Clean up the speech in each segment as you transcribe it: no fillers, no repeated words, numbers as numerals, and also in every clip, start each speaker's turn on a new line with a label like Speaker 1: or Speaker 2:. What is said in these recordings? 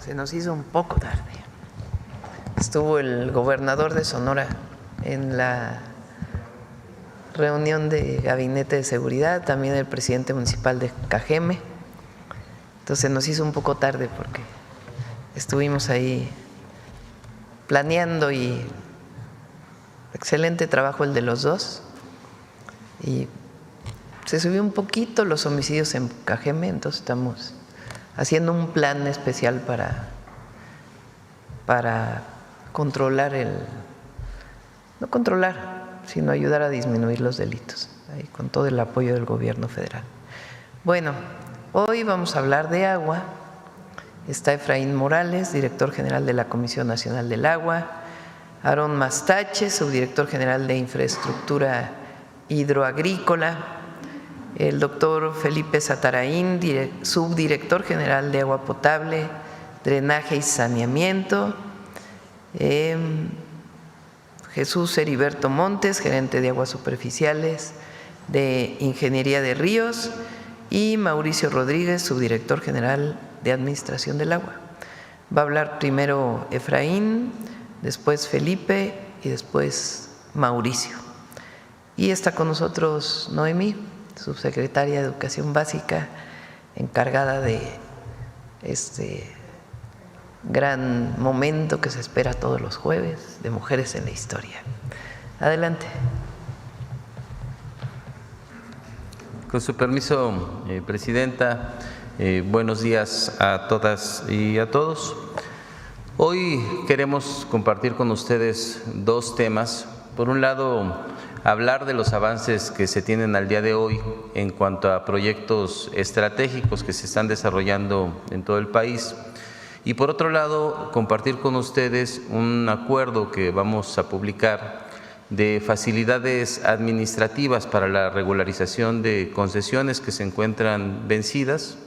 Speaker 1: se nos hizo un poco tarde. Estuvo el gobernador de Sonora en la reunión de gabinete de seguridad, también el presidente municipal de Cajeme. Entonces nos hizo un poco tarde porque estuvimos ahí planeando y excelente trabajo el de los dos. Y se subió un poquito los homicidios en Cajeme, entonces estamos haciendo un plan especial para controlar no controlar, sino ayudar a disminuir los delitos, ahí, con todo el apoyo del gobierno federal. Bueno, hoy vamos a hablar de agua. Está Efraín Morales, director general de la Comisión Nacional del Agua, Aarón Mastache, subdirector general de Infraestructura Hidroagrícola, el doctor Felipe Satarain, subdirector general de Agua Potable, Drenaje y Saneamiento, Jesús Heriberto Montes, gerente de Aguas Superficiales de Ingeniería de Ríos, y Mauricio Rodríguez, subdirector general de Administración del Agua. Va a hablar primero Efraín, después Felipe y después Mauricio. Y está con nosotros Noemí, subsecretaria de Educación Básica, encargada de este gran momento que se espera todos los jueves de Mujeres en la Historia. Adelante.
Speaker 2: Con su permiso, Presidenta, buenos días a todas y a todos. Hoy queremos compartir con ustedes dos temas. Por un lado, hablar de los avances que se tienen al día de hoy en cuanto a proyectos estratégicos que se están desarrollando en todo el país. Y por otro lado, compartir con ustedes un acuerdo que vamos a publicar de facilidades administrativas para la regularización de concesiones que se encuentran vencidas.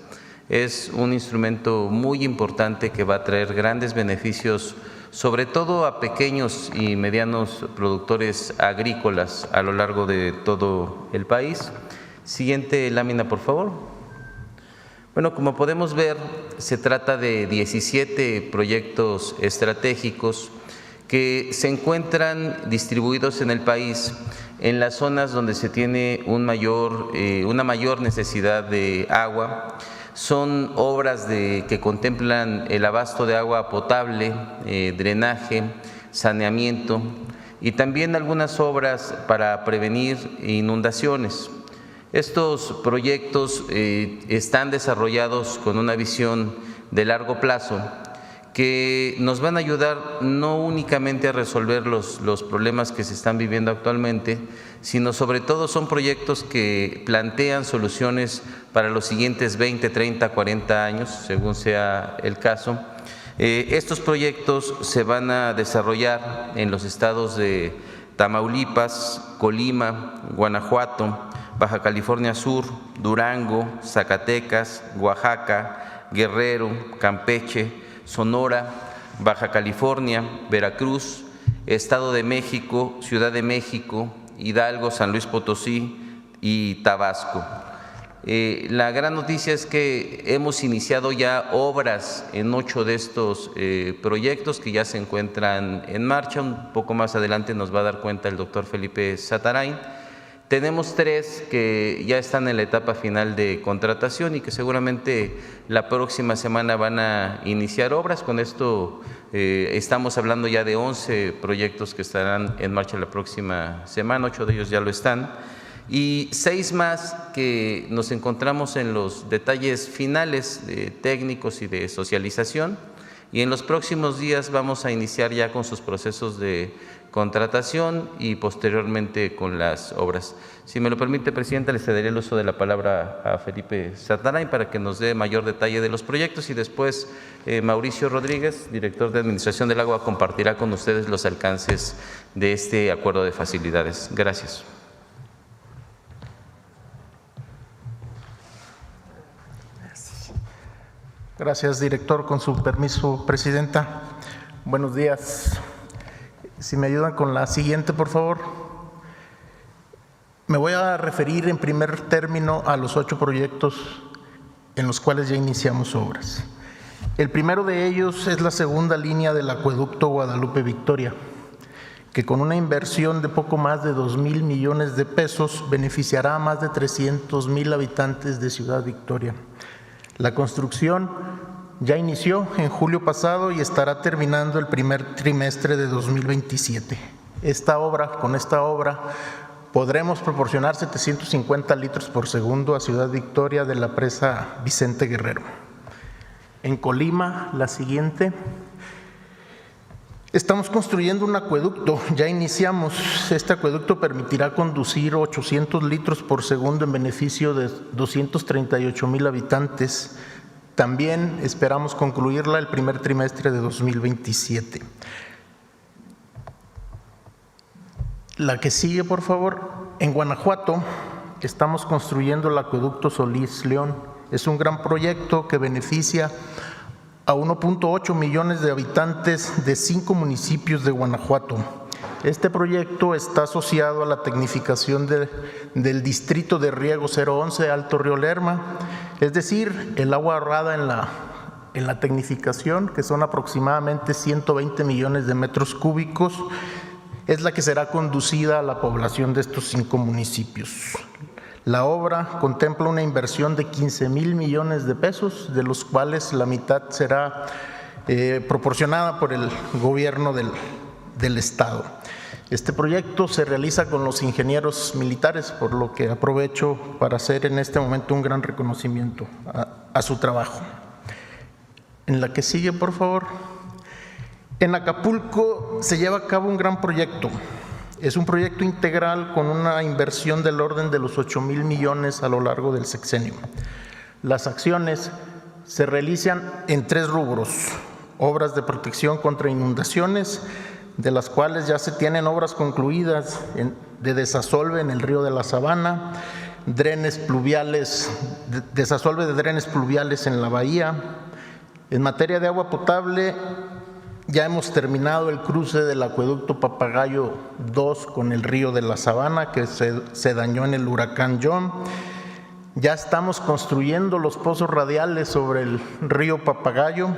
Speaker 2: Es un instrumento muy importante que va a traer grandes beneficios, sobre todo a pequeños y medianos productores agrícolas a lo largo de todo el país. Siguiente lámina, por favor. Bueno, como podemos ver, se trata de 17 proyectos estratégicos que se encuentran distribuidos en el país en las zonas donde se tiene una mayor necesidad de agua. Son obras que contemplan el abasto de agua potable, drenaje, saneamiento y también algunas obras para prevenir inundaciones. Estos proyectos están desarrollados con una visión de largo plazo que nos van a ayudar no únicamente a resolver los problemas que se están viviendo actualmente, sino sobre todo son proyectos que plantean soluciones para los siguientes 20, 30, 40 años, según sea el caso. Estos proyectos se van a desarrollar en los estados de Tamaulipas, Colima, Guanajuato, Baja California Sur, Durango, Zacatecas, Oaxaca, Guerrero, Campeche, Sonora, Baja California, Veracruz, Estado de México, Ciudad de México, Hidalgo, San Luis Potosí y Tabasco. La gran noticia es que hemos iniciado ya obras en 8 de estos proyectos que ya se encuentran en marcha. Un poco más adelante nos va a dar cuenta el doctor Felipe Satarain. Tenemos 3 que ya están en la etapa final de contratación y que seguramente la próxima semana van a iniciar obras. Con esto estamos hablando ya de 11 proyectos que estarán en marcha la próxima semana, 8 de ellos ya lo están, y 6 más que nos encontramos en los detalles finales técnicos y de socialización, y en los próximos días vamos a iniciar ya con sus procesos de contratación y posteriormente con las obras. Si me lo permite, Presidenta, le cederé el uso de la palabra a Felipe Satarain para que nos dé mayor detalle de los proyectos y después Mauricio Rodríguez, director de Administración del Agua, compartirá con ustedes los alcances de este acuerdo de facilidades. Gracias.
Speaker 3: Gracias, director. Con su permiso, Presidenta. Buenos días. Si me ayudan con la siguiente, por favor. Me voy a referir en primer término a los 8 proyectos en los cuales ya iniciamos obras. El primero de ellos es la segunda línea del acueducto Guadalupe-Victoria, que con una inversión de poco más de 2,000 millones de pesos beneficiará a más de 300,000 habitantes de Ciudad Victoria. La construcción ya inició en julio pasado y estará terminando el primer trimestre de 2027. Con esta obra podremos proporcionar 750 litros por segundo a Ciudad Victoria de la presa Vicente Guerrero. En Colima, la siguiente. Estamos construyendo un acueducto, ya iniciamos. Este acueducto permitirá conducir 800 litros por segundo en beneficio de 238,000 habitantes. También esperamos concluirla el primer trimestre de 2027. La que sigue, por favor. En Guanajuato estamos construyendo el acueducto Solís-León. Es un gran proyecto que beneficia a 1.8 millones de habitantes de 5 municipios de Guanajuato. Este proyecto está asociado a la tecnificación del distrito de riego 011 Alto Río Lerma, es decir, el agua ahorrada en la tecnificación, que son aproximadamente 120 millones de metros cúbicos, es la que será conducida a la población de estos 5 municipios. La obra contempla una inversión de 15,000 millones de pesos, de los cuales la mitad será proporcionada por el gobierno del Estado. Este proyecto se realiza con los ingenieros militares, por lo que aprovecho para hacer en este momento un gran reconocimiento a su trabajo. En la que sigue, por favor. En Acapulco se lleva a cabo un gran proyecto. Es un proyecto integral con una inversión del orden de los 8,000 millones a lo largo del sexenio. Las acciones se realizan en 3 rubros: obras de protección contra inundaciones, de las cuales ya se tienen obras concluidas de desasolve en el río de la Sabana, drenes pluviales, desasolve de drenes pluviales en la bahía. En materia de agua potable, ya hemos terminado el cruce del acueducto Papagayo 2 con el río de la Sabana, que se dañó en el huracán John. Ya estamos construyendo los pozos radiales sobre el río Papagayo.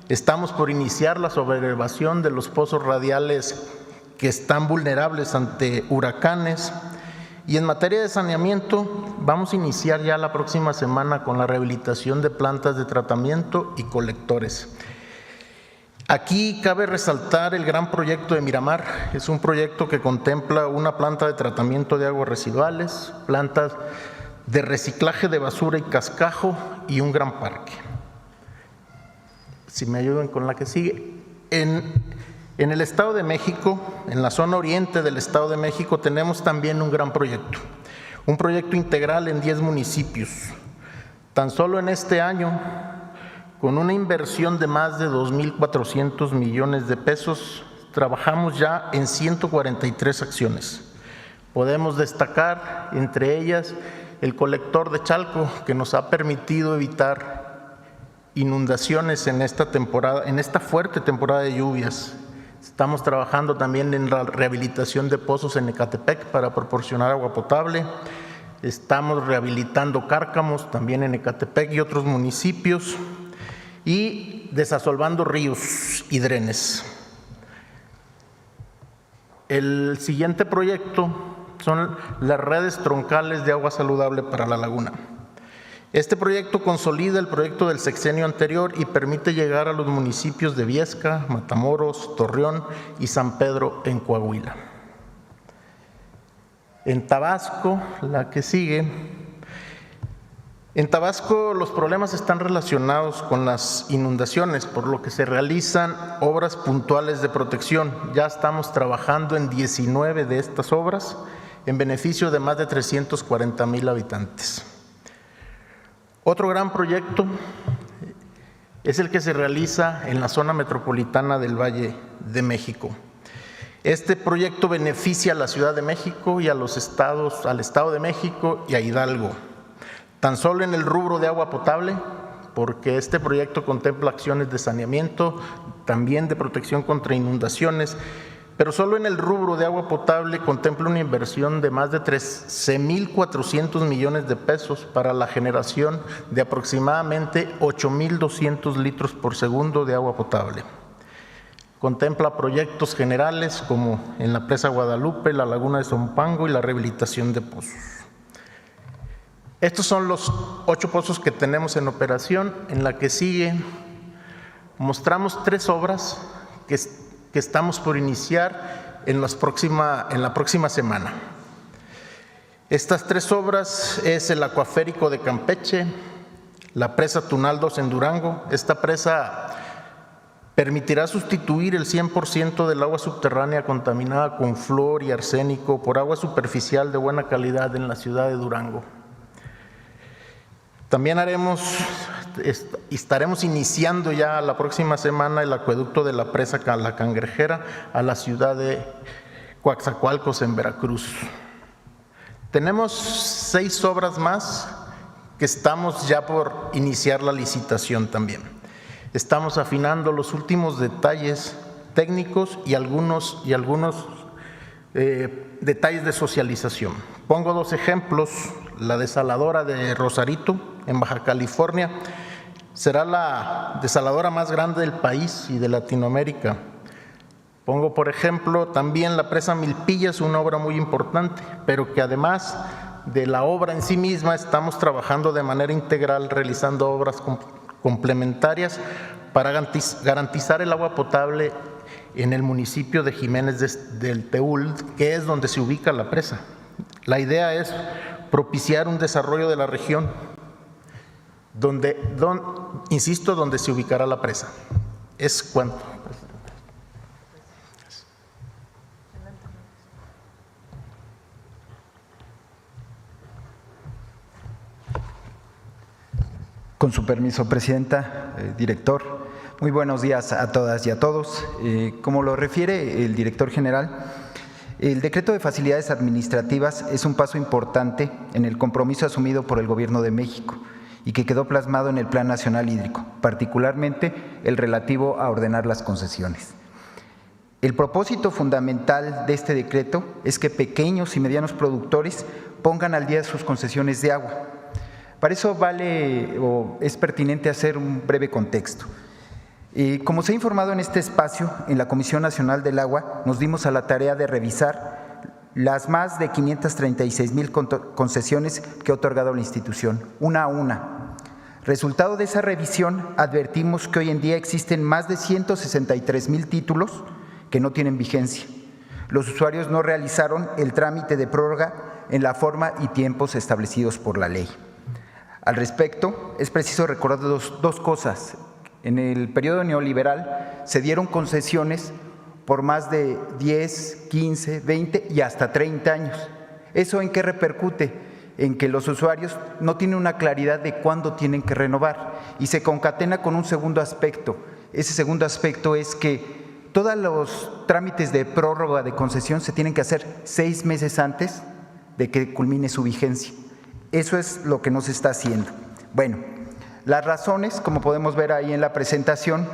Speaker 3: Estamos por iniciar la sobreelevación de los pozos radiales que están vulnerables ante huracanes. Y en materia de saneamiento, vamos a iniciar ya la próxima semana con la rehabilitación de plantas de tratamiento y colectores. Aquí cabe resaltar el gran proyecto de Miramar. Es un proyecto que contempla una planta de tratamiento de aguas residuales, plantas de reciclaje de basura y cascajo y un gran parque. Si me ayudan con la que sigue. En el Estado de México, en la zona oriente del Estado de México, tenemos también un gran proyecto. Un proyecto integral en 10 municipios. Tan solo en este año, con una inversión de más de 2,400 millones de pesos, trabajamos ya en 143 acciones. Podemos destacar entre ellas el colector de Chalco, que nos ha permitido evitar inundaciones en esta temporada, en esta fuerte temporada de lluvias. Estamos trabajando también en la rehabilitación de pozos en Ecatepec para proporcionar agua potable. Estamos rehabilitando cárcamos también en Ecatepec y otros municipios, y desasolvando ríos y drenes. El siguiente proyecto son las redes troncales de agua saludable para la laguna. Este proyecto consolida el proyecto del sexenio anterior y permite llegar a los municipios de Viesca, Matamoros, Torreón y San Pedro en Coahuila. En Tabasco, la que sigue. En Tabasco los problemas están relacionados con las inundaciones, por lo que se realizan obras puntuales de protección. Ya estamos trabajando en 19 de estas obras en beneficio de más de 340,000 habitantes. Otro gran proyecto es el que se realiza en la zona metropolitana del Valle de México. Este proyecto beneficia a la Ciudad de México y a los estados, al Estado de México y a Hidalgo. Tan solo en el rubro de agua potable, porque este proyecto contempla acciones de saneamiento, también de protección contra inundaciones, pero solo en el rubro de agua potable contempla una inversión de más de 13,400 millones de pesos para la generación de aproximadamente 8,200 litros por segundo de agua potable. Contempla proyectos generales como en la presa Guadalupe, la laguna de Zumpango y la rehabilitación de pozos. Estos son los 8 pozos que tenemos en operación. En la que sigue mostramos 3 obras que estamos por iniciar en la próxima semana. Estas 3 obras es el acuaférico de Campeche, la presa Tunal 2 en Durango. Esta presa permitirá sustituir el 100% del agua subterránea contaminada con flúor y arsénico por agua superficial de buena calidad en la ciudad de Durango. También estaremos iniciando ya la próxima semana el acueducto de la presa La Cangrejera a la ciudad de Coatzacoalcos en Veracruz. Tenemos 6 obras más que estamos ya por iniciar la licitación también. Estamos afinando los últimos detalles técnicos y algunos detalles de socialización. Pongo 2 ejemplos. La desaladora de Rosarito, en Baja California, será la desaladora más grande del país y de Latinoamérica. Pongo, por ejemplo, también la presa Milpillas, una obra muy importante, pero que además de la obra en sí misma, estamos trabajando de manera integral, realizando obras complementarias para garantizar el agua potable en el municipio de Jiménez del Teúl, que es donde se ubica la presa. La idea es propiciar un desarrollo de la región donde se ubicará la presa. Es cuanto.
Speaker 4: Con su permiso, Presidenta, director, muy buenos días a todas y a todos. Como lo refiere el director general, el Decreto de Facilidades Administrativas es un paso importante en el compromiso asumido por el Gobierno de México y que quedó plasmado en el Plan Nacional Hídrico, particularmente el relativo a ordenar las concesiones. El propósito fundamental de este decreto es que pequeños y medianos productores pongan al día sus concesiones de agua. Para eso es pertinente hacer un breve contexto. Como se ha informado en este espacio, en la Comisión Nacional del Agua nos dimos a la tarea de revisar las más de 536,000 concesiones que ha otorgado la institución, una a una. Resultado de esa revisión, advertimos que hoy en día existen más de 163,000 títulos que no tienen vigencia. Los usuarios no realizaron el trámite de prórroga en la forma y tiempos establecidos por la ley. Al respecto, es preciso recordar dos cosas. En el periodo neoliberal se dieron concesiones por más de 10, 15, 20 y hasta 30 años. ¿Eso en qué repercute? En que los usuarios no tienen una claridad de cuándo tienen que renovar y se concatena con un segundo aspecto. Ese segundo aspecto es que todos los trámites de prórroga de concesión se tienen que hacer 6 meses antes de que culmine su vigencia. Eso es lo que no se está haciendo. Bueno, las razones, como podemos ver ahí en la presentación,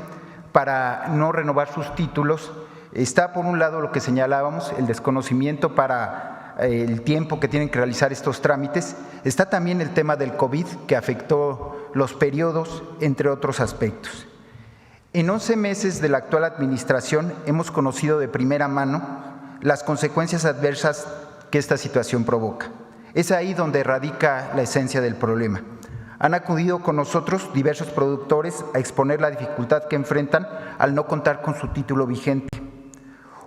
Speaker 4: para no renovar sus títulos, está por un lado lo que señalábamos, el desconocimiento para el tiempo que tienen que realizar estos trámites. Está también el tema del COVID, que afectó los periodos, entre otros aspectos. En 11 meses de la actual administración hemos conocido de primera mano las consecuencias adversas que esta situación provoca. Es ahí donde radica la esencia del problema. Han acudido con nosotros diversos productores a exponer la dificultad que enfrentan al no contar con su título vigente.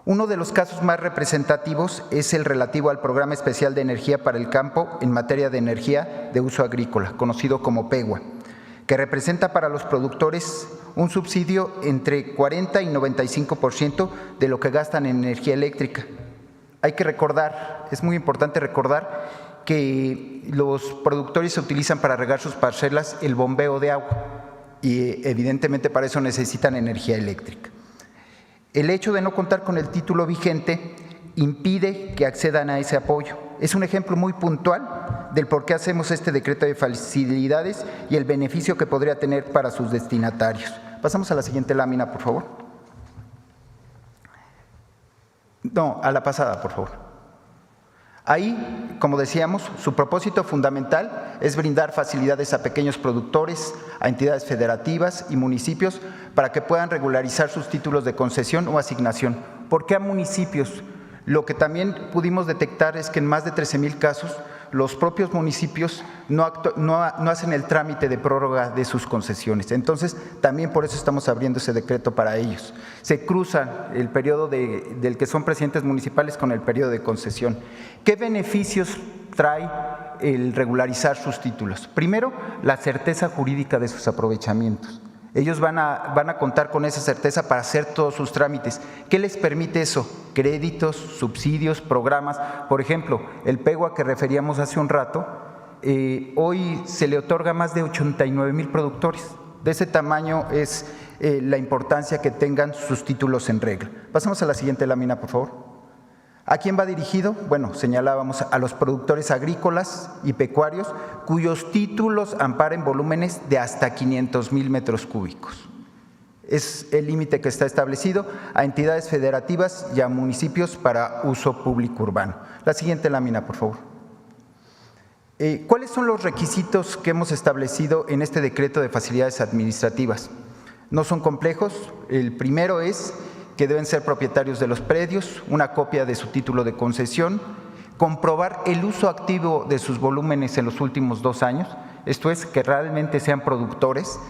Speaker 4: Uno de los casos más representativos es el relativo al Programa Especial de Energía para el Campo en materia de energía de uso agrícola, conocido como PEGUA, que representa para los productores un subsidio entre 40 y 95% de lo que gastan en energía eléctrica. Hay que recordar, es muy importante recordar que los productores utilizan para regar sus parcelas el bombeo de agua y evidentemente para eso necesitan energía eléctrica. El hecho de no contar con el título vigente impide que accedan a ese apoyo. Es un ejemplo muy puntual del por qué hacemos este decreto de facilidades y el beneficio que podría tener para sus destinatarios. Pasamos a la siguiente lámina, por favor. No, a la pasada, por favor. Ahí, como decíamos, su propósito fundamental es brindar facilidades a pequeños productores, a entidades federativas y municipios para que puedan regularizar sus títulos de concesión o asignación. ¿Por qué a municipios? Lo que también pudimos detectar es que en más de 13,000 casos los propios municipios no hacen el trámite de prórroga de sus concesiones. Entonces, también por eso estamos abriendo ese decreto para ellos. Se cruza el periodo del que son presidentes municipales con el periodo de concesión. ¿Qué beneficios trae el regularizar sus títulos? Primero, la certeza jurídica de sus aprovechamientos. Ellos van a contar con esa certeza para hacer todos sus trámites. ¿Qué les permite eso? Créditos, subsidios, programas. Por ejemplo, el PEGUA que referíamos hace un rato, hoy se le otorga más de 89,000 productores. De ese tamaño es la importancia que tengan sus títulos en regla. Pasamos a la siguiente lámina, por favor. ¿A quién va dirigido? Bueno, señalábamos a los productores agrícolas y pecuarios cuyos títulos amparen volúmenes de hasta 500,000 metros cúbicos. Es el límite que está establecido, a entidades federativas y a municipios para uso público urbano. La siguiente lámina, por favor. ¿Cuáles son los requisitos que hemos establecido en este decreto de facilidades administrativas? No son complejos. El primero es que deben ser propietarios de los predios, una copia de su título de concesión, comprobar el uso activo de sus volúmenes en los últimos 2 años, esto es, que realmente sean productores,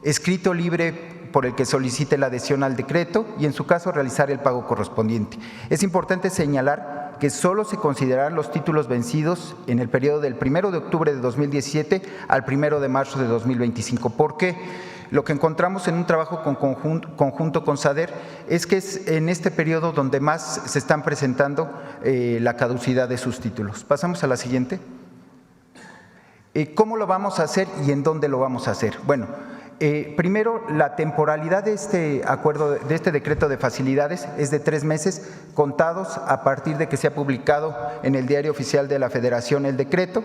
Speaker 4: escrito libre por el que solicite la adhesión al decreto y en su caso realizar el pago correspondiente. Es importante señalar que solo se considerarán los títulos vencidos en el periodo del 1 de octubre de 2017 al 1 de marzo de 2025. ¿Por qué? Lo que encontramos en un trabajo conjunto con SADER es que es en este periodo donde más se están presentando la caducidad de sus títulos. Pasamos a la siguiente. ¿Cómo lo vamos a hacer y en dónde lo vamos a hacer? Bueno, primero, la temporalidad de este acuerdo, de este decreto de facilidades es de 3 meses contados a partir de que se ha publicado en el Diario Oficial de la Federación el decreto.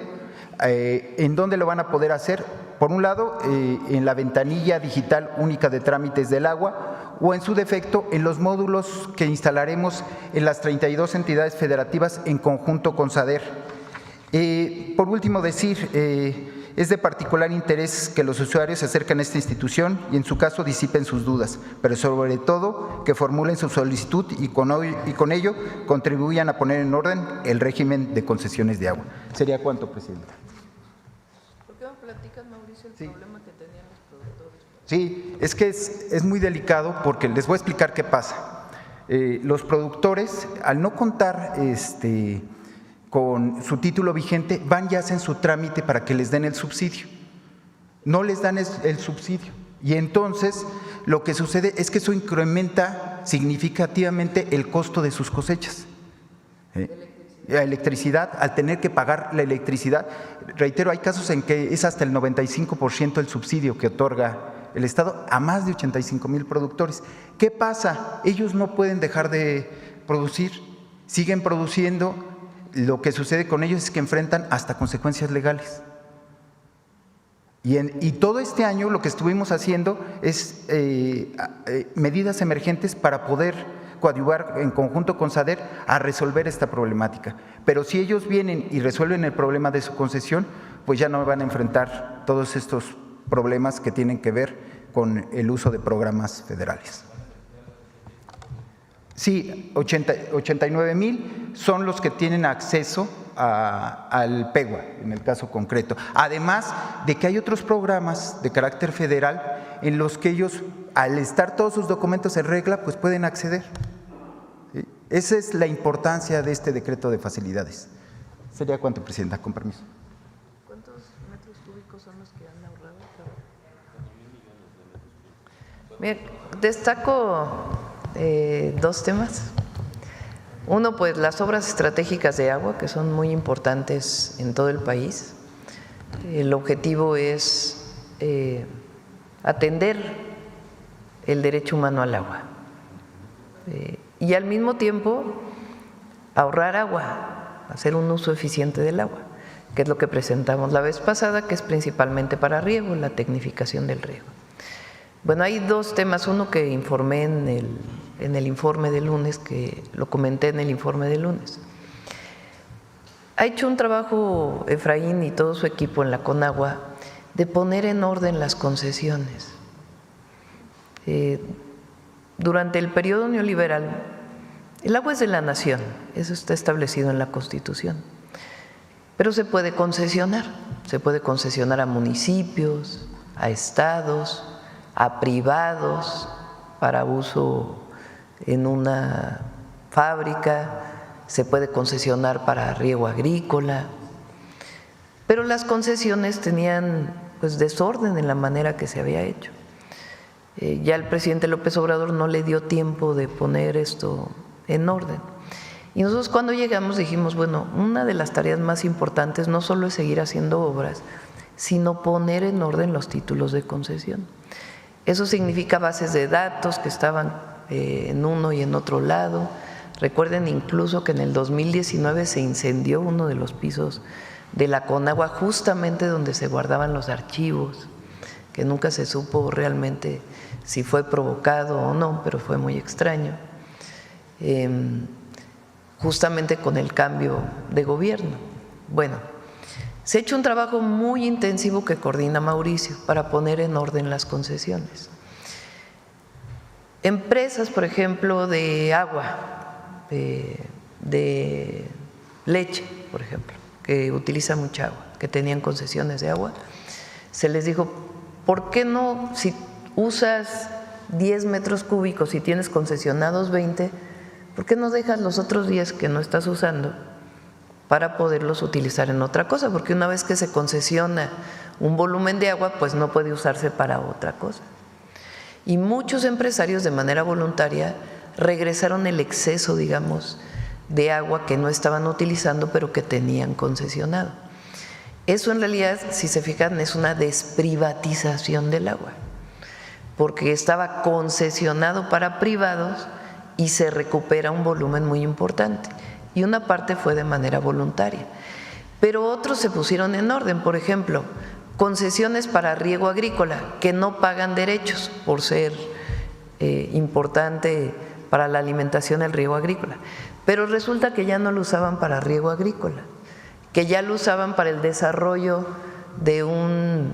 Speaker 4: ¿En dónde lo van a poder hacer? Por un lado, en la ventanilla digital única de trámites del agua o en su defecto en los módulos que instalaremos en las 32 entidades federativas en conjunto con SADER. Por último decir, es de particular interés que los usuarios se acerquen a esta institución y en su caso disipen sus dudas, pero sobre todo que formulen su solicitud y con ello contribuyan a poner en orden el régimen de concesiones de agua. ¿Sería cuánto, Presidenta?
Speaker 1: ¿Por qué no platicas, Mauricio, el problema que tenían los productores?
Speaker 4: Sí, es que es muy delicado porque les voy a explicar qué pasa. Los productores, al no contar con su título vigente, van y hacen su trámite para que les den el subsidio. No les dan el subsidio. Y entonces lo que sucede es que eso incrementa significativamente el costo de sus cosechas. La electricidad, al tener que pagar la electricidad, reitero, hay casos en que es hasta el 95% el subsidio que otorga el Estado a más de 85,000 productores. ¿Qué pasa? Ellos no pueden dejar de producir, siguen produciendo. Lo que sucede con ellos es que enfrentan hasta consecuencias legales. Y todo este año lo que estuvimos haciendo es medidas emergentes para poder coadyuvar en conjunto con SADER a resolver esta problemática. Pero si ellos vienen y resuelven el problema de su concesión, pues ya no van a enfrentar todos estos problemas que tienen que ver con el uso de programas federales. Sí, 89,000 son los que tienen acceso al PEGUA, en el caso concreto. Además de que hay otros programas de carácter federal en los que ellos, al estar todos sus documentos en regla, pues pueden acceder. ¿Sí? Esa es la importancia de este decreto de facilidades. ¿Sería cuánto, Presidenta? Con permiso.
Speaker 1: ¿Cuántos metros cúbicos son los que han ahorrado? Bien, destaco 2 temas. Uno, pues las obras estratégicas de agua, que son muy importantes en todo el país. El objetivo es atender el derecho humano al agua y al mismo tiempo ahorrar agua, hacer un uso eficiente del agua, que es lo que presentamos la vez pasada, que es principalmente para riego, la tecnificación del riego. Bueno, hay 2 temas, uno que informé en el en el informe de lunes, que lo comenté en el informe de lunes. Ha hecho un trabajo Efraín y todo su equipo en la Conagua de poner en orden las concesiones. Durante el periodo neoliberal, el agua es de la nación, eso está establecido en la Constitución, pero se puede concesionar a municipios, a estados, a privados para uso en una fábrica, se puede concesionar para riego agrícola, pero las concesiones tenían pues desorden en la manera que se había hecho. Ya el presidente López Obrador no le dio tiempo de poner esto en orden. Y nosotros cuando llegamos dijimos, bueno, una de las tareas más importantes no solo es seguir haciendo obras, sino poner en orden los títulos de concesión. Eso significa bases de datos que estaban en uno y en otro lado. Recuerden incluso que en el 2019 se incendió uno de los pisos de la Conagua, justamente donde se guardaban los archivos, que nunca se supo realmente si fue provocado o no, pero fue muy extraño, justamente con el cambio de gobierno. Bueno, se ha hecho un trabajo muy intensivo que coordina Mauricio para poner en orden las concesiones. Empresas, por ejemplo, de agua, de leche, por ejemplo, que utilizan mucha agua, que tenían concesiones de agua, se les dijo, ¿por qué no, si usas 10 metros cúbicos y tienes concesionados 20, ¿por qué no dejas los otros 10 que no estás usando para poderlos utilizar en otra cosa? Porque una vez que se concesiona un volumen de agua, pues no puede usarse para otra cosa. Y muchos empresarios de manera voluntaria regresaron el exceso, digamos, de agua que no estaban utilizando pero que tenían concesionado. Eso en realidad, si se fijan, es una desprivatización del agua, porque estaba concesionado para privados y se recupera un volumen muy importante. Y una parte fue de manera voluntaria. Pero otros se pusieron en orden, por ejemplo, concesiones para riego agrícola que no pagan derechos por ser importante para la alimentación el riego agrícola. Pero resulta que ya no lo usaban para riego agrícola, que ya lo usaban para el desarrollo de una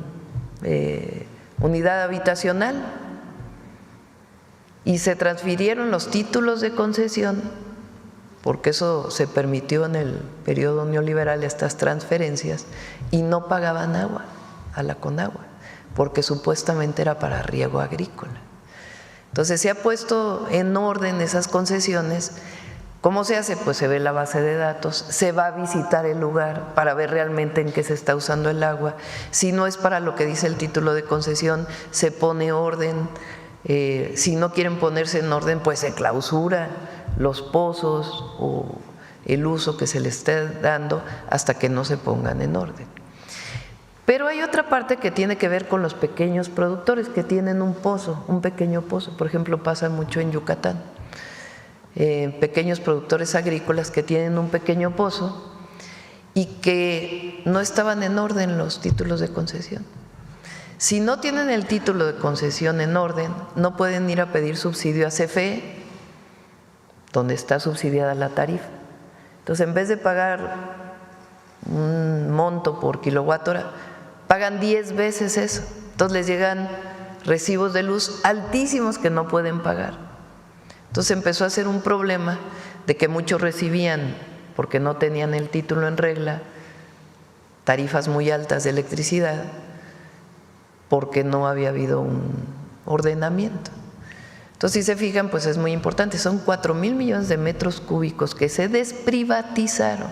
Speaker 1: unidad habitacional y se transfirieron los títulos de concesión, porque eso se permitió en el periodo neoliberal, estas transferencias, y no pagaban agua a la Conagua, porque supuestamente era para riego agrícola. Entonces se ha puesto en orden esas concesiones. ¿Cómo se hace? Pues se ve la base de datos, se va a visitar el lugar para ver realmente en qué se está usando el agua. Si no es para lo que dice el título de concesión, se pone orden. Si no quieren ponerse en orden, pues se clausura los pozos o el uso que se le esté dando hasta que no se pongan en orden. Pero hay otra parte que tiene que ver con los pequeños productores que tienen un pozo, un pequeño pozo. Por ejemplo, pasa mucho en Yucatán. Pequeños productores agrícolas que tienen un pequeño pozo y que no estaban en orden los títulos de concesión. Si no tienen el título de concesión en orden, no pueden ir a pedir subsidio a CFE, donde está subsidiada la tarifa. Entonces, en vez de pagar un monto por kilowatt hora, pagan 10 veces eso. Entonces les llegan recibos de luz altísimos que no pueden pagar. Entonces empezó a ser un problema de que muchos recibían, porque no tenían el título en regla, tarifas muy altas de electricidad, porque no había habido un ordenamiento. Entonces, si se fijan, pues es muy importante, son 4,000 millones de metros cúbicos que se desprivatizaron.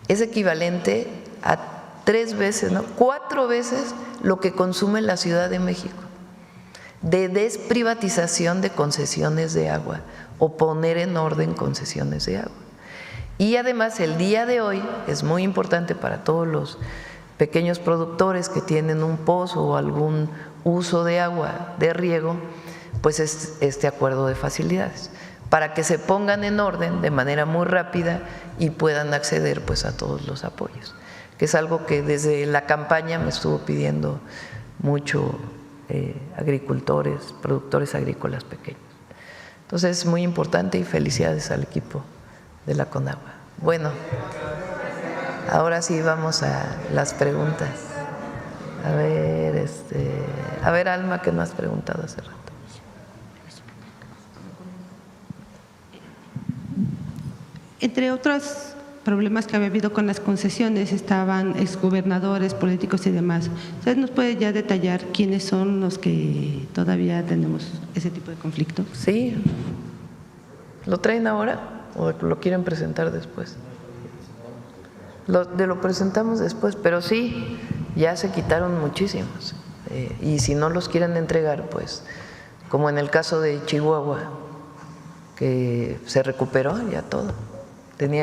Speaker 1: Es equivalente a 3 veces, ¿no? 4 veces lo que consume la Ciudad de México de desprivatización de concesiones de agua o poner en orden concesiones de agua. Y además el día de hoy es muy importante para todos los pequeños productores que tienen un pozo o algún uso de agua de riego, pues es este acuerdo de facilidades, para que se pongan en orden de manera muy rápida y puedan acceder pues a todos los apoyos, que es algo que desde la campaña me estuvo pidiendo mucho agricultores, productores agrícolas pequeños. Entonces es muy importante y felicidades al equipo de la Conagua. Bueno, ahora sí vamos a las preguntas. A ver, Alma, que no has preguntado hace rato.
Speaker 5: Entre otros problemas que había habido con las concesiones estaban exgobernadores, políticos y demás. ¿Usted nos puede ya detallar quiénes son los que todavía tenemos ese tipo de conflicto?
Speaker 1: Sí. ¿Lo traen ahora o lo quieren presentar después? Lo presentamos después, pero sí, ya se quitaron muchísimos. Y si no los quieren entregar, pues, como en el caso de Chihuahua, que se recuperó ya todo.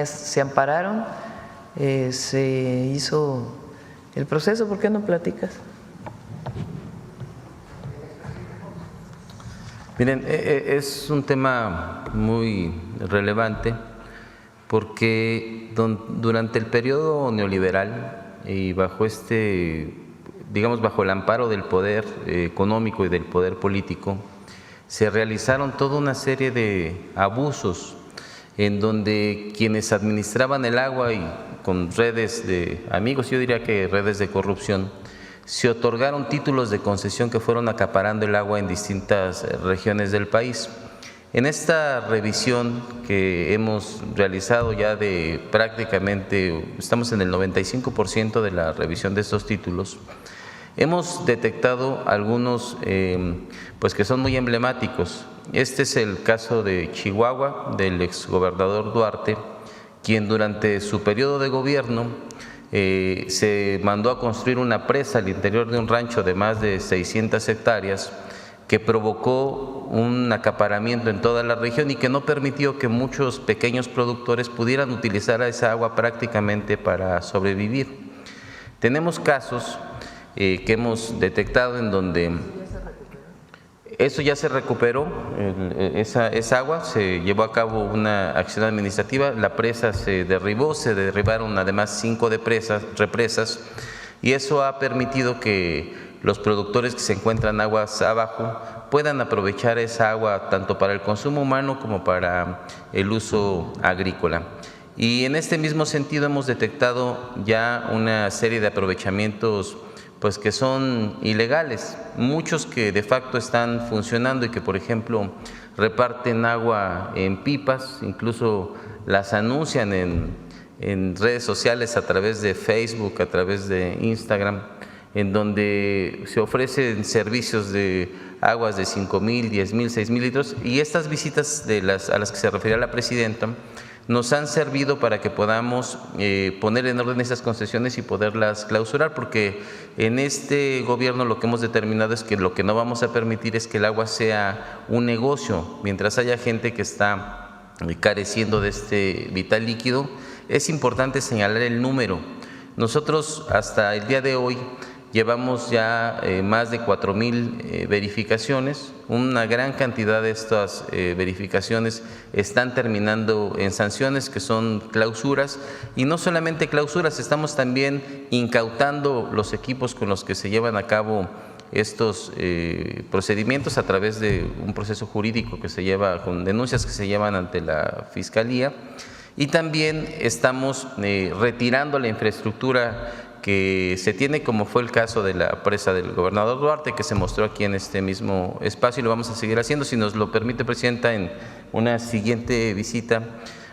Speaker 1: Se ampararon, se hizo el proceso. ¿Por qué no platicas?
Speaker 2: Miren, es un tema muy relevante porque durante el periodo neoliberal y bajo bajo el amparo del poder económico y del poder político, se realizaron toda una serie de abusos en donde quienes administraban el agua y con redes de amigos, yo diría que redes de corrupción, se otorgaron títulos de concesión que fueron acaparando el agua en distintas regiones del país. En esta revisión que hemos realizado ya de prácticamente, estamos en el 95% de la revisión de estos títulos, hemos detectado algunos pues que son muy emblemáticos. Este es el caso de Chihuahua, del exgobernador Duarte, quien durante su periodo de gobierno se mandó a construir una presa al interior de un rancho de más de 600 hectáreas que provocó un acaparamiento en toda la región y que no permitió que muchos pequeños productores pudieran utilizar esa agua prácticamente para sobrevivir. Tenemos casos que hemos detectado en donde eso ya se recuperó, esa agua, se llevó a cabo una acción administrativa, la presa se derribó, se derribaron además 5 represas y eso ha permitido que los productores que se encuentran aguas abajo puedan aprovechar esa agua tanto para el consumo humano como para el uso agrícola. Y en este mismo sentido hemos detectado ya una serie de aprovechamientos pues que son ilegales, muchos que de facto están funcionando y que por ejemplo reparten agua en pipas, incluso las anuncian en redes sociales a través de Facebook, a través de Instagram, en donde se ofrecen servicios de aguas de 5,000, 10,000, 6,000 litros y estas visitas a las que se refería la presidenta nos han servido para que podamos poner en orden esas concesiones y poderlas clausurar, porque en este gobierno lo que hemos determinado es que lo que no vamos a permitir es que el agua sea un negocio. Mientras haya gente que está careciendo de este vital líquido, es importante señalar el número. Nosotros hasta el día de hoy llevamos ya más de 4,000 verificaciones. Una gran cantidad de estas verificaciones están terminando en sanciones que son clausuras y no solamente clausuras, estamos también incautando los equipos con los que se llevan a cabo estos procedimientos a través de un proceso jurídico que se lleva con denuncias que se llevan ante la Fiscalía y también estamos retirando la infraestructura que se tiene, como fue el caso de la presa del gobernador Duarte, que se mostró aquí en este mismo espacio y lo vamos a seguir haciendo. Si nos lo permite, Presidenta, en una siguiente visita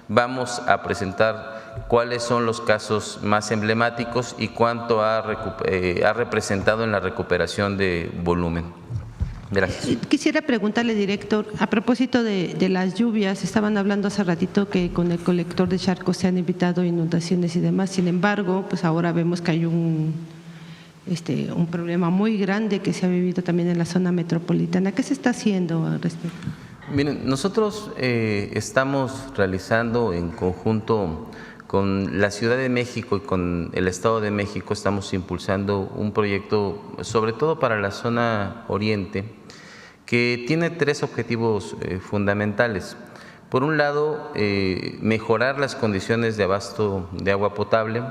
Speaker 2: vamos a presentar cuáles son los casos más emblemáticos y cuánto ha representado en la recuperación de volumen. Gracias.
Speaker 5: Quisiera preguntarle, director, a propósito de las lluvias, estaban hablando hace ratito que con el colector de charcos se han evitado inundaciones y demás, sin embargo, pues ahora vemos que hay un problema muy grande que se ha vivido también en la zona metropolitana. ¿Qué se está haciendo al respecto?
Speaker 2: Miren, nosotros estamos realizando en conjunto con la Ciudad de México y con el Estado de México, estamos impulsando un proyecto, sobre todo para la zona oriente, que tiene 3 objetivos fundamentales. Por un lado, mejorar las condiciones de abasto de agua potable.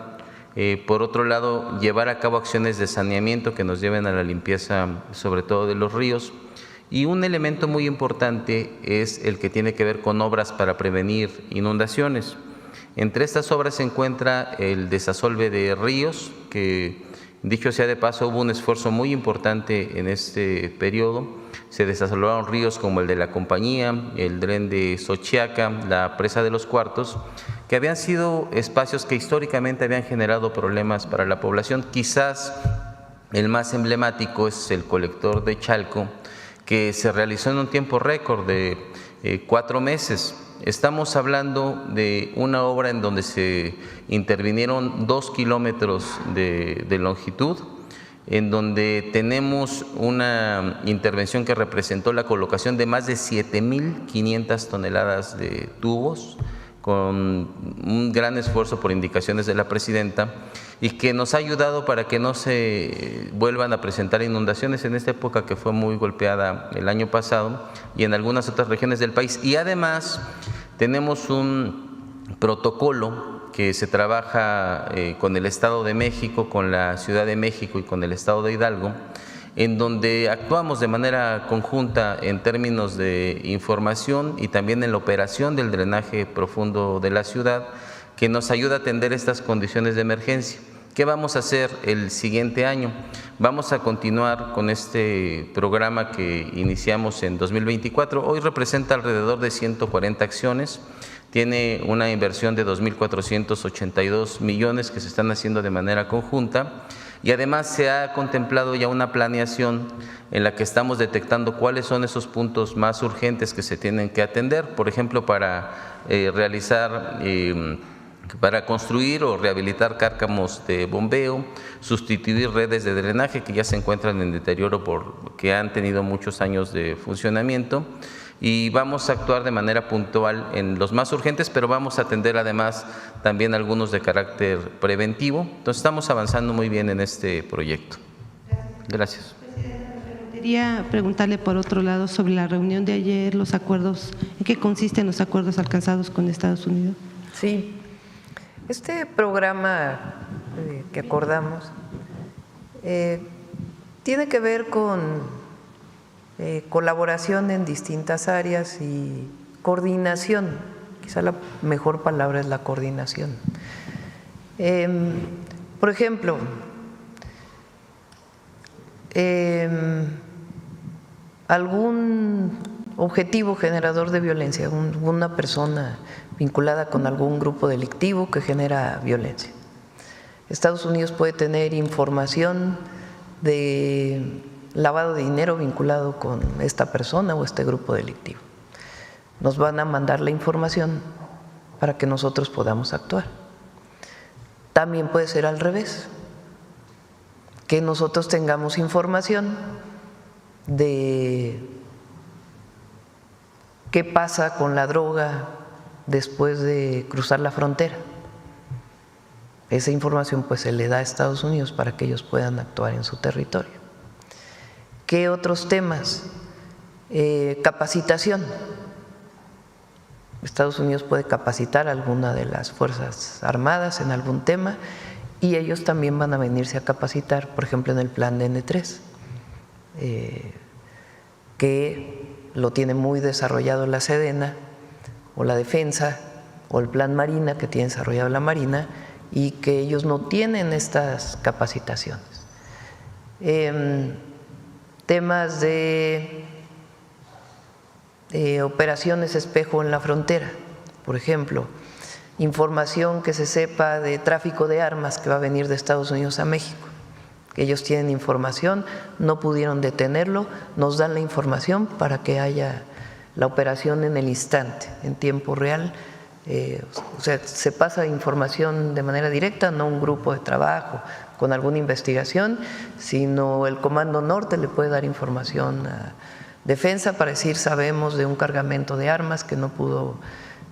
Speaker 2: Por otro lado, llevar a cabo acciones de saneamiento que nos lleven a la limpieza, sobre todo de los ríos. Y un elemento muy importante es el que tiene que ver con obras para prevenir inundaciones. Entre estas obras se encuentra el desasolve de ríos, que dicho sea de paso hubo un esfuerzo muy importante en este periodo. Se desasolvaron ríos como el de la Compañía, el Dren de Xochiaca, la Presa de los Cuartos, que habían sido espacios que históricamente habían generado problemas para la población. Quizás el más emblemático es el colector de Chalco, que se realizó en un tiempo récord de 4 meses. Estamos hablando de una obra en donde se intervinieron 2 kilómetros de longitud, en donde tenemos una intervención que representó la colocación de más de 7.500 toneladas de tubos, con un gran esfuerzo por indicaciones de la presidenta, y que nos ha ayudado para que no se vuelvan a presentar inundaciones en esta época que fue muy golpeada el año pasado y en algunas otras regiones del país. Y además tenemos un protocolo que se trabaja con el Estado de México, con la Ciudad de México y con el Estado de Hidalgo, en donde actuamos de manera conjunta en términos de información y también en la operación del drenaje profundo de la ciudad, que nos ayuda a atender estas condiciones de emergencia. ¿Qué vamos a hacer el siguiente año? Vamos a continuar con este programa que iniciamos en 2024. Hoy representa alrededor de 140 acciones. Tiene una inversión de 2.482 millones que se están haciendo de manera conjunta, y además se ha contemplado ya una planeación en la que estamos detectando cuáles son esos puntos más urgentes que se tienen que atender, por ejemplo, para para construir o rehabilitar cárcamos de bombeo, sustituir redes de drenaje que ya se encuentran en deterioro porque han tenido muchos años de funcionamiento, y vamos a actuar de manera puntual en los más urgentes, pero vamos a atender además también algunos de carácter preventivo. Entonces estamos avanzando muy bien en este proyecto. Gracias.
Speaker 5: Quería preguntarle por otro lado sobre la reunión de ayer, los acuerdos, ¿en qué consisten los acuerdos alcanzados con Estados Unidos?
Speaker 1: Sí, este programa que acordamos tiene que ver con colaboración en distintas áreas y coordinación. Quizá la mejor palabra es la coordinación. Por ejemplo, algún objetivo generador de violencia, una persona vinculada con algún grupo delictivo que genera violencia. Estados Unidos puede tener información de lavado de dinero vinculado con esta persona o este grupo delictivo. Nos van a mandar la información para que nosotros podamos actuar. También puede ser al revés, que nosotros tengamos información de qué pasa con la droga después de cruzar la frontera. Esa información pues se le da a Estados Unidos para que ellos puedan actuar en su territorio. ¿Qué otros temas? Capacitación. Estados Unidos puede capacitar a alguna de las Fuerzas Armadas en algún tema, y ellos también van a venirse a capacitar, por ejemplo, en el plan de N3, que lo tiene muy desarrollado la Sedena o la Defensa, o el plan Marina que tiene desarrollado la Marina, y que ellos no tienen estas capacitaciones. Temas de operaciones espejo en la frontera, por ejemplo, información que se sepa de tráfico de armas que va a venir de Estados Unidos a México, que ellos tienen información, no pudieron detenerlo, nos dan la información para que haya la operación en el instante, en tiempo real. O sea, se pasa información de manera directa, no un grupo de trabajo con alguna investigación, sino el Comando Norte le puede dar información a Defensa para decir sabemos de un cargamento de armas que no pudo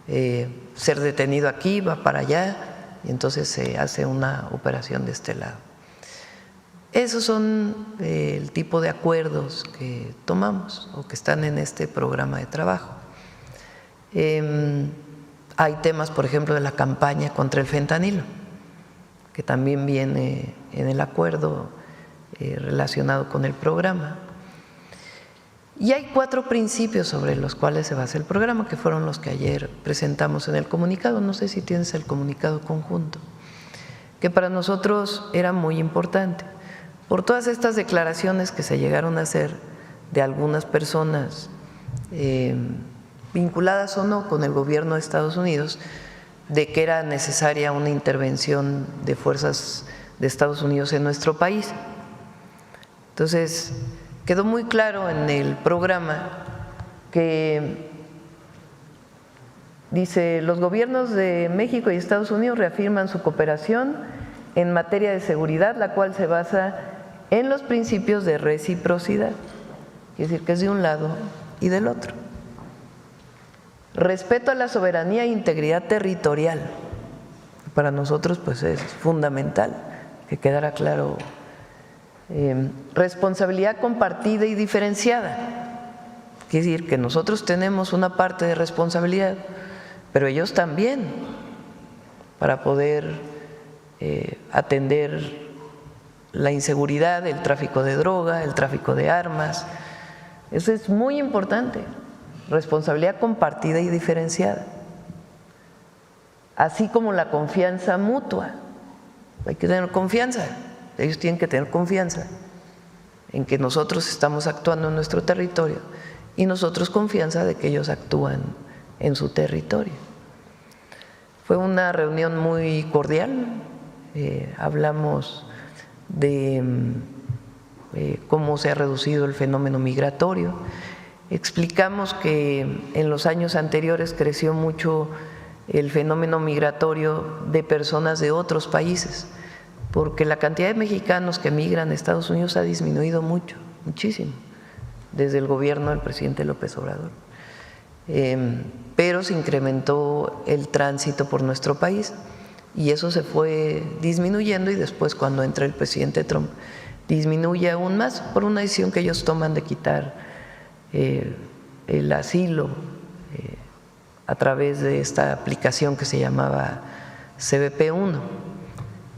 Speaker 1: ser detenido aquí, va para allá, y entonces se hace una operación de este lado. Esos son el tipo de acuerdos que tomamos o que están en este programa de trabajo. Hay temas, por ejemplo, de la campaña contra el fentanilo, que también viene en el acuerdo relacionado con el programa. Y hay 4 principios sobre los cuales se basa el programa, que fueron los que ayer presentamos en el comunicado. No sé si tienes el comunicado conjunto, que para nosotros era muy importante. Por todas estas declaraciones que se llegaron a hacer de algunas personas vinculadas o no con el gobierno de Estados Unidos, de que era necesaria una intervención de fuerzas de Estados Unidos en nuestro país. Entonces, quedó muy claro en el programa que dice: los gobiernos de México y Estados Unidos reafirman su cooperación en materia de seguridad, la cual se basa en los principios de reciprocidad, es decir, que es de un lado y del otro. Respeto a la soberanía e integridad territorial. Para nosotros pues es fundamental que quedara claro. Responsabilidad compartida y diferenciada. Quiere decir que nosotros tenemos una parte de responsabilidad, pero ellos también, para poder atender la inseguridad, el tráfico de droga, el tráfico de armas. Eso es muy importante. Responsabilidad compartida y diferenciada, así como la confianza mutua. Hay que tener confianza, ellos tienen que tener confianza en que nosotros estamos actuando en nuestro territorio y nosotros confianza de que ellos actúan en su territorio. Fue una reunión muy cordial, hablamos de cómo se ha reducido el fenómeno migratorio. Explicamos que en los años anteriores creció mucho el fenómeno migratorio de personas de otros países, porque la cantidad de mexicanos que migran a Estados Unidos ha disminuido mucho, muchísimo, desde el gobierno del presidente López Obrador. Pero se incrementó el tránsito por nuestro país y eso se fue disminuyendo, y después, cuando entra el presidente Trump, disminuye aún más por una decisión que ellos toman de quitar el asilo a través de esta aplicación que se llamaba CBP-1.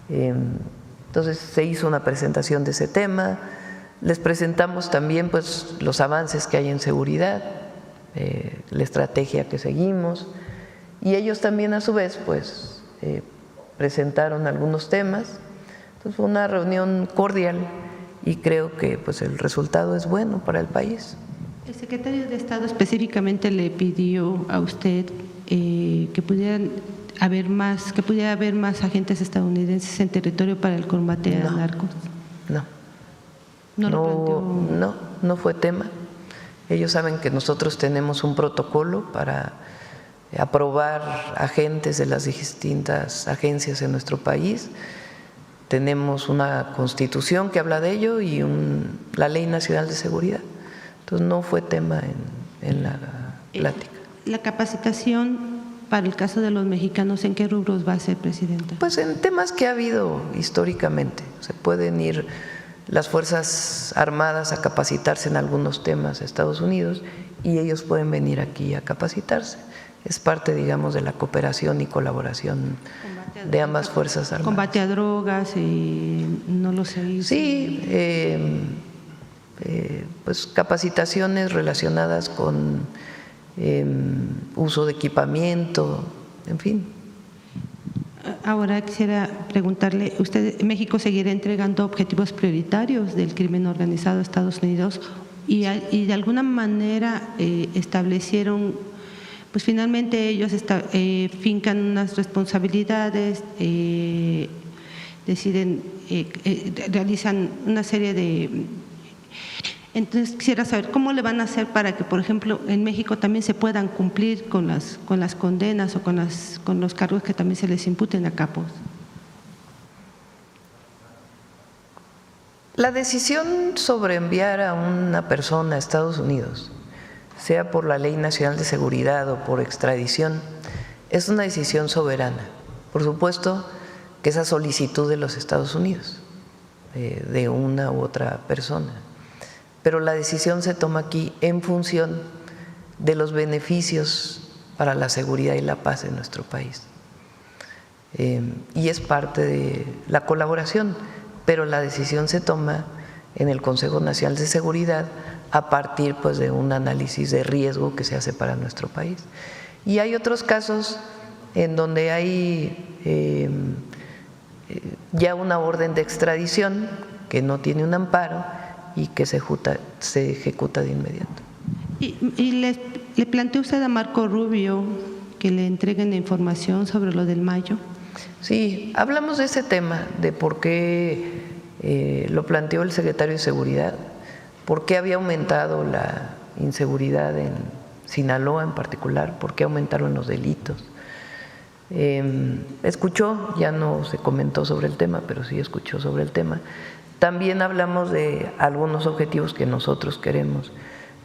Speaker 1: Entonces se hizo una presentación de ese tema, les presentamos también pues los avances que hay en seguridad, la estrategia que seguimos, y ellos también a su vez pues presentaron algunos temas. Entonces fue una reunión cordial y creo que pues el resultado es bueno para el país.
Speaker 5: El secretario de Estado específicamente le pidió a usted que pudiera haber más agentes estadounidenses en territorio para el combate a narcos.
Speaker 1: No fue tema. Ellos saben que nosotros tenemos un protocolo para aprobar agentes de las distintas agencias en nuestro país. Tenemos una constitución que habla de ello y la Ley Nacional de Seguridad. Entonces no fue tema en la plática.
Speaker 5: ¿La capacitación para el caso de los mexicanos en qué rubros va a ser, Presidenta?
Speaker 1: Pues en temas que ha habido históricamente. Se pueden ir las Fuerzas Armadas a capacitarse en algunos temas a Estados Unidos y ellos pueden venir aquí a capacitarse. Es parte, digamos, de la cooperación y colaboración de ambas Fuerzas Armadas.
Speaker 5: Combate a drogas, no lo sé.
Speaker 1: Sí, pues capacitaciones relacionadas con uso de equipamiento, en fin.
Speaker 5: Ahora quisiera preguntarle, ¿México seguirá entregando objetivos prioritarios del crimen organizado a Estados Unidos y de alguna manera establecieron, pues finalmente ellos fincan unas responsabilidades, deciden, realizan una serie de… Entonces quisiera saber cómo le van a hacer para que, por ejemplo, en México también se puedan cumplir con las condenas o con los cargos que también se les imputen a capos.
Speaker 1: La decisión sobre enviar a una persona a Estados Unidos, sea por la Ley Nacional de Seguridad o por extradición, es una decisión soberana. Por supuesto que esa solicitud de los Estados Unidos, de una u otra persona, pero la decisión se toma aquí en función de los beneficios para la seguridad y la paz en nuestro país. Y es parte de la colaboración, pero la decisión se toma en el Consejo Nacional de Seguridad a partir pues de un análisis de riesgo que se hace para nuestro país. Y hay otros casos en donde hay ya una orden de extradición que no tiene un amparo y que se ejecuta de inmediato.
Speaker 5: ¿Y le planteó usted a Marco Rubio que le entreguen la información sobre lo del Mayo?
Speaker 1: Sí, hablamos de ese tema, de por qué lo planteó el secretario de Seguridad, por qué había aumentado la inseguridad en Sinaloa en particular, por qué aumentaron los delitos. Escuchó, ya no se comentó sobre el tema, pero sí escuchó sobre el tema. También hablamos de algunos objetivos que nosotros queremos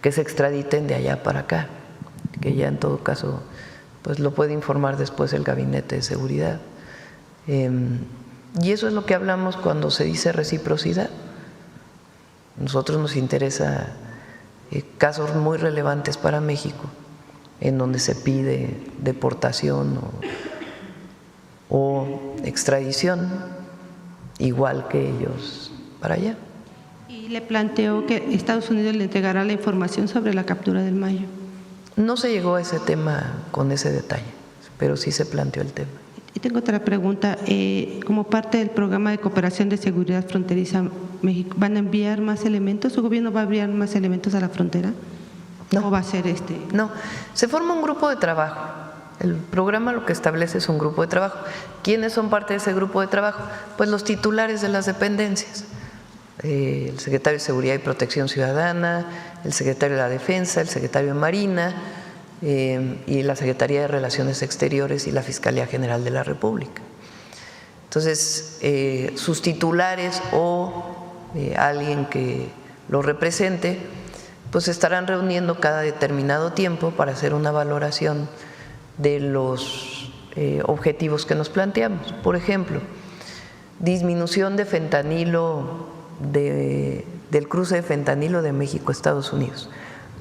Speaker 1: que se extraditen de allá para acá, que ya en todo caso pues lo puede informar después el Gabinete de Seguridad. Y eso es lo que hablamos cuando se dice reciprocidad. Nosotros nos interesa casos muy relevantes para México, en donde se pide deportación o extradición, igual que ellos para allá.
Speaker 5: ¿Y le planteó que Estados Unidos le entregará la información sobre la captura del Mayo?
Speaker 1: No se llegó a ese tema con ese detalle, pero sí se planteó el tema.
Speaker 5: Y tengo otra pregunta. Como parte del programa de cooperación de seguridad fronteriza México, ¿van a enviar más elementos? ¿Su gobierno va a enviar más elementos a la frontera?
Speaker 1: No.
Speaker 5: ¿O va a ser
Speaker 1: No, se forma un grupo de trabajo. El programa lo que establece es un grupo de trabajo. ¿Quiénes son parte de ese grupo de trabajo? Pues los titulares de las dependencias. El secretario de Seguridad y Protección Ciudadana, el secretario de la Defensa, el secretario de Marina y la Secretaría de Relaciones Exteriores y la Fiscalía General de la República. Entonces, sus titulares o alguien que lo represente, pues se estarán reuniendo cada determinado tiempo para hacer una valoración de los objetivos que nos planteamos. Por ejemplo, disminución de fentanilo, del cruce de fentanilo de México a Estados Unidos.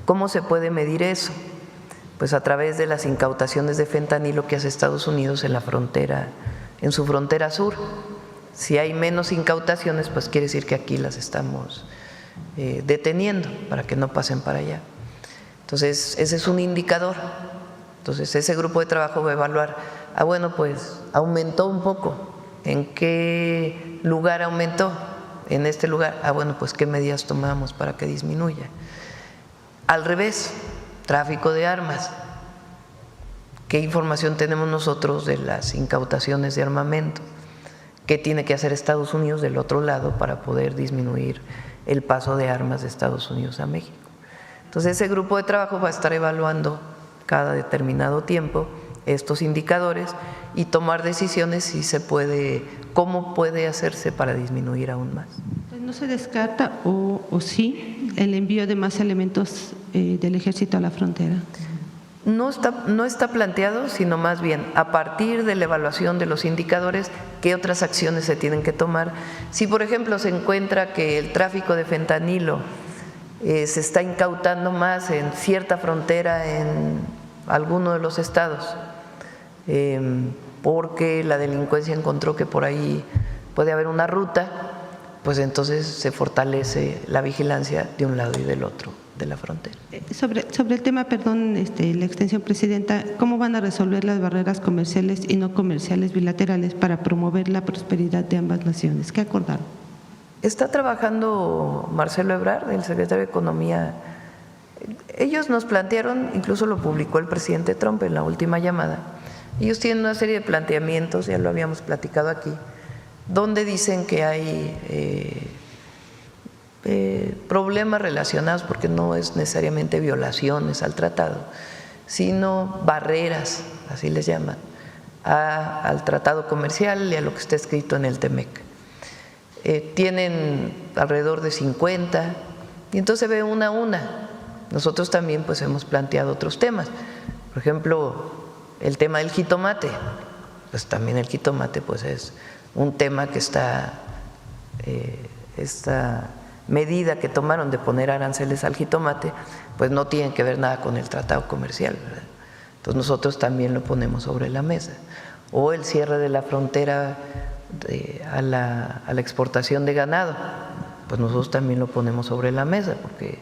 Speaker 1: ¿Cómo se puede medir eso? Pues a través de las incautaciones de fentanilo que hace Estados Unidos en la frontera, en su frontera sur. Si hay menos incautaciones, pues quiere decir que aquí las estamos deteniendo para que no pasen para allá. Entonces, ese es un indicador. Entonces, ese grupo de trabajo va a evaluar, bueno, pues aumentó un poco. ¿En qué lugar aumentó? En este lugar, bueno, pues qué medidas tomamos para que disminuya. Al revés, tráfico de armas. ¿Qué información tenemos nosotros de las incautaciones de armamento? ¿Qué tiene que hacer Estados Unidos del otro lado para poder disminuir el paso de armas de Estados Unidos a México? Entonces, ese grupo de trabajo va a estar evaluando cada determinado tiempo estos indicadores y tomar decisiones si se puede, cómo puede hacerse para disminuir aún más.
Speaker 5: ¿No se descarta o sí el envío de más elementos del ejército a la frontera?
Speaker 1: No está planteado, sino más bien a partir de la evaluación de los indicadores, qué otras acciones se tienen que tomar. Si, por ejemplo, se encuentra que el tráfico de fentanilo se está incautando más en cierta frontera en alguno de los estados, porque la delincuencia encontró que por ahí puede haber una ruta, pues entonces se fortalece la vigilancia de un lado y del otro de la frontera.
Speaker 5: Sobre el tema, perdón, la extensión, Presidenta, ¿cómo van a resolver las barreras comerciales y no comerciales bilaterales para promover la prosperidad de ambas naciones? ¿Qué acordaron?
Speaker 1: Está trabajando Marcelo Ebrard, el secretario de Economía. Ellos nos plantearon, incluso lo publicó el presidente Trump en la última llamada, ellos tienen una serie de planteamientos, ya lo habíamos platicado aquí, donde dicen que hay problemas relacionados, porque no es necesariamente violaciones al tratado, sino barreras, así les llaman, al tratado comercial y a lo que está escrito en el TEMEC. Tienen alrededor de 50 y entonces se ve una a una. Nosotros también pues hemos planteado otros temas, por ejemplo, el tema del jitomate, pues también el jitomate pues es un tema que está, esta medida que tomaron de poner aranceles al jitomate, pues no tiene que ver nada con el tratado comercial, ¿verdad? Entonces nosotros también lo ponemos sobre la mesa. O el cierre de la frontera a la exportación de ganado, pues nosotros también lo ponemos sobre la mesa, porque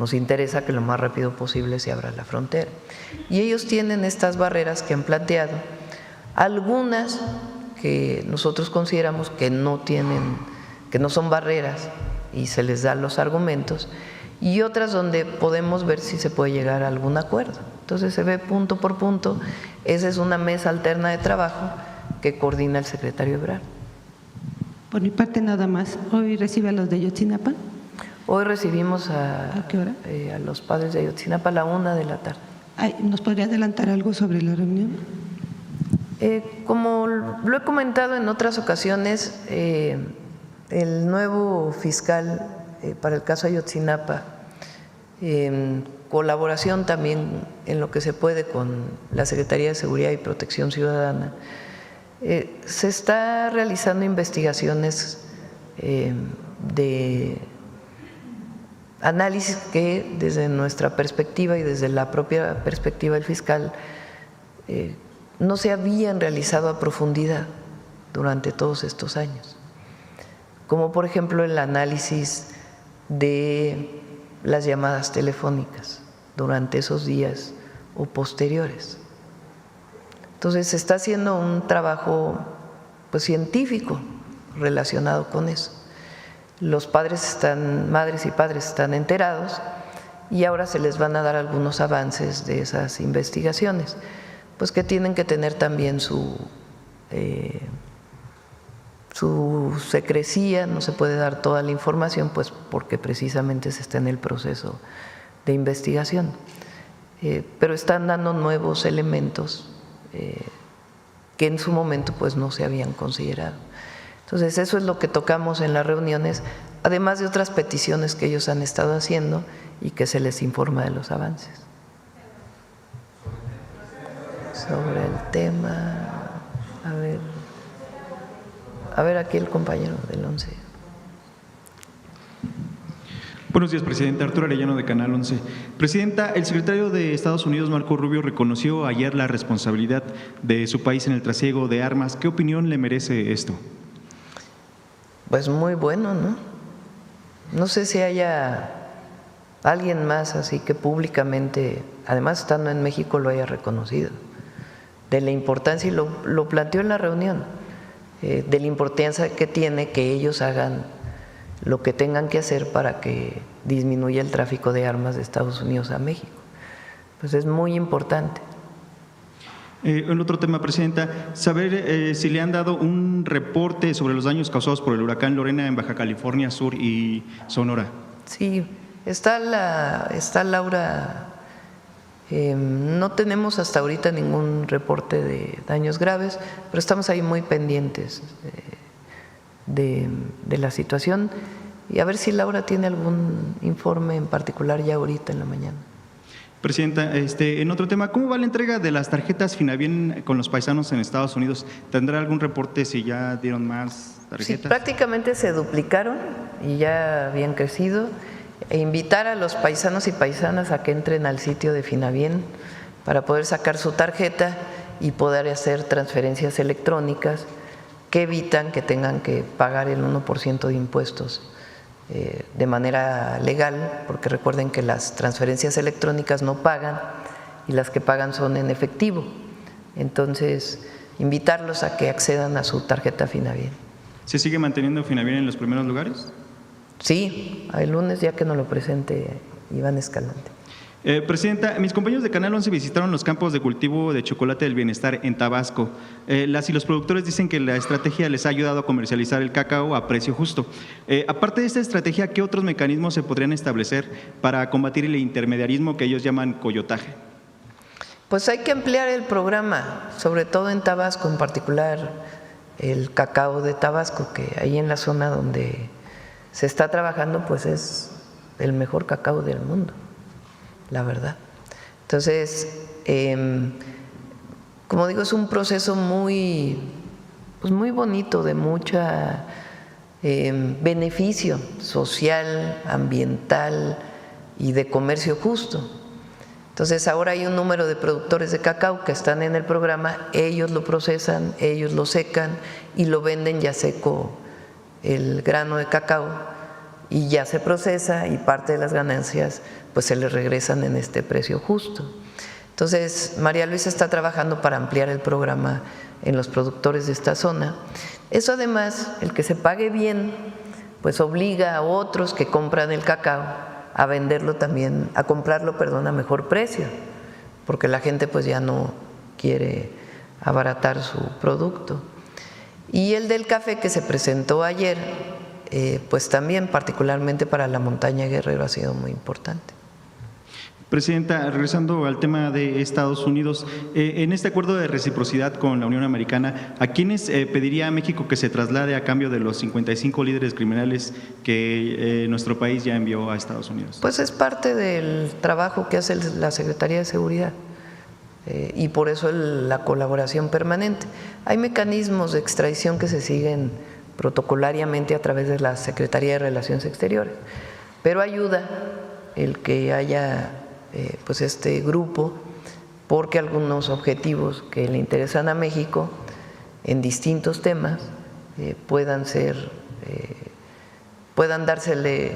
Speaker 1: nos interesa que lo más rápido posible se abra la frontera. Y ellos tienen estas barreras que han planteado, algunas que nosotros consideramos que no son barreras y se les da los argumentos, y otras donde podemos ver si se puede llegar a algún acuerdo. Entonces se ve punto por punto. Esa es una mesa alterna de trabajo que coordina el secretario Ebrard.
Speaker 5: Por mi parte nada más. ¿Hoy recibe a los de Ayotzinapa?
Speaker 1: Hoy recibimos
Speaker 5: ¿A qué hora?
Speaker 1: A los padres de Ayotzinapa a la 1 de la tarde.
Speaker 5: ¿Nos podría adelantar algo sobre la reunión?
Speaker 1: Como lo he comentado en otras ocasiones, el nuevo fiscal para el caso Ayotzinapa, en colaboración también en lo que se puede con la Secretaría de Seguridad y Protección Ciudadana, se está realizando investigaciones de análisis que desde nuestra perspectiva y desde la propia perspectiva del fiscal no se habían realizado a profundidad durante todos estos años, como por ejemplo el análisis de las llamadas telefónicas durante esos días o posteriores. Entonces se está haciendo un trabajo pues científico relacionado con eso. Los madres y padres están enterados y ahora se les van a dar algunos avances de esas investigaciones, pues que tienen que tener también su secrecía, no se puede dar toda la información, pues porque precisamente se está en el proceso de investigación. Pero están dando nuevos elementos que en su momento pues no se habían considerado. Entonces eso es lo que tocamos en las reuniones, además de otras peticiones que ellos han estado haciendo y que se les informa de los avances. Sobre el tema, a ver aquí el compañero del 11.
Speaker 6: Buenos días, presidenta. Arturo Arellano, de Canal 11. Presidenta, el secretario de Estados Unidos, Marco Rubio, reconoció ayer la responsabilidad de su país en el trasiego de armas. ¿Qué opinión le merece esto?
Speaker 1: Pues muy bueno, ¿no? No sé si haya alguien más así que públicamente, además estando en México, lo haya reconocido, de la importancia, y lo planteó en la reunión, de la importancia que tiene que ellos hagan lo que tengan que hacer para que disminuya el tráfico de armas de Estados Unidos a México. Pues es muy importante.
Speaker 6: En otro tema, presidenta, saber si le han dado un reporte sobre los daños causados por el huracán Lorena en Baja California Sur y Sonora.
Speaker 1: Sí, está Laura. No tenemos hasta ahorita ningún reporte de daños graves, pero estamos ahí muy pendientes de la situación y a ver si Laura tiene algún informe en particular ya ahorita en la mañana.
Speaker 6: Presidenta, en otro tema, ¿cómo va la entrega de las tarjetas Finavien con los paisanos en Estados Unidos? ¿Tendrá algún reporte si ya dieron más tarjetas?
Speaker 1: Sí, prácticamente se duplicaron y ya habían crecido. E invitar a los paisanos y paisanas a que entren al sitio de Finavien para poder sacar su tarjeta y poder hacer transferencias electrónicas que evitan que tengan que pagar el 1% de impuestos de manera legal, porque recuerden que las transferencias electrónicas no pagan y las que pagan son en efectivo. Entonces, invitarlos a que accedan a su tarjeta Finavien.
Speaker 6: ¿Se sigue manteniendo Finavien en los primeros lugares?
Speaker 1: Sí, el lunes ya que nos lo presente Iván Escalante.
Speaker 6: Presidenta, mis compañeros de Canal 11 visitaron los campos de cultivo de chocolate del bienestar en Tabasco. Las y los productores dicen que la estrategia les ha ayudado a comercializar el cacao a precio justo. Aparte de esta estrategia, ¿qué otros mecanismos se podrían establecer para combatir el intermediarismo que ellos llaman coyotaje?
Speaker 1: Pues hay que ampliar el programa, sobre todo en Tabasco, en particular el cacao de Tabasco, que ahí en la zona donde se está trabajando, pues es el mejor cacao del mundo, la verdad. Entonces, como digo, es un proceso muy bonito, de mucha beneficio social, ambiental y de comercio justo. Entonces, ahora hay un número de productores de cacao que están en el programa, ellos lo procesan, ellos lo secan y lo venden ya seco el grano de cacao y ya se procesa y parte de las ganancias pues se le regresan en este precio justo. Entonces, María Luisa está trabajando para ampliar el programa en los productores de esta zona. Eso además, el que se pague bien, pues obliga a otros que compran el cacao a venderlo también, a comprarlo, perdón, a mejor precio, porque la gente pues ya no quiere abaratar su producto. Y el del café que se presentó ayer, pues también particularmente para la montaña Guerrero ha sido muy importante.
Speaker 6: Presidenta, regresando al tema de Estados Unidos, en este acuerdo de reciprocidad con la Unión Americana, ¿a quiénes pediría a México que se traslade a cambio de los 55 líderes criminales que nuestro país ya envió a Estados Unidos?
Speaker 1: Pues es parte del trabajo que hace la Secretaría de Seguridad y por eso la colaboración permanente. Hay mecanismos de extradición que se siguen protocolariamente a través de la Secretaría de Relaciones Exteriores, pero ayuda el que haya pues este grupo, porque algunos objetivos que le interesan a México en distintos temas puedan dársele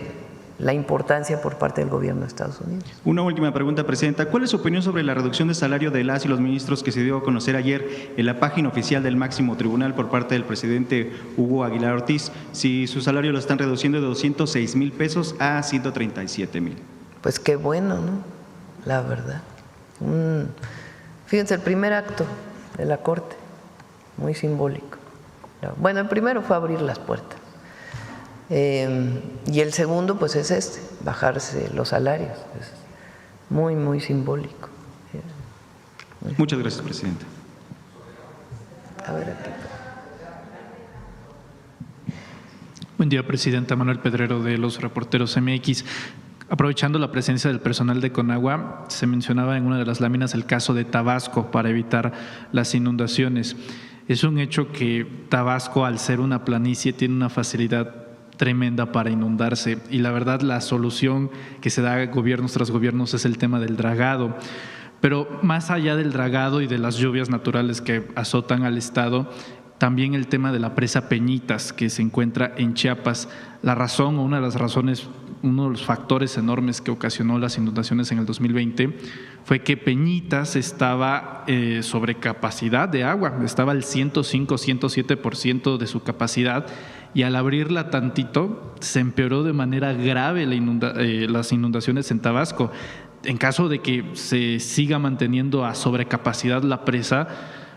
Speaker 1: la importancia por parte del gobierno de Estados Unidos.
Speaker 6: Una última pregunta, Presidenta. ¿Cuál es su opinión sobre la reducción de salario de las y los ministros que se dio a conocer ayer en la página oficial del máximo tribunal por parte del presidente Hugo Aguilar Ortiz? Si su salario lo están reduciendo de 206,000 pesos a 137,000.
Speaker 1: Pues qué bueno, ¿no? La verdad. Fíjense, el primer acto de la Corte, muy simbólico. Bueno, el primero fue abrir las puertas. Y el segundo, pues es bajarse los salarios. Es muy, muy simbólico.
Speaker 6: Muchas gracias, Presidenta.
Speaker 1: A ver aquí.
Speaker 7: Buen día, Presidenta. Manuel Pedrero, de los Reporteros MX. Aprovechando la presencia del personal de Conagua, se mencionaba en una de las láminas el caso de Tabasco para evitar las inundaciones. Es un hecho que Tabasco, al ser una planicie, tiene una facilidad tremenda para inundarse, y la verdad la solución que se da gobiernos tras gobiernos es el tema del dragado. Pero más allá del dragado y de las lluvias naturales que azotan al estado, también el tema de la presa Peñitas, que se encuentra en Chiapas. La razón, o una de las razones, uno de los factores enormes que ocasionó las inundaciones en el 2020 fue que Peñitas estaba sobre capacidad de agua, estaba al 105-107% de su capacidad, y al abrirla tantito se empeoró de manera grave las inundaciones en Tabasco. En caso de que se siga manteniendo a sobrecapacidad la presa,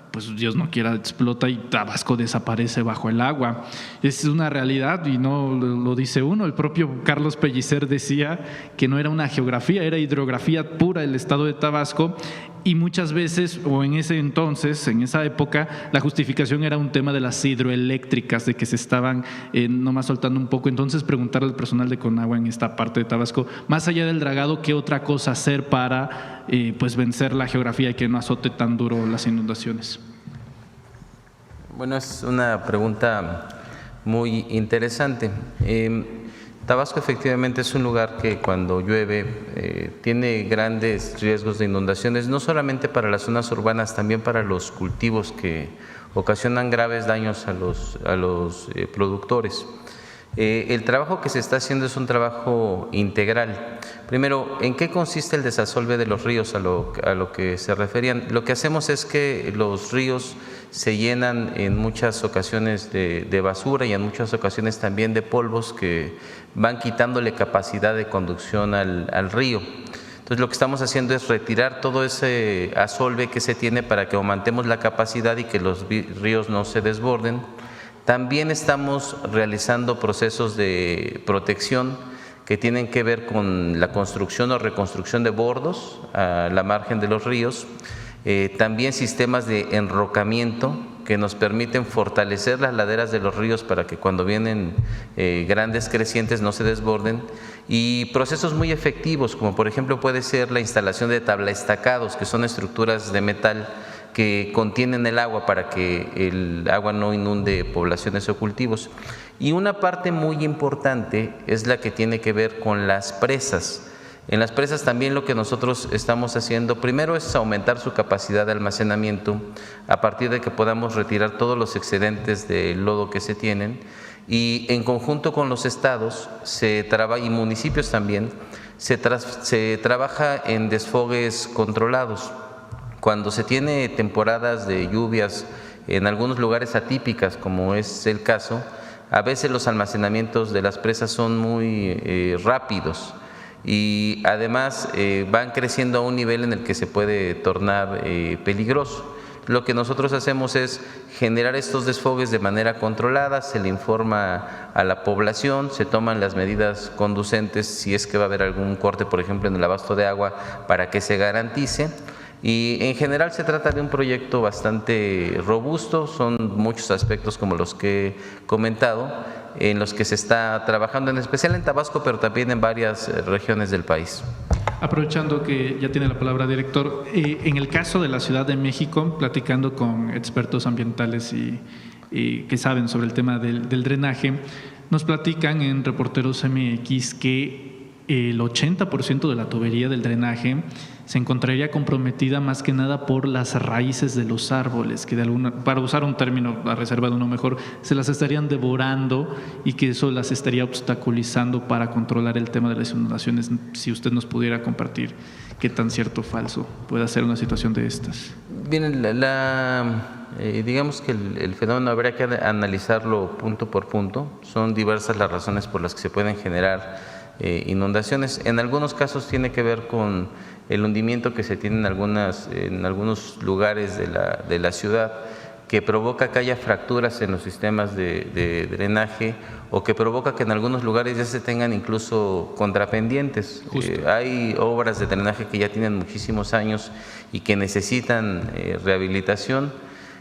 Speaker 7: pues Dios no quiera, explota y Tabasco desaparece bajo el agua. Es una realidad y no lo dice uno. El propio Carlos Pellicer decía que no era una geografía, era hidrografía pura el estado de Tabasco, y muchas veces, o en ese entonces, en esa época, la justificación era un tema de las hidroeléctricas, de que se estaban nomás soltando un poco. Entonces, preguntarle al personal de Conagua en esta parte de Tabasco, más allá del dragado, ¿qué otra cosa hacer para pues vencer la geografía y que no azote tan duro las inundaciones?
Speaker 2: Bueno, es una pregunta muy interesante. Tabasco efectivamente es un lugar que cuando llueve tiene grandes riesgos de inundaciones, no solamente para las zonas urbanas, también para los cultivos que ocasionan graves daños a los productores. El trabajo que se está haciendo es un trabajo integral. Primero, ¿en qué consiste el desasolve de los ríos a lo que se referían? Lo que hacemos es que los ríos se llenan en muchas ocasiones de basura y en muchas ocasiones también de polvos que van quitándole capacidad de conducción al río. Entonces lo que estamos haciendo es retirar todo ese asolve que se tiene para que aumentemos la capacidad y que los ríos no se desborden. También estamos realizando procesos de protección que tienen que ver con la construcción o reconstrucción de bordos a la margen de los ríos. También sistemas de enrocamiento que nos permiten fortalecer las laderas de los ríos para que cuando vienen grandes crecientes no se desborden, y procesos muy efectivos como por ejemplo puede ser la instalación de tablaestacados, que son estructuras de metal que contienen el agua para que el agua no inunde poblaciones o cultivos. Y una parte muy importante es la que tiene que ver con las presas. En las presas también lo que nosotros estamos haciendo primero es aumentar su capacidad de almacenamiento a partir de que podamos retirar todos los excedentes de lodo que se tienen, y en conjunto con los estados y municipios también, se trabaja en desfogues controlados. Cuando se tiene temporadas de lluvias en algunos lugares atípicas, como es el caso, a veces los almacenamientos de las presas son muy rápidos y además van creciendo a un nivel en el que se puede tornar peligroso. Lo que nosotros hacemos es generar estos desfogues de manera controlada, se le informa a la población, se toman las medidas conducentes si es que va a haber algún corte, por ejemplo, en el abasto de agua, para que se garantice. Y en general se trata de un proyecto bastante robusto, son muchos aspectos como los que he comentado, en los que se está trabajando, en especial en Tabasco, pero también en varias regiones del país.
Speaker 7: Aprovechando que ya tiene la palabra, director, en el caso de la Ciudad de México, platicando con expertos ambientales y que saben sobre el tema del drenaje, nos platican en Reporteros MX que el 80% de la tubería del drenaje se encontraría comprometida más que nada por las raíces de los árboles, que para usar un término reservado uno mejor, se las estarían devorando y que eso las estaría obstaculizando para controlar el tema de las inundaciones. Si usted nos pudiera compartir qué tan cierto o falso puede ser una situación de estas.
Speaker 2: Bien, digamos que el fenómeno habría que analizarlo punto por punto. Son diversas las razones por las que se pueden generar inundaciones. En algunos casos tiene que ver con el hundimiento que se tiene en algunos lugares de la ciudad, que provoca que haya fracturas en los sistemas de drenaje o que provoca que en algunos lugares ya se tengan incluso contrapendientes. Hay obras de drenaje que ya tienen muchísimos años y que necesitan rehabilitación.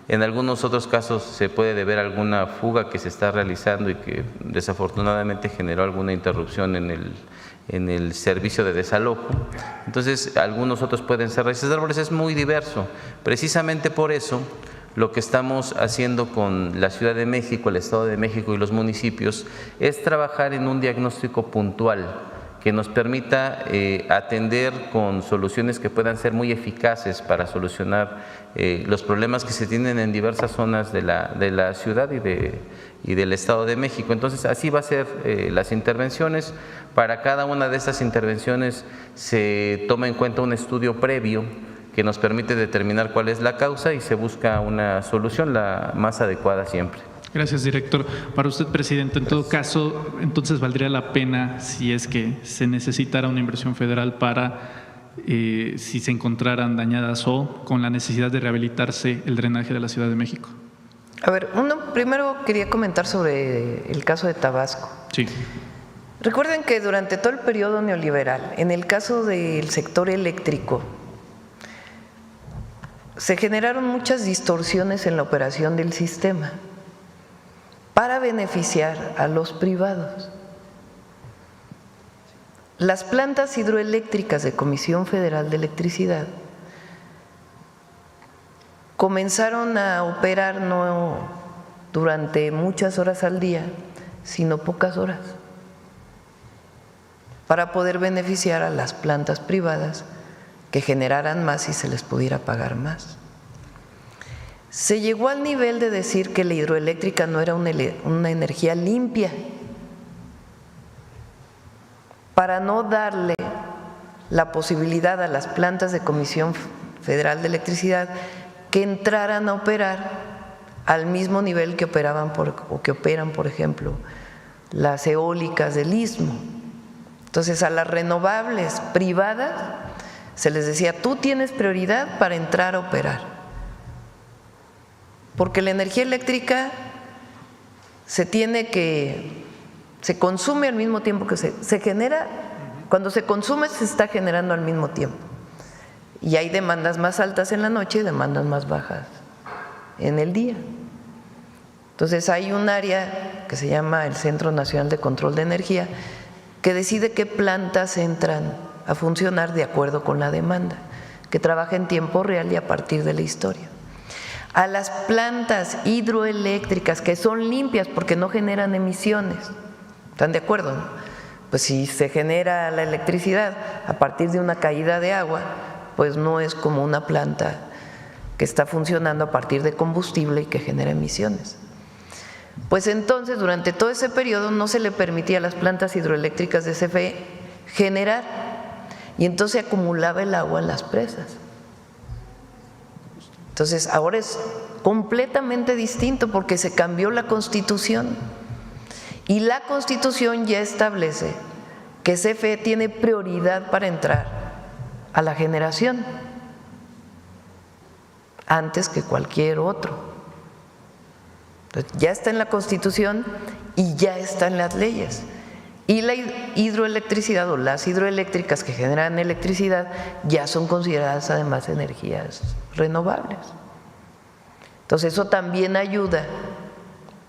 Speaker 2: En algunos otros casos se puede deber a alguna fuga que se está realizando y que desafortunadamente generó alguna interrupción en el servicio de desalojo. Entonces, algunos otros pueden ser raíces de árboles, es muy diverso. Precisamente por eso, lo que estamos haciendo con la Ciudad de México, el Estado de México y los municipios es trabajar en un diagnóstico puntual que nos permita atender con soluciones que puedan ser muy eficaces para solucionar los problemas que se tienen en diversas zonas de la ciudad y del Estado de México. Entonces, así va a ser las intervenciones. Para cada una de estas intervenciones se toma en cuenta un estudio previo que nos permite determinar cuál es la causa y se busca una solución la más adecuada siempre.
Speaker 7: Gracias, director. Para usted, presidente, en todo caso, entonces valdría la pena, si es que se necesitara una inversión federal para, si se encontraran dañadas o con la necesidad de rehabilitarse el drenaje de la Ciudad de México.
Speaker 1: A ver, primero quería comentar sobre el caso de Tabasco.
Speaker 7: Sí.
Speaker 1: Recuerden que durante todo el periodo neoliberal, en el caso del sector eléctrico, se generaron muchas distorsiones en la operación del sistema para beneficiar a los privados. Las plantas hidroeléctricas de Comisión Federal de Electricidad comenzaron a operar no durante muchas horas al día, sino pocas horas, para poder beneficiar a las plantas privadas que generaran más y se les pudiera pagar más. Se llegó al nivel de decir que la hidroeléctrica no era una energía limpia, para no darle la posibilidad a las plantas de Comisión Federal de Electricidad que entraran a operar al mismo nivel que operan, por ejemplo, las eólicas del Istmo. Entonces, a las renovables privadas se les decía, tú tienes prioridad para entrar a operar, porque la energía eléctrica se consume al mismo tiempo que se genera. Cuando se consume, se está generando al mismo tiempo. Y hay demandas más altas en la noche y demandas más bajas en el día. Entonces, hay un área que se llama el Centro Nacional de Control de Energía que decide qué plantas entran a funcionar de acuerdo con la demanda, que trabaja en tiempo real y a partir de la historia. A las plantas hidroeléctricas que son limpias porque no generan emisiones, ¿están de acuerdo, no? Pues si se genera la electricidad a partir de una caída de agua, pues no es como una planta que está funcionando a partir de combustible y que genera emisiones. Pues entonces, durante todo ese periodo no se le permitía a las plantas hidroeléctricas de CFE generar, y entonces se acumulaba el agua en las presas. Entonces, ahora es completamente distinto porque se cambió la Constitución, y la Constitución ya establece que CFE tiene prioridad para entrar a la generación antes que cualquier otro. Entonces, ya está en la Constitución y ya está en las leyes. Y la hidroelectricidad o las hidroeléctricas que generan electricidad ya son consideradas además energías renovables. Entonces eso también ayuda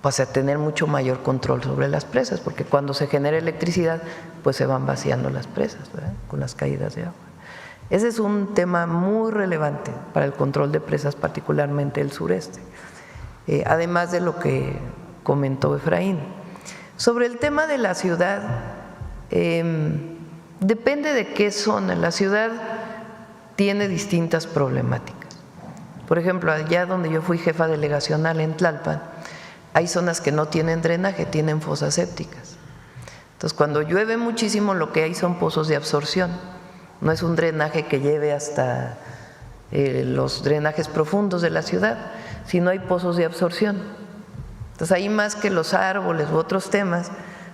Speaker 1: pues a tener mucho mayor control sobre las presas, porque cuando se genera electricidad pues se van vaciando las presas, ¿verdad?, con las caídas de agua. Ese es un tema muy relevante para el control de presas, particularmente el sureste, además de lo que comentó Efraín. Sobre el tema de la ciudad, depende de qué zona. La ciudad tiene distintas problemáticas. Por ejemplo, allá donde yo fui jefa delegacional en Tlalpan, hay zonas que no tienen drenaje, tienen fosas sépticas. Entonces, cuando llueve muchísimo, lo que hay son pozos de absorción. No es un drenaje que lleve hasta los drenajes profundos de la ciudad, sino hay pozos de absorción. Entonces, ahí más que los árboles u otros temas,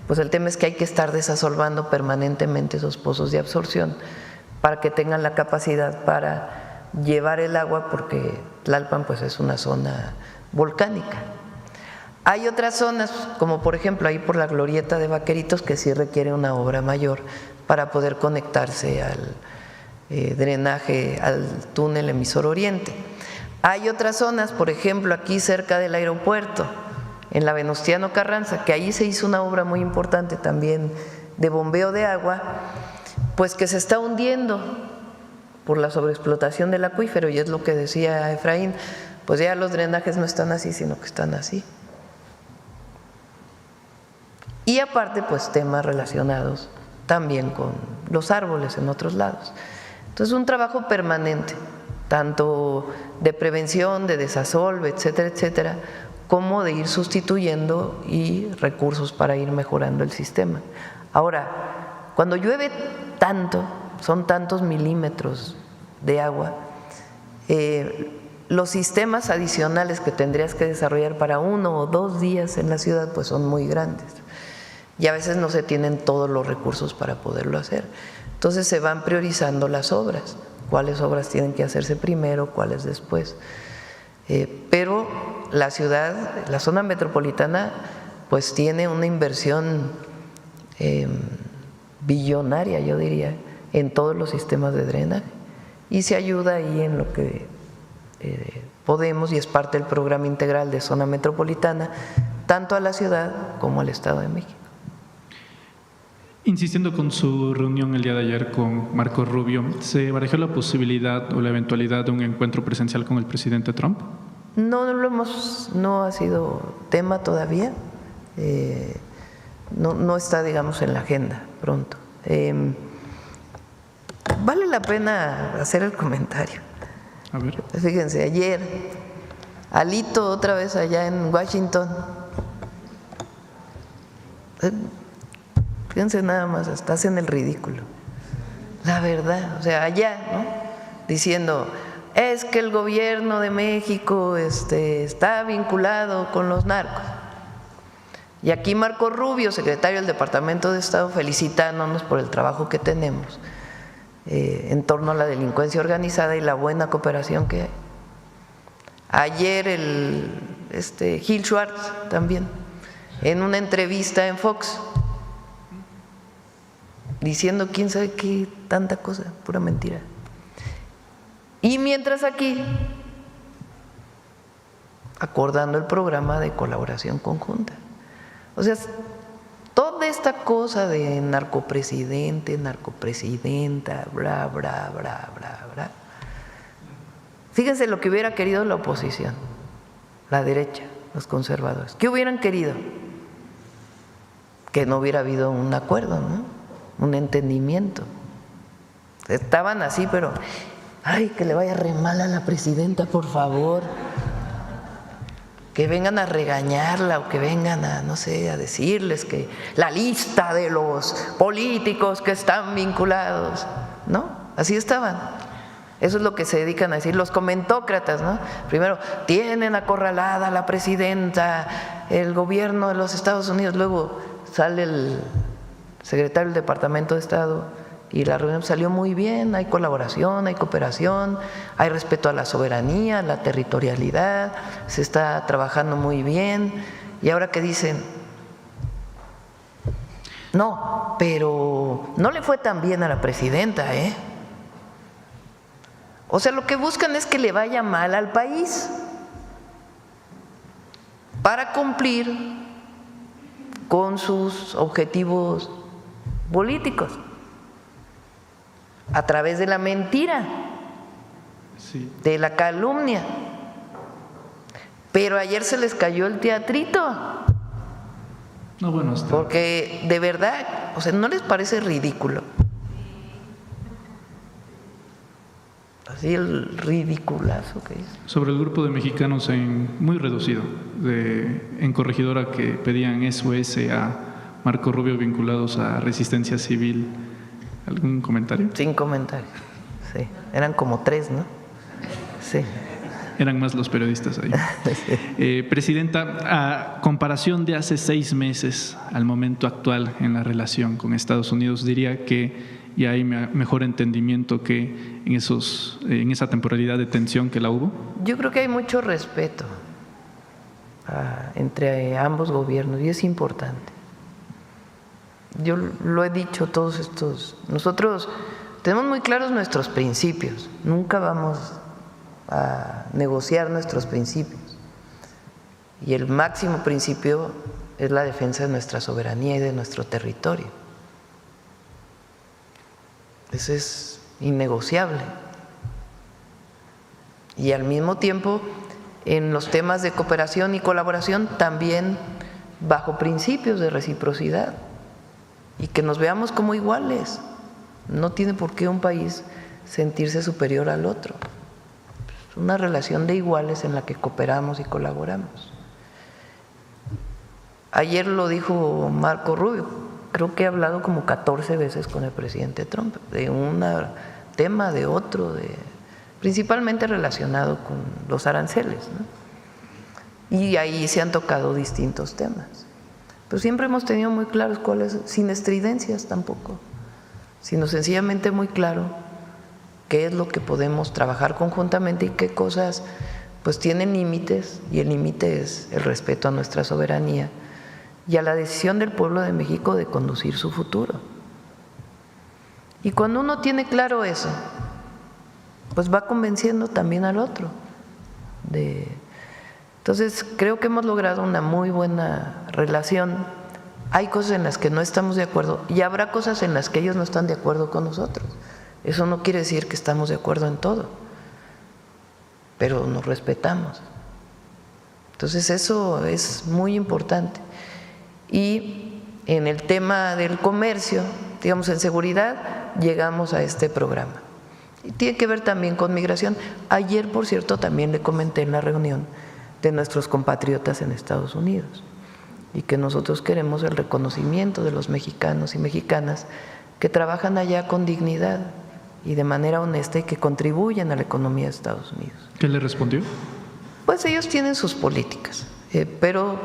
Speaker 1: pues el tema es que hay que estar desasolvando permanentemente esos pozos de absorción para que tengan la capacidad para llevar el agua, porque Tlalpan pues es una zona volcánica. Hay otras zonas, como por ejemplo ahí por la glorieta de Vaqueritos, que sí requiere una obra mayor para poder conectarse al drenaje, al túnel emisor oriente. Hay otras zonas, por ejemplo aquí cerca del aeropuerto, en la Venustiano Carranza, que ahí se hizo una obra muy importante también de bombeo de agua, pues que se está hundiendo por la sobreexplotación del acuífero, y es lo que decía Efraín, pues ya los drenajes no están así, sino que están así. Y aparte, pues temas relacionados también con los árboles en otros lados. Entonces, un trabajo permanente, tanto de prevención, de desasolve, etcétera, etcétera, como de ir sustituyendo y recursos para ir mejorando el sistema. Ahora, cuando llueve tanto, son tantos milímetros de agua, los sistemas adicionales que tendrías que desarrollar para 1 o 2 días en la ciudad pues son muy grandes, y a veces no se tienen todos los recursos para poderlo hacer. Entonces se van priorizando las obras, cuáles obras tienen que hacerse primero, cuáles después. Pero la ciudad, la zona metropolitana, pues tiene una inversión billonaria, yo diría, en todos los sistemas de drenaje, y se ayuda ahí en lo que podemos, y es parte del programa integral de zona metropolitana, tanto a la ciudad como al Estado de México.
Speaker 7: Insistiendo con su reunión el día de ayer con Marco Rubio, ¿se barajó la posibilidad o la eventualidad de un encuentro presencial con el presidente Trump?
Speaker 1: No ha sido tema todavía, no está, digamos, en la agenda pronto. Vale la pena hacer el comentario.
Speaker 7: A ver.
Speaker 1: Fíjense, ayer, Alito otra vez allá en Washington. Fíjense nada más, hasta hacen el ridículo. La verdad, o sea, allá, ¿no?, diciendo, es que el gobierno de México está vinculado con los narcos. Y aquí Marco Rubio, secretario del Departamento de Estado, felicitándonos por el trabajo que tenemos en torno a la delincuencia organizada y la buena cooperación que hay. Ayer Gil Schwartz también, en una entrevista en Fox, diciendo quién sabe qué, tanta cosa, pura mentira. Y mientras aquí, acordando el programa de colaboración conjunta. O sea, toda esta cosa de narcopresidente, narcopresidenta, bla, bla, bla, bla, bla. Fíjense lo que hubiera querido la oposición, la derecha, los conservadores. ¿Qué hubieran querido? Que no hubiera habido un acuerdo, ¿no?, un entendimiento. Estaban así, pero ay, que le vaya re mal a la presidenta, por favor. que vengan a regañarla o que vengan a, no sé, a decirles que la lista de los políticos que están vinculados, ¿no? Así estaban. Eso es lo que se dedican a decir los comentócratas, ¿no? Primero, tienen acorralada a la presidenta, el gobierno de los Estados Unidos, luego sale el secretario del Departamento de Estado y la reunión salió muy bien, hay colaboración, hay cooperación, hay respeto a la soberanía, a la territorialidad, se está trabajando muy bien. Y ahora que dicen, no, pero no le fue tan bien a la presidenta, ¿eh? O sea, lo que buscan es que le vaya mal al país para cumplir con sus objetivos políticos a través de la mentira,
Speaker 7: Sí.
Speaker 1: de la calumnia. Pero ayer se les cayó el teatrito,
Speaker 7: No, bueno, está.
Speaker 1: porque de verdad, o sea, ¿no les parece ridículo? Así el ridiculazo que es.
Speaker 7: Sobre el grupo de mexicanos muy reducido, en Corregidora, que pedían SOS a Marco Rubio vinculados a Resistencia Civil. ¿Algún comentario?
Speaker 1: Sin comentarios, sí. Eran como 3, ¿no? Sí.
Speaker 7: Eran más los periodistas ahí. Presidenta, a comparación de hace 6 meses al momento actual en la relación con Estados Unidos, diría que ya hay mejor entendimiento que en esa temporalidad de tensión que la hubo.
Speaker 1: Yo creo que hay mucho respeto entre ambos gobiernos y es importante. Yo lo he dicho todos estos, nosotros tenemos muy claros nuestros principios, nunca vamos a negociar nuestros principios y el máximo principio es la defensa de nuestra soberanía y de nuestro territorio. Eso es innegociable. Y al mismo tiempo, en los temas de cooperación y colaboración, también bajo principios de reciprocidad y que nos veamos como iguales. No tiene por qué un país sentirse superior al otro. Es una relación de iguales en la que cooperamos y colaboramos. Ayer lo dijo Marco Rubio, creo que he hablado como 14 veces con el presidente Trump, de un tema, de otro, principalmente relacionado con los aranceles, ¿no? Y ahí se han tocado distintos temas. Pero siempre hemos tenido muy claros cuáles, sin estridencias tampoco, sino sencillamente muy claro qué es lo que podemos trabajar conjuntamente y qué cosas pues tienen límites, y el límite es el respeto a nuestra soberanía y a la decisión del pueblo de México de conducir su futuro. Y cuando uno tiene claro eso, pues va convenciendo también al otro. Entonces, creo que hemos logrado una muy buena relación. Hay cosas en las que no estamos de acuerdo y habrá cosas en las que ellos no están de acuerdo con nosotros. Eso no quiere decir que estamos de acuerdo en todo, pero nos respetamos. Entonces, eso es muy importante. Y en el tema del comercio, digamos, en seguridad, llegamos a este programa. Y tiene que ver también con migración. Ayer, por cierto, también le comenté en la reunión de nuestros compatriotas en Estados Unidos y que nosotros queremos el reconocimiento de los mexicanos y mexicanas que trabajan allá con dignidad y de manera honesta y que contribuyen a la economía de Estados Unidos.
Speaker 7: ¿Qué le respondió?
Speaker 1: Pues ellos tienen sus políticas, pero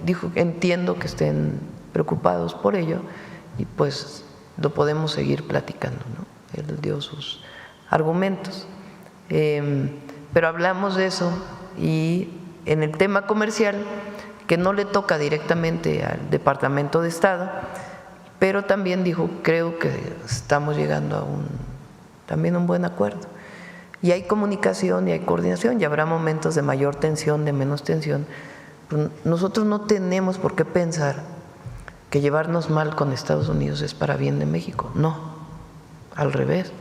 Speaker 1: dijo, entiendo que estén preocupados por ello y pues lo podemos seguir platicando, ¿no? Él dio sus argumentos, pero hablamos de eso. Y en el tema comercial, que no le toca directamente al Departamento de Estado, pero también dijo, creo que estamos llegando a también un buen acuerdo. Y hay comunicación y hay coordinación, y habrá momentos de mayor tensión, de menos tensión. Pero nosotros no tenemos por qué pensar que llevarnos mal con Estados Unidos es para bien de México. No, al revés.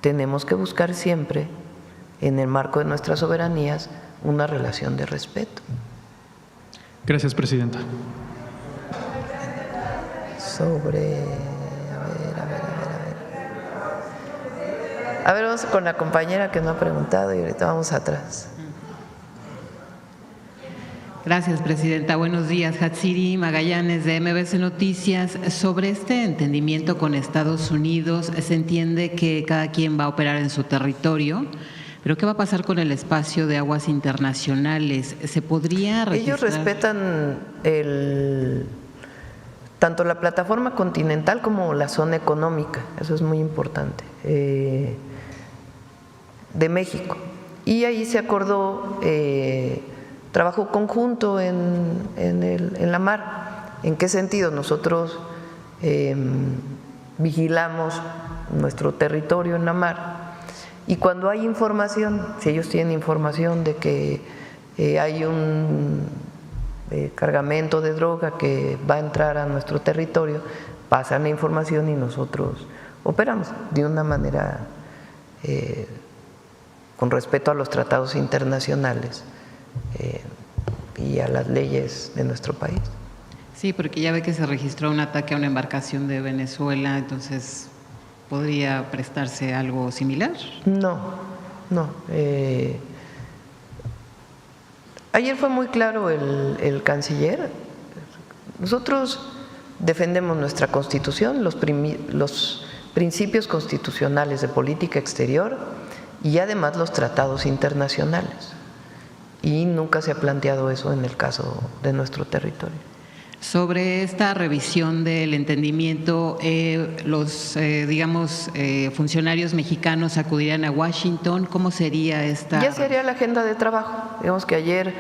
Speaker 1: Tenemos que buscar siempre, en el marco de nuestras soberanías, una relación de respeto.
Speaker 7: Gracias, presidenta.
Speaker 1: A ver, vamos con la compañera que no ha preguntado y ahorita vamos atrás.
Speaker 8: Gracias, presidenta. Buenos días. Hatsiri Magallanes, de MBC Noticias. Sobre este entendimiento con Estados Unidos, se entiende que cada quien va a operar en su territorio, pero ¿qué va a pasar con el espacio de aguas internacionales? ¿Se podría registrar?
Speaker 1: Ellos respetan tanto la plataforma continental como la zona económica, eso es muy importante, de México. Y ahí se acordó trabajo conjunto en la mar. ¿En qué sentido? Nosotros vigilamos nuestro territorio en la mar y cuando hay información, si ellos tienen información de que hay un cargamento de droga que va a entrar a nuestro territorio, pasan la información y nosotros operamos de una manera con respeto a los tratados internacionales y a las leyes de nuestro país.
Speaker 8: Sí, porque ya ve que se registró un ataque a una embarcación de Venezuela, entonces ¿podría prestarse algo similar?
Speaker 1: No. Ayer fue muy claro el canciller. Nosotros defendemos nuestra Constitución, los principios constitucionales de política exterior y además los tratados internacionales. Y nunca se ha planteado eso en el caso de nuestro territorio.
Speaker 8: Sobre esta revisión del entendimiento, los funcionarios mexicanos acudirían a Washington. ¿Cómo sería esta?
Speaker 1: Ya sería la agenda de trabajo. Digamos que ayer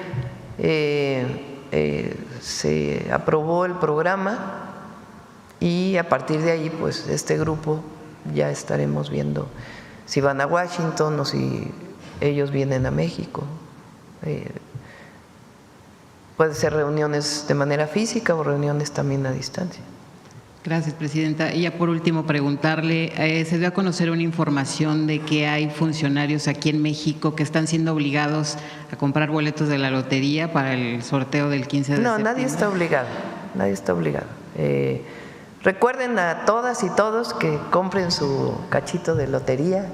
Speaker 1: se aprobó el programa y a partir de ahí, pues este grupo ya estaremos viendo si van a Washington o si ellos vienen a México. Puede ser reuniones de manera física o reuniones también a distancia.
Speaker 8: Gracias, presidenta. Y ya por último preguntarle, se dio a conocer una información de que hay funcionarios aquí en México que están siendo obligados a comprar boletos de la lotería para el sorteo del 15 de septiembre.
Speaker 1: No, nadie está obligado. Recuerden a todas y todos que compren su cachito de lotería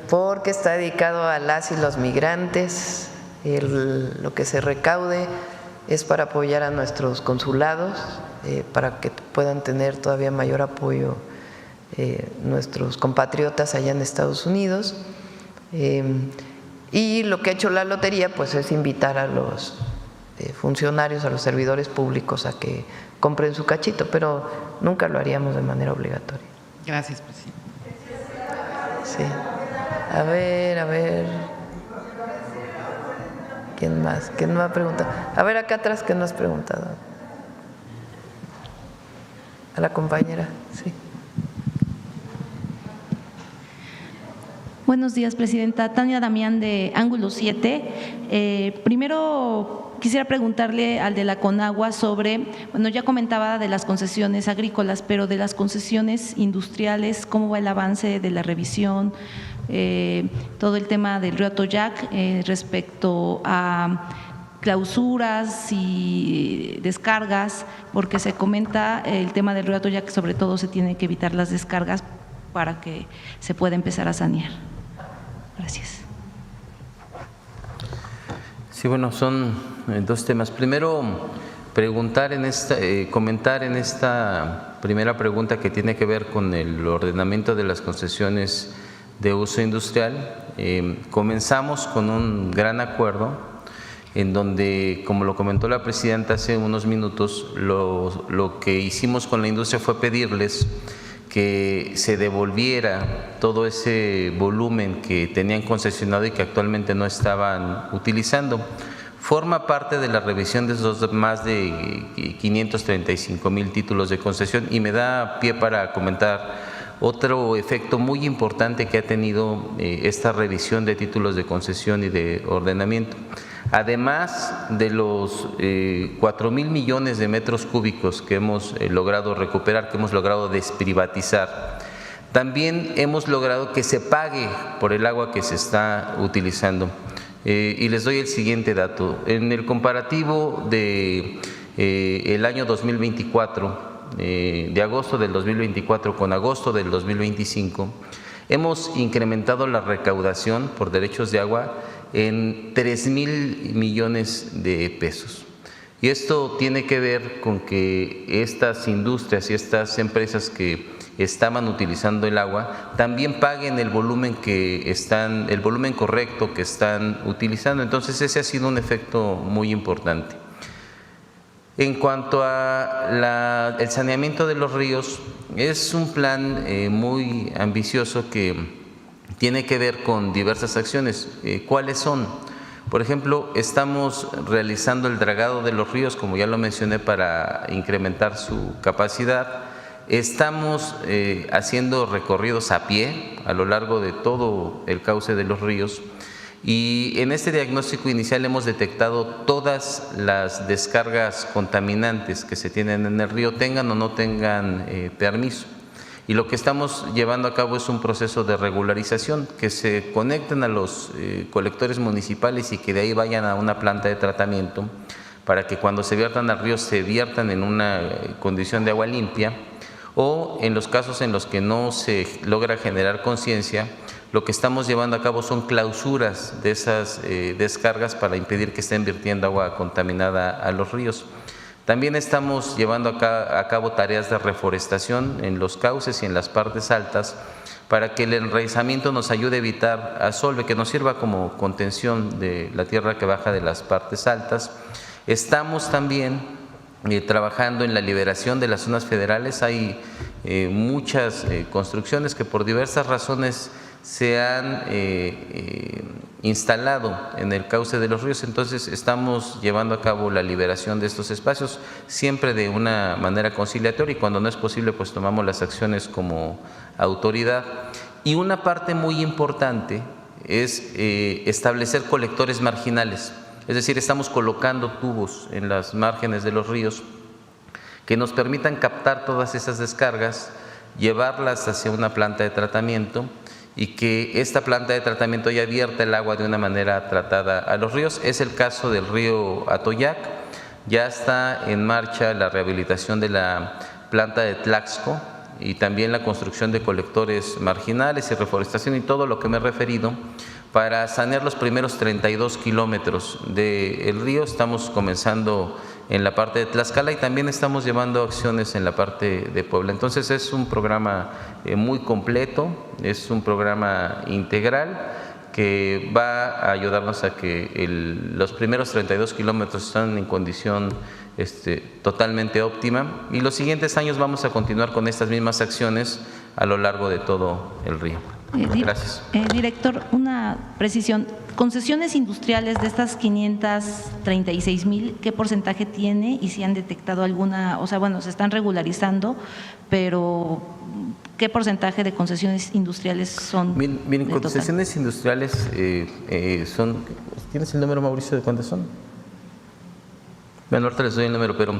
Speaker 1: porque está dedicado a las y los migrantes. Lo que se recaude es para apoyar a nuestros consulados, para que puedan tener todavía mayor apoyo nuestros compatriotas allá en Estados Unidos. Y lo que ha hecho la lotería pues es invitar a los funcionarios, a los servidores públicos a que compren su cachito, pero nunca lo haríamos de manera obligatoria.
Speaker 8: Gracias, presidente.
Speaker 1: Sí. A ver. ¿Quién más? ¿Quién me ha preguntado? A ver, acá atrás, ¿quién nos has preguntado? A la compañera, sí.
Speaker 9: Buenos días, presidenta. Tania Damián, de Ángulo 7. Primero quisiera preguntarle al de la Conagua sobre, bueno, ya comentaba de las concesiones agrícolas, pero de las concesiones industriales, ¿cómo va el avance de la revisión? Todo el tema del río Atoyac respecto a clausuras y descargas, porque se comenta el tema del río Atoyac que sobre todo se tiene que evitar las descargas para que se pueda empezar a sanear. Gracias.
Speaker 2: Sí, bueno, son dos temas. Primero, comentar en esta primera pregunta que tiene que ver con el ordenamiento de las concesiones de uso industrial. Comenzamos con un gran acuerdo en donde, como lo comentó la presidenta hace unos minutos, lo que hicimos con la industria fue pedirles que se devolviera todo ese volumen que tenían concesionado y que actualmente no estaban utilizando. Forma parte de la revisión de esos más de 535,000 títulos de concesión y me da pie para comentar otro efecto muy importante que ha tenido esta revisión de títulos de concesión y de ordenamiento. Además de los 4,000 millones de metros cúbicos que hemos logrado recuperar, que hemos logrado desprivatizar, también hemos logrado que se pague por el agua que se está utilizando. Y les doy el siguiente dato. En el comparativo de el año 2024, de agosto del 2024 con agosto del 2025, hemos incrementado la recaudación por derechos de agua en 3,000 millones de pesos. Y esto tiene que ver con que estas industrias y estas empresas que estaban utilizando el agua también paguen el volumen correcto que están utilizando. Entonces ese ha sido un efecto muy importante. En cuanto a el saneamiento de los ríos, es un plan muy ambicioso que tiene que ver con diversas acciones. ¿Cuáles son? Por ejemplo, estamos realizando el dragado de los ríos, como ya lo mencioné, para incrementar su capacidad. Estamos haciendo recorridos a pie a lo largo de todo el cauce de los ríos. Y en este diagnóstico inicial hemos detectado todas las descargas contaminantes que se tienen en el río, tengan o no tengan permiso. Y lo que estamos llevando a cabo es un proceso de regularización, que se conecten a los colectores municipales y que de ahí vayan a una planta de tratamiento para que cuando se viertan al río se viertan en una condición de agua limpia, o en los casos en los que no se logra generar conciencia, lo que estamos llevando a cabo son clausuras de esas descargas para impedir que estén vertiendo agua contaminada a los ríos. También estamos llevando a cabo tareas de reforestación en los cauces y en las partes altas para que el enraizamiento nos ayude a evitar asolve, que nos sirva como contención de la tierra que baja de las partes altas. Estamos también trabajando en la liberación de las zonas federales. Hay muchas construcciones que por diversas razones se han instalado en el cauce de los ríos, entonces estamos llevando a cabo la liberación de estos espacios, siempre de una manera conciliatoria, y cuando no es posible pues tomamos las acciones como autoridad. Y una parte muy importante es establecer colectores marginales, es decir, estamos colocando tubos en las márgenes de los ríos que nos permitan captar todas esas descargas, llevarlas hacia una planta de tratamiento y que esta planta de tratamiento ya vierta el agua de una manera tratada a los ríos. Es el caso del río Atoyac. Ya está en marcha la rehabilitación de la planta de Tlaxco y también la construcción de colectores marginales y reforestación y todo lo que me he referido para sanear los primeros 32 kilómetros del río. Estamos comenzando en la parte de Tlaxcala y también estamos llevando acciones en la parte de Puebla. Entonces es un programa muy completo, es un programa integral que va a ayudarnos a que los primeros 32 kilómetros estén en condición totalmente óptima, y los siguientes años vamos a continuar con estas mismas acciones a lo largo de todo el río. Gracias.
Speaker 9: Director, una precisión. Concesiones industriales de estas 536,000, ¿qué porcentaje tiene y si han detectado alguna? O sea, bueno, se están regularizando, pero ¿qué porcentaje de concesiones industriales son?
Speaker 2: Miren, concesiones industriales son… ¿Tienes el número, Mauricio, de cuántas son? Bueno, ahorita les doy el número, pero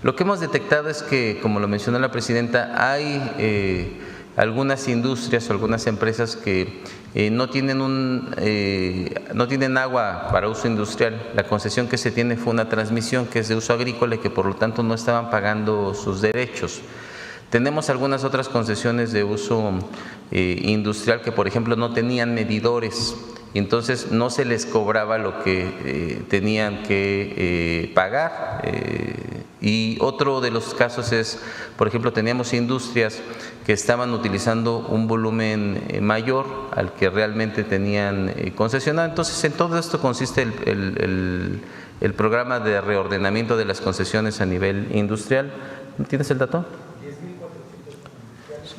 Speaker 2: lo que hemos detectado es que, como lo mencionó la presidenta, hay algunas industrias o algunas empresas que no tienen agua para uso industrial. La concesión que se tiene fue una transmisión que es de uso agrícola y que por lo tanto no estaban pagando sus derechos. Tenemos algunas otras concesiones de uso industrial que, por ejemplo, no tenían medidores, y entonces no se les cobraba lo que tenían que pagar. Y otro de los casos es, por ejemplo, teníamos industrias que estaban utilizando un volumen mayor al que realmente tenían concesionado. Entonces, en todo esto consiste el programa de reordenamiento de las concesiones a nivel industrial. ¿Tienes el dato?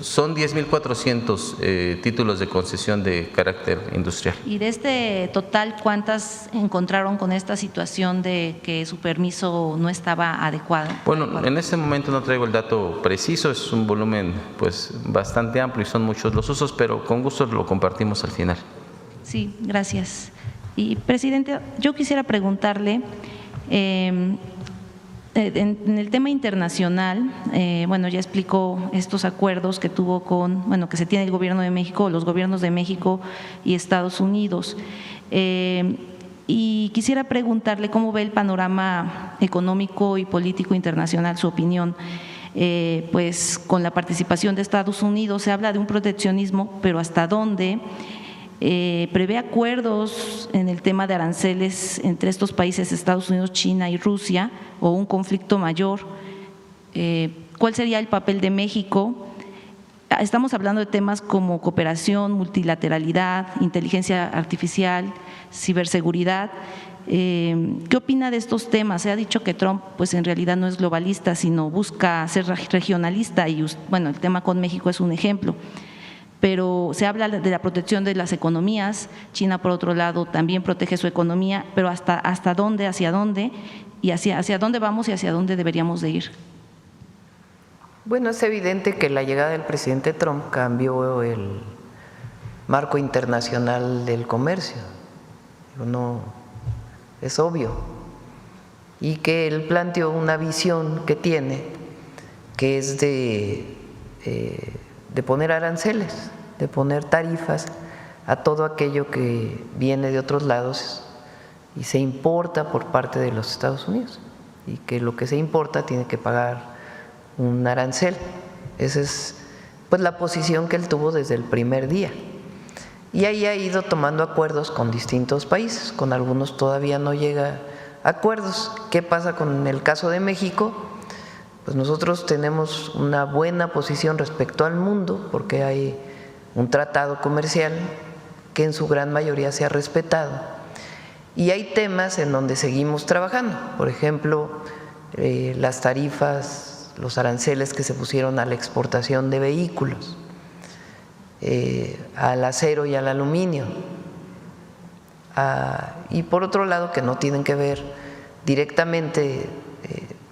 Speaker 2: Son 10,400 títulos de concesión de carácter industrial.
Speaker 9: Y de este total, ¿cuántas encontraron con esta situación de que su permiso no estaba adecuado?
Speaker 2: Bueno, en este momento no traigo el dato preciso, es un volumen pues bastante amplio y son muchos los usos, pero con gusto lo compartimos al final.
Speaker 9: Sí, gracias. Y, presidente, yo quisiera preguntarle… en el tema internacional, bueno, ya explicó estos acuerdos que tuvo que se tiene el Gobierno de México, los gobiernos de México y Estados Unidos. Y quisiera preguntarle cómo ve el panorama económico y político internacional, su opinión. Pues con la participación de Estados Unidos se habla de un proteccionismo, pero ¿hasta dónde? prevé acuerdos en el tema de aranceles entre estos países, Estados Unidos, China y Rusia, o un conflicto mayor. ¿Cuál sería el papel de México? Estamos hablando de temas como cooperación, multilateralidad, inteligencia artificial, ciberseguridad. ¿Qué opina de estos temas? Se ha dicho que Trump pues en realidad no es globalista, sino busca ser regionalista y bueno, el tema con México es un ejemplo. Pero se habla de la protección de las economías. China, por otro lado, también protege su economía, pero ¿hasta dónde, hacia dónde? Y hacia dónde vamos y hacia dónde deberíamos de ir.
Speaker 1: Bueno, es evidente que la llegada del presidente Trump cambió el marco internacional del comercio. No, es obvio. Y que él planteó una visión que tiene, que es de poner aranceles, de poner tarifas a todo aquello que viene de otros lados y se importa por parte de los Estados Unidos, y que lo que se importa tiene que pagar un arancel. Esa es pues la posición que él tuvo desde el primer día, y ahí ha ido tomando acuerdos con distintos países, con algunos todavía no llega a acuerdos. ¿Qué pasa con el caso de México? Pues nosotros tenemos una buena posición respecto al mundo porque hay un tratado comercial que en su gran mayoría se ha respetado, y hay temas en donde seguimos trabajando. Por ejemplo, las tarifas, los aranceles que se pusieron a la exportación de vehículos, al acero y al aluminio, y por otro lado que no tienen que ver directamente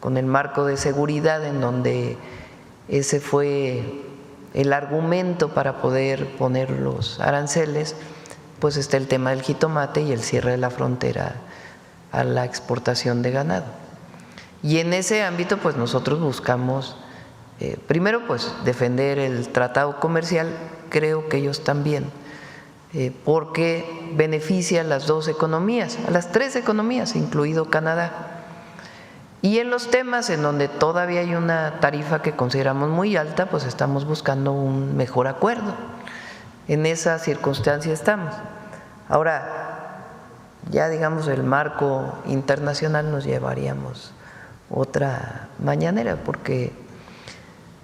Speaker 1: con el marco de seguridad, en donde ese fue el argumento para poder poner los aranceles, pues está el tema del jitomate y el cierre de la frontera a la exportación de ganado. Y en ese ámbito pues nosotros buscamos primero pues defender el tratado comercial, creo que ellos también, porque beneficia a las dos economías, a las tres economías, incluido Canadá. Y en los temas en donde todavía hay una tarifa que consideramos muy alta, pues estamos buscando un mejor acuerdo. En esa circunstancia estamos. Ahora, ya digamos el marco internacional nos llevaríamos otra mañanera, porque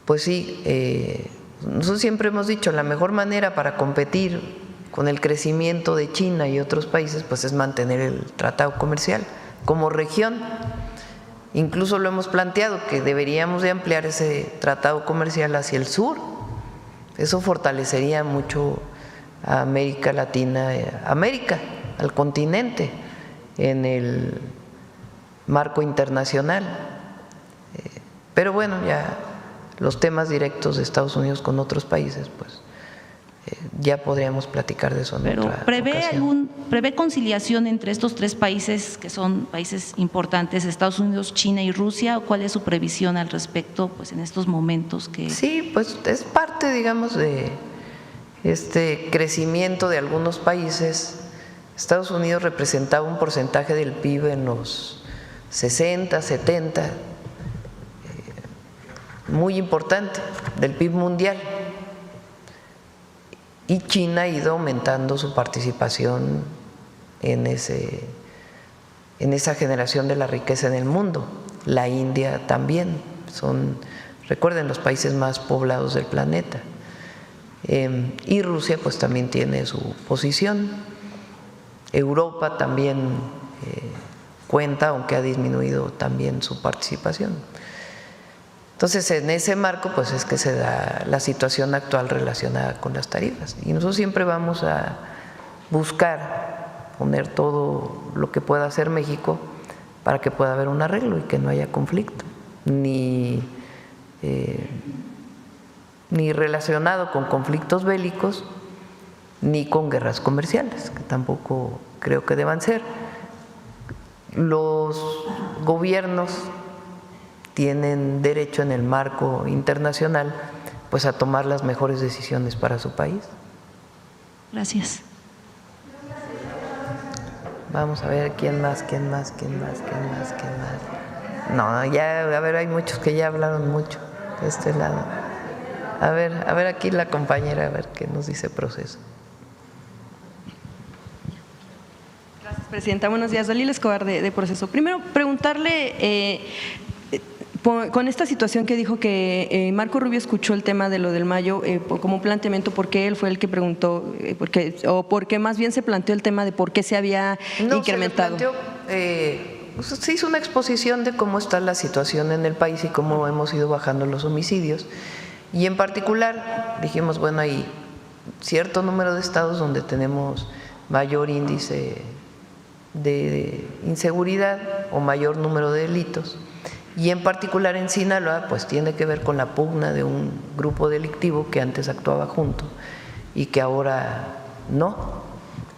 Speaker 1: pues sí, nosotros siempre hemos dicho la mejor manera para competir con el crecimiento de China y otros países pues es mantener el tratado comercial como región. Incluso lo hemos planteado que deberíamos de ampliar ese tratado comercial hacia el sur. Eso fortalecería mucho a América Latina, América, al continente, en el marco internacional. Pero bueno, ya los temas directos de Estados Unidos con otros países, pues ya podríamos platicar de eso en
Speaker 9: Pero
Speaker 1: otra ocasión.
Speaker 9: ¿prevé conciliación entre estos tres países que son países importantes, Estados Unidos, China y Rusia? ¿O cuál es su previsión al respecto pues en estos momentos que…
Speaker 1: Sí, pues es parte, digamos, de este crecimiento de algunos países. Estados Unidos representaba un porcentaje del PIB en los 60, 70, muy importante, del PIB mundial. Y China ha ido aumentando su participación en esa generación de la riqueza en el mundo. La India también, recuerden, los países más poblados del planeta. Y Rusia pues también tiene su posición. Europa también cuenta, aunque ha disminuido también su participación. Entonces, en ese marco, pues es que se da la situación actual relacionada con las tarifas. Y nosotros siempre vamos a buscar poner todo lo que pueda hacer México para que pueda haber un arreglo y que no haya conflicto, ni relacionado con conflictos bélicos, ni con guerras comerciales, que tampoco creo que deban ser. Los gobiernos tienen derecho en el marco internacional pues a tomar las mejores decisiones para su país.
Speaker 9: Gracias.
Speaker 1: Vamos a ver quién más. No, ya, a ver, hay muchos que ya hablaron mucho de este lado. A ver aquí la compañera, a ver qué nos dice Proceso.
Speaker 10: Presidenta, buenos días. Dalila Escobar de Proceso. Primero, preguntarle, con esta situación que dijo que Marco Rubio escuchó el tema de lo del mayo como un planteamiento, porque él fue el que preguntó, porque más bien se planteó el tema de por qué se había incrementado.
Speaker 1: Se planteó, se hizo una exposición de cómo está la situación en el país y cómo hemos ido bajando los homicidios. Y en particular dijimos, bueno, hay cierto número de estados donde tenemos mayor índice de inseguridad o mayor número de delitos. Y en particular en Sinaloa, pues tiene que ver con la pugna de un grupo delictivo que antes actuaba junto y que ahora no.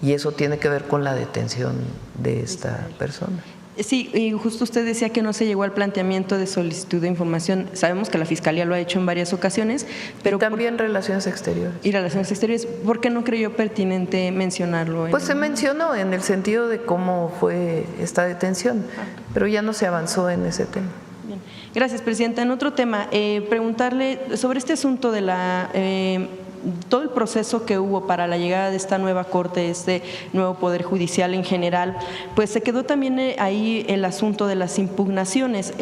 Speaker 1: Y eso tiene que ver con la detención de esta persona.
Speaker 10: Sí, y justo usted decía que no se llegó al planteamiento de solicitud de información. Sabemos que la Fiscalía lo ha hecho en varias ocasiones, pero…
Speaker 1: Y también Relaciones Exteriores.
Speaker 10: Y Relaciones Exteriores. ¿Por qué no creyó pertinente mencionarlo?
Speaker 1: Pues se mencionó en el sentido de cómo fue esta detención, pero ya no se avanzó en ese tema.
Speaker 10: Bien. Gracias, Presidenta. En otro tema, preguntarle sobre este asunto de la… todo el proceso que hubo para la llegada de esta nueva Corte, este nuevo Poder Judicial en general, pues se quedó también ahí el asunto de las impugnaciones.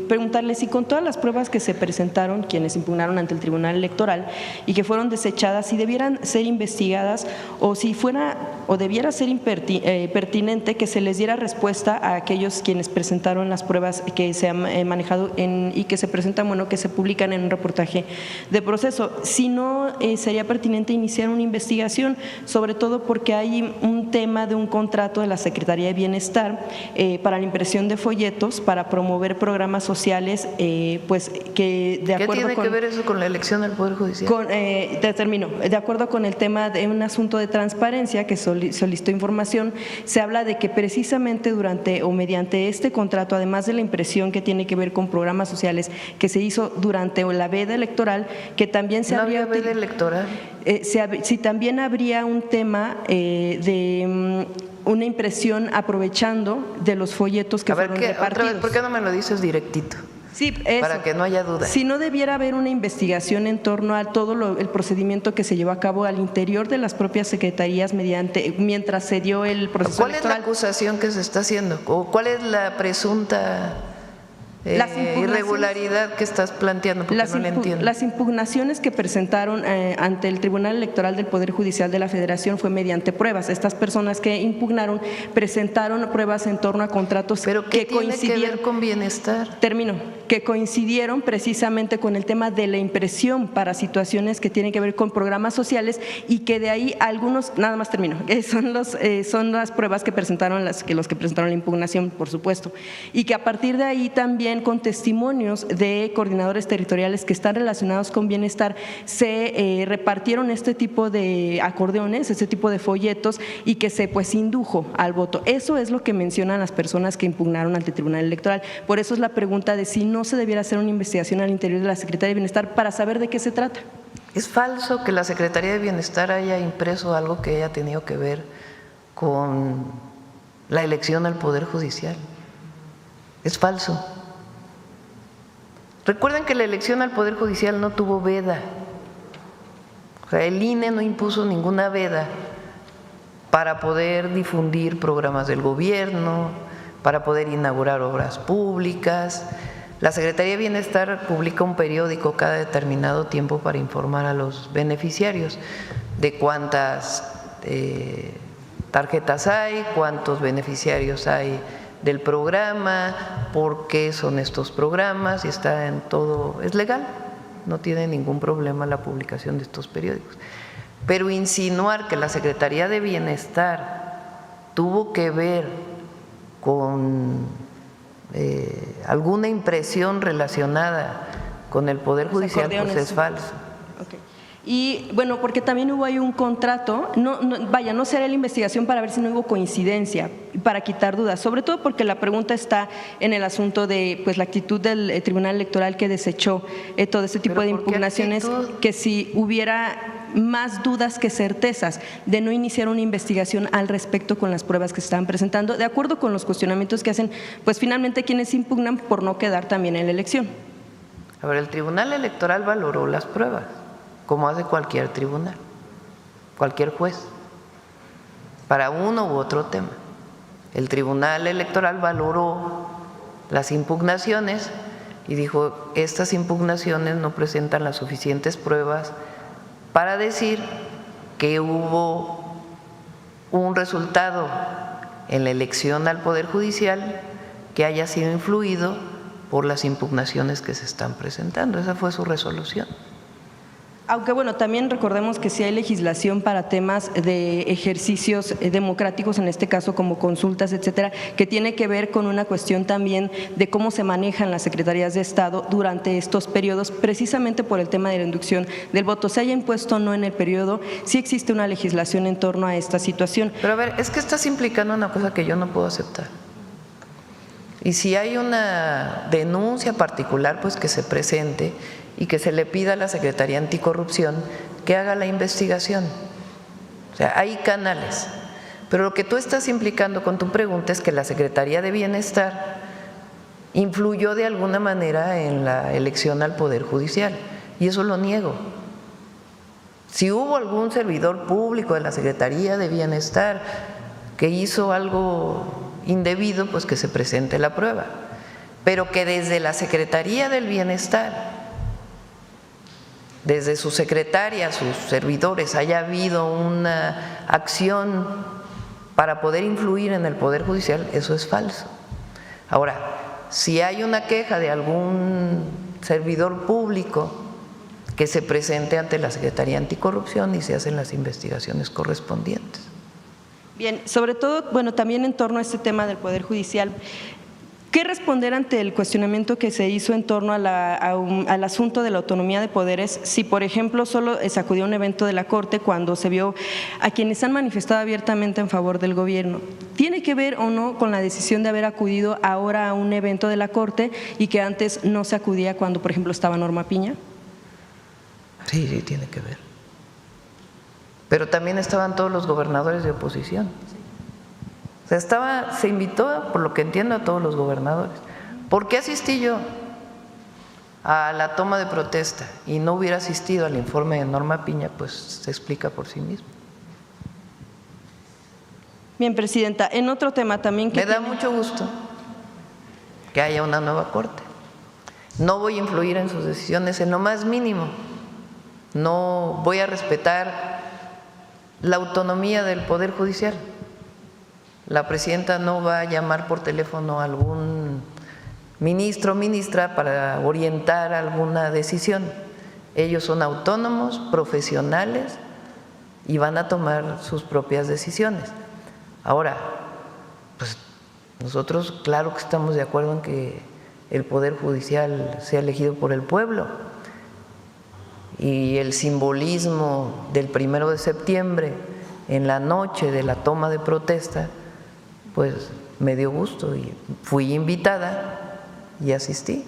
Speaker 10: Preguntarle si con todas las pruebas que se presentaron, quienes impugnaron ante el Tribunal Electoral y que fueron desechadas, si debieran ser investigadas o si fuera o debiera ser pertinente que se les diera respuesta a aquellos quienes presentaron las pruebas que se han manejado y que se presentan, bueno, que se publican en un reportaje de Proceso. Si no, sería pertinente iniciar una investigación, sobre todo porque hay un tema de un contrato de la Secretaría de Bienestar para la impresión de folletos para promover programas sociales, pues que de acuerdo con…
Speaker 1: ¿Qué tiene que ver eso con la elección del Poder Judicial?
Speaker 10: Termino. De acuerdo con el tema de un asunto de transparencia que solicitó información, se habla de que precisamente durante o mediante este contrato, además de la impresión que tiene que ver con programas sociales que se hizo durante la veda electoral, que también se habría…
Speaker 1: ¿No había veda electoral?
Speaker 10: Si también habría un tema de una impresión aprovechando de los folletos que fueron repartidos.
Speaker 1: Otra vez, ¿por qué no me lo dices directito?
Speaker 10: Sí, eso.
Speaker 1: Para que no haya duda.
Speaker 10: Si no debiera haber una investigación en torno a todo el procedimiento que se llevó a cabo al interior de las propias secretarías mientras se dio el proceso
Speaker 1: ¿Cuál
Speaker 10: electoral.
Speaker 1: es la acusación que se está haciendo? ¿O cuál es la presunta irregularidad que estás planteando? Porque no la entiendo.
Speaker 10: Las impugnaciones que presentaron ante el Tribunal Electoral del Poder Judicial de la Federación fue mediante pruebas. Estas personas que impugnaron presentaron pruebas en torno a contratos
Speaker 1: ¿Pero qué tiene que ver con bienestar?
Speaker 10: Termino. Que coincidieron precisamente con el tema de la impresión para situaciones que tienen que ver con programas sociales y que de ahí algunos, nada más termino, son las pruebas que presentaron los que presentaron la impugnación, por supuesto, y que a partir de ahí también con testimonios de coordinadores territoriales que están relacionados con bienestar se repartieron este tipo de acordeones, este tipo de folletos y que se indujo al voto. Eso es lo que mencionan las personas que impugnaron ante el Tribunal Electoral. Por eso es la pregunta de si no se debiera hacer una investigación al interior de la Secretaría de Bienestar para saber de qué se trata.
Speaker 1: Es falso que la Secretaría de Bienestar haya impreso algo que haya tenido que ver con la elección al Poder Judicial. Es falso. Recuerden que la elección al Poder Judicial no tuvo veda. O sea, el INE no impuso ninguna veda para poder difundir programas del gobierno, para poder inaugurar obras públicas. La Secretaría de Bienestar publica un periódico cada determinado tiempo para informar a los beneficiarios de cuántas tarjetas hay, cuántos beneficiarios hay del programa, por qué son estos programas, y está en todo, es legal, no tiene ningún problema la publicación de estos periódicos. Pero insinuar que la Secretaría de Bienestar tuvo que ver con alguna impresión relacionada con el Poder Judicial, pues es falso.
Speaker 10: Okay. Y bueno, porque también hubo ahí un contrato, no será la investigación para ver si no hubo coincidencia, para quitar dudas, sobre todo porque la pregunta está en el asunto de la actitud del Tribunal Electoral que desechó todo este tipo de impugnaciones, que si hubiera más dudas que certezas de no iniciar una investigación al respecto con las pruebas que se estaban presentando, de acuerdo con los cuestionamientos que hacen, finalmente quienes impugnan por no quedar también en la elección.
Speaker 1: A ver, el Tribunal Electoral valoró las pruebas, como hace cualquier tribunal, cualquier juez, para uno u otro tema. El Tribunal Electoral valoró las impugnaciones y dijo, estas impugnaciones no presentan las suficientes pruebas para decir que hubo un resultado en la elección al Poder Judicial que haya sido influido por las impugnaciones que se están presentando. Esa fue su resolución.
Speaker 10: Aunque bueno, también recordemos que sí hay legislación para temas de ejercicios democráticos, en este caso como consultas, etcétera, que tiene que ver con una cuestión también de cómo se manejan las secretarías de Estado durante estos periodos, precisamente por el tema de la inducción del voto. Se haya impuesto o no en el periodo, sí existe una legislación en torno a esta situación.
Speaker 1: Pero a ver, es que estás implicando una cosa que yo no puedo aceptar. Y si hay una denuncia particular, pues que se presente y que se le pida a la Secretaría Anticorrupción que haga la investigación. O sea, hay canales. Pero lo que tú estás implicando con tu pregunta es que la Secretaría de Bienestar influyó de alguna manera en la elección al Poder Judicial, y eso lo niego. Si hubo algún servidor público de la Secretaría de Bienestar que hizo algo indebido, pues que se presente la prueba. Pero que desde la Secretaría del Bienestar, desde su secretaria, sus servidores, haya habido una acción para poder influir en el Poder Judicial, eso es falso. Ahora, si hay una queja de algún servidor público, que se presente ante la Secretaría Anticorrupción y se hacen las investigaciones correspondientes.
Speaker 10: Bien, sobre todo, bueno, también en torno a este tema del Poder Judicial, ¿qué responder ante el cuestionamiento que se hizo en torno al asunto de la autonomía de poderes? Si, por ejemplo, solo se acudió a un evento de la Corte cuando se vio a quienes han manifestado abiertamente en favor del gobierno. ¿Tiene que ver o no con la decisión de haber acudido ahora a un evento de la Corte y que antes no se acudía cuando, por ejemplo, estaba Norma Piña?
Speaker 1: Sí, sí, tiene que ver. Pero también estaban todos los gobernadores de oposición. O sea, se invitó, por lo que entiendo, a todos los gobernadores. ¿Por qué asistí yo a la toma de protesta y no hubiera asistido al informe de Norma Piña? Pues se explica por sí mismo.
Speaker 10: Bien, Presidenta, en otro tema también…
Speaker 1: Me da mucho gusto que haya una nueva Corte. No voy a influir en sus decisiones en lo más mínimo. No voy a respetar la autonomía del Poder Judicial. La presidenta no va a llamar por teléfono a algún ministro o ministra para orientar alguna decisión. Ellos son autónomos, profesionales y van a tomar sus propias decisiones. Ahora, pues nosotros claro que estamos de acuerdo en que el Poder Judicial sea elegido por el pueblo, y el simbolismo del 1 de septiembre en la noche de la toma de protesta, pues me dio gusto y fui invitada y asistí.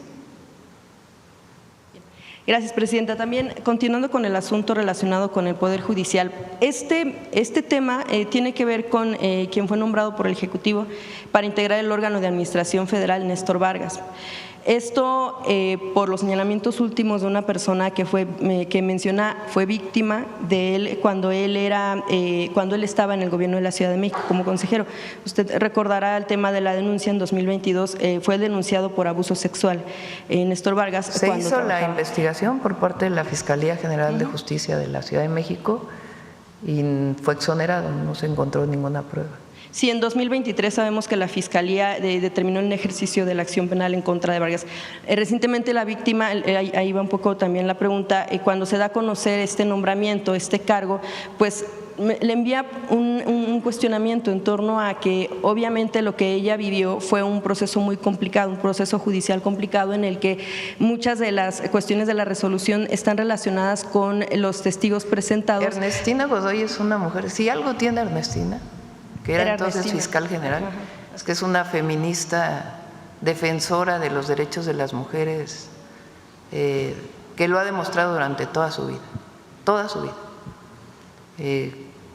Speaker 10: Gracias, Presidenta. También, continuando con el asunto relacionado con el Poder Judicial, este tema tiene que ver con quien fue nombrado por el Ejecutivo para integrar el órgano de administración federal, Néstor Vargas. Esto por los señalamientos últimos de una persona que menciona fue víctima de él cuando él estaba en el gobierno de la Ciudad de México como consejero. Usted recordará el tema de la denuncia en 2022, fue denunciado por abuso sexual. Néstor Vargas.
Speaker 1: Se hizo la investigación por parte de la Fiscalía General de Justicia de la Ciudad de México y fue exonerado, no se encontró ninguna prueba.
Speaker 10: Sí, en 2023 sabemos que la Fiscalía determinó el ejercicio de la acción penal en contra de Vargas. Recientemente la víctima, ahí va un poco también la pregunta, cuando se da a conocer este nombramiento, este cargo, pues le envía un cuestionamiento en torno a que obviamente lo que ella vivió fue un proceso muy complicado, un proceso judicial complicado en el que muchas de las cuestiones de la resolución están relacionadas con los testigos presentados.
Speaker 1: Ernestina Godoy es una mujer, si algo tiene Ernestina, que era entonces Ernestina, fiscal general, es que es una feminista defensora de los derechos de las mujeres, que lo ha demostrado durante toda su vida, toda su vida.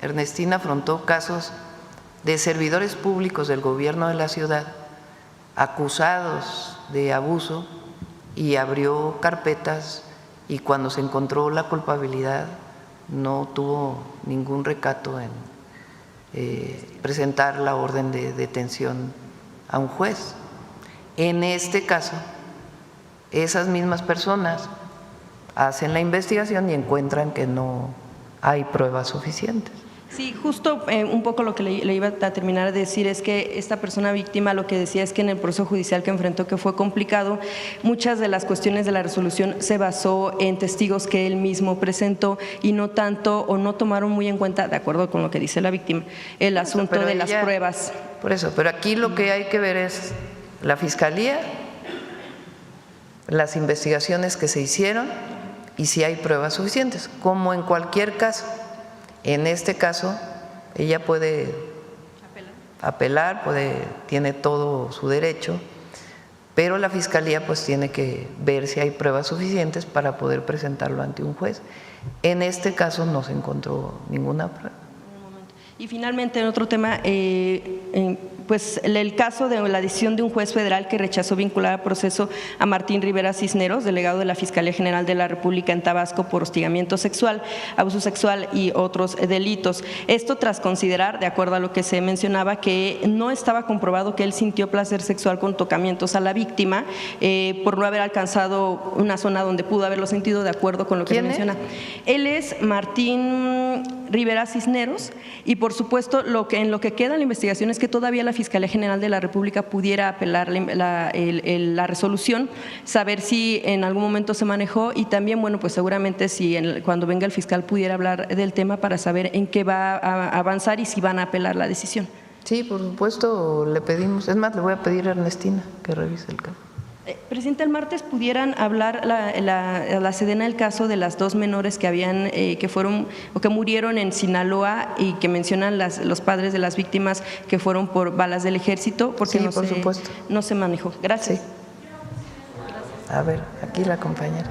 Speaker 1: Ernestina afrontó casos de servidores públicos del gobierno de la ciudad acusados de abuso y abrió carpetas, y cuando se encontró la culpabilidad no tuvo ningún recato presentar la orden de detención a un juez. En este caso, esas mismas personas hacen la investigación y encuentran que no hay pruebas suficientes.
Speaker 10: Sí, justo un poco lo que le iba a terminar de decir es que esta persona víctima lo que decía es que en el proceso judicial que enfrentó, que fue complicado, muchas de las cuestiones de la resolución se basó en testigos que él mismo presentó y no tanto o no tomaron muy en cuenta, de acuerdo con lo que dice la víctima, el asunto de las pruebas.
Speaker 1: Por eso, pero aquí lo que hay que ver es la Fiscalía, las investigaciones que se hicieron y si hay pruebas suficientes, como en cualquier caso. En este caso, ella puede apelar, tiene todo su derecho, pero la Fiscalía pues tiene que ver si hay pruebas suficientes para poder presentarlo ante un juez. En este caso no se encontró ninguna prueba.
Speaker 10: Y finalmente, en otro tema, pues el caso de la decisión de un juez federal que rechazó vincular a proceso a Martín Rivera Cisneros, delegado de la Fiscalía General de la República en Tabasco por hostigamiento sexual, abuso sexual y otros delitos. Esto tras considerar, de acuerdo a lo que se mencionaba, que no estaba comprobado que él sintió placer sexual con tocamientos a la víctima por no haber alcanzado una zona donde pudo haberlo sentido, de acuerdo con lo que se menciona. Él es Martín Rivera Cisneros y por supuesto en lo que queda en la investigación es que todavía la Fiscalía General de la República pudiera apelar la resolución, saber si en algún momento se manejó y también, bueno, pues seguramente si cuando venga el fiscal pudiera hablar del tema para saber en qué va a avanzar y si van a apelar la decisión.
Speaker 1: Sí, por supuesto, le pedimos, es más, le voy a pedir a Ernestina que revise el caso.
Speaker 10: Presidente, el martes pudieran hablar la Sedena el caso de las dos menores que habían que fueron o que murieron en Sinaloa y que mencionan los padres de las víctimas que fueron por balas del ejército, porque
Speaker 1: sí, por supuesto.
Speaker 10: No se manejó. Gracias.
Speaker 1: Sí. A ver, aquí la compañera.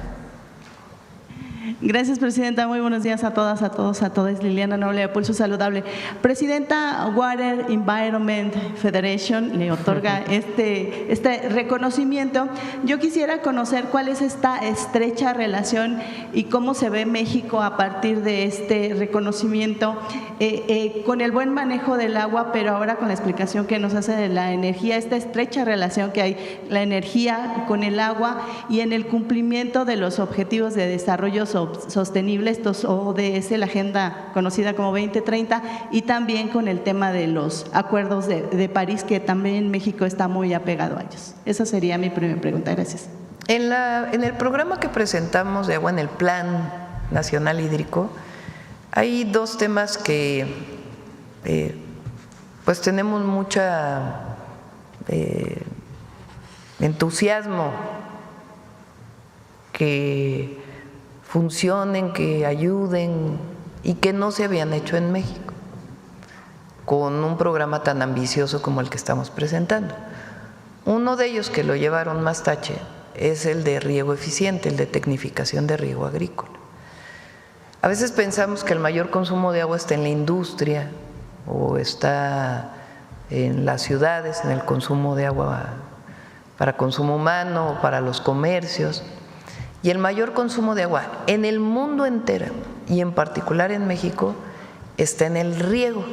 Speaker 11: Gracias, Presidenta. Muy buenos días a todas, a todos, a todas. Liliana Noble, de Pulso Saludable. Presidenta, Water Environment Federation le otorga este reconocimiento. Yo quisiera conocer cuál es esta estrecha relación y cómo se ve México a partir de este reconocimiento con el buen manejo del agua, pero ahora con la explicación que nos hace de la energía, esta estrecha relación que hay, la energía con el agua y en el cumplimiento de los objetivos de desarrollo sostenible, estos ODS, la agenda conocida como 2030, y también con el tema de los acuerdos de París, que también México está muy apegado a ellos. Esa sería mi primera pregunta. Gracias.
Speaker 1: En el programa que presentamos de agua, en el Plan Nacional Hídrico, hay dos temas que pues tenemos mucha entusiasmo que funcionen, que ayuden y que no se habían hecho en México con un programa tan ambicioso como el que estamos presentando. Uno de ellos, que lo llevaron más tache, es el de riego eficiente, el de tecnificación de riego agrícola. A veces pensamos que el mayor consumo de agua está en la industria o está en las ciudades, en el consumo de agua para consumo humano o para los comercios. Y el mayor consumo de agua en el mundo entero y en particular en México está en el riego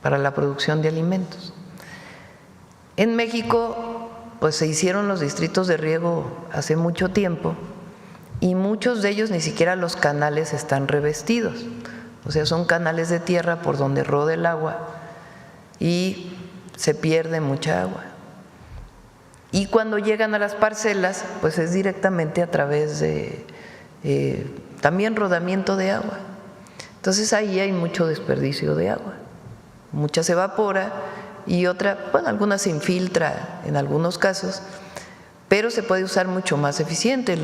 Speaker 1: para la producción de alimentos. En México pues se hicieron los distritos de riego hace mucho tiempo y muchos de ellos ni siquiera los canales están revestidos, o sea, son canales de tierra por donde roda el agua y se pierde mucha agua. Y cuando llegan a las parcelas, pues es directamente a través de también rodamiento de agua. Entonces ahí hay mucho desperdicio de agua. Mucha se evapora y otra, bueno, alguna se infiltra en algunos casos, pero se puede usar mucho más eficiente.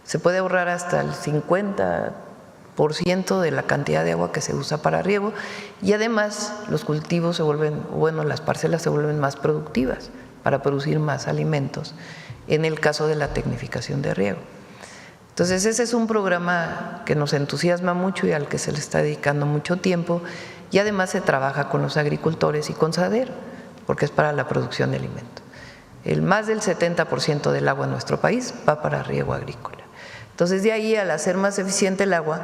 Speaker 1: Se puede ahorrar hasta el 50% de la cantidad de agua que se usa para riego y además los cultivos se vuelven, bueno, las parcelas se vuelven más productivas para producir más alimentos, en el caso de la tecnificación de riego. Entonces ese es un programa que nos entusiasma mucho y al que se le está dedicando mucho tiempo y además se trabaja con los agricultores y con SADER, porque es para la producción de alimentos. Más del 70% del agua en nuestro país va para riego agrícola. Entonces de ahí, al hacer más eficiente el agua,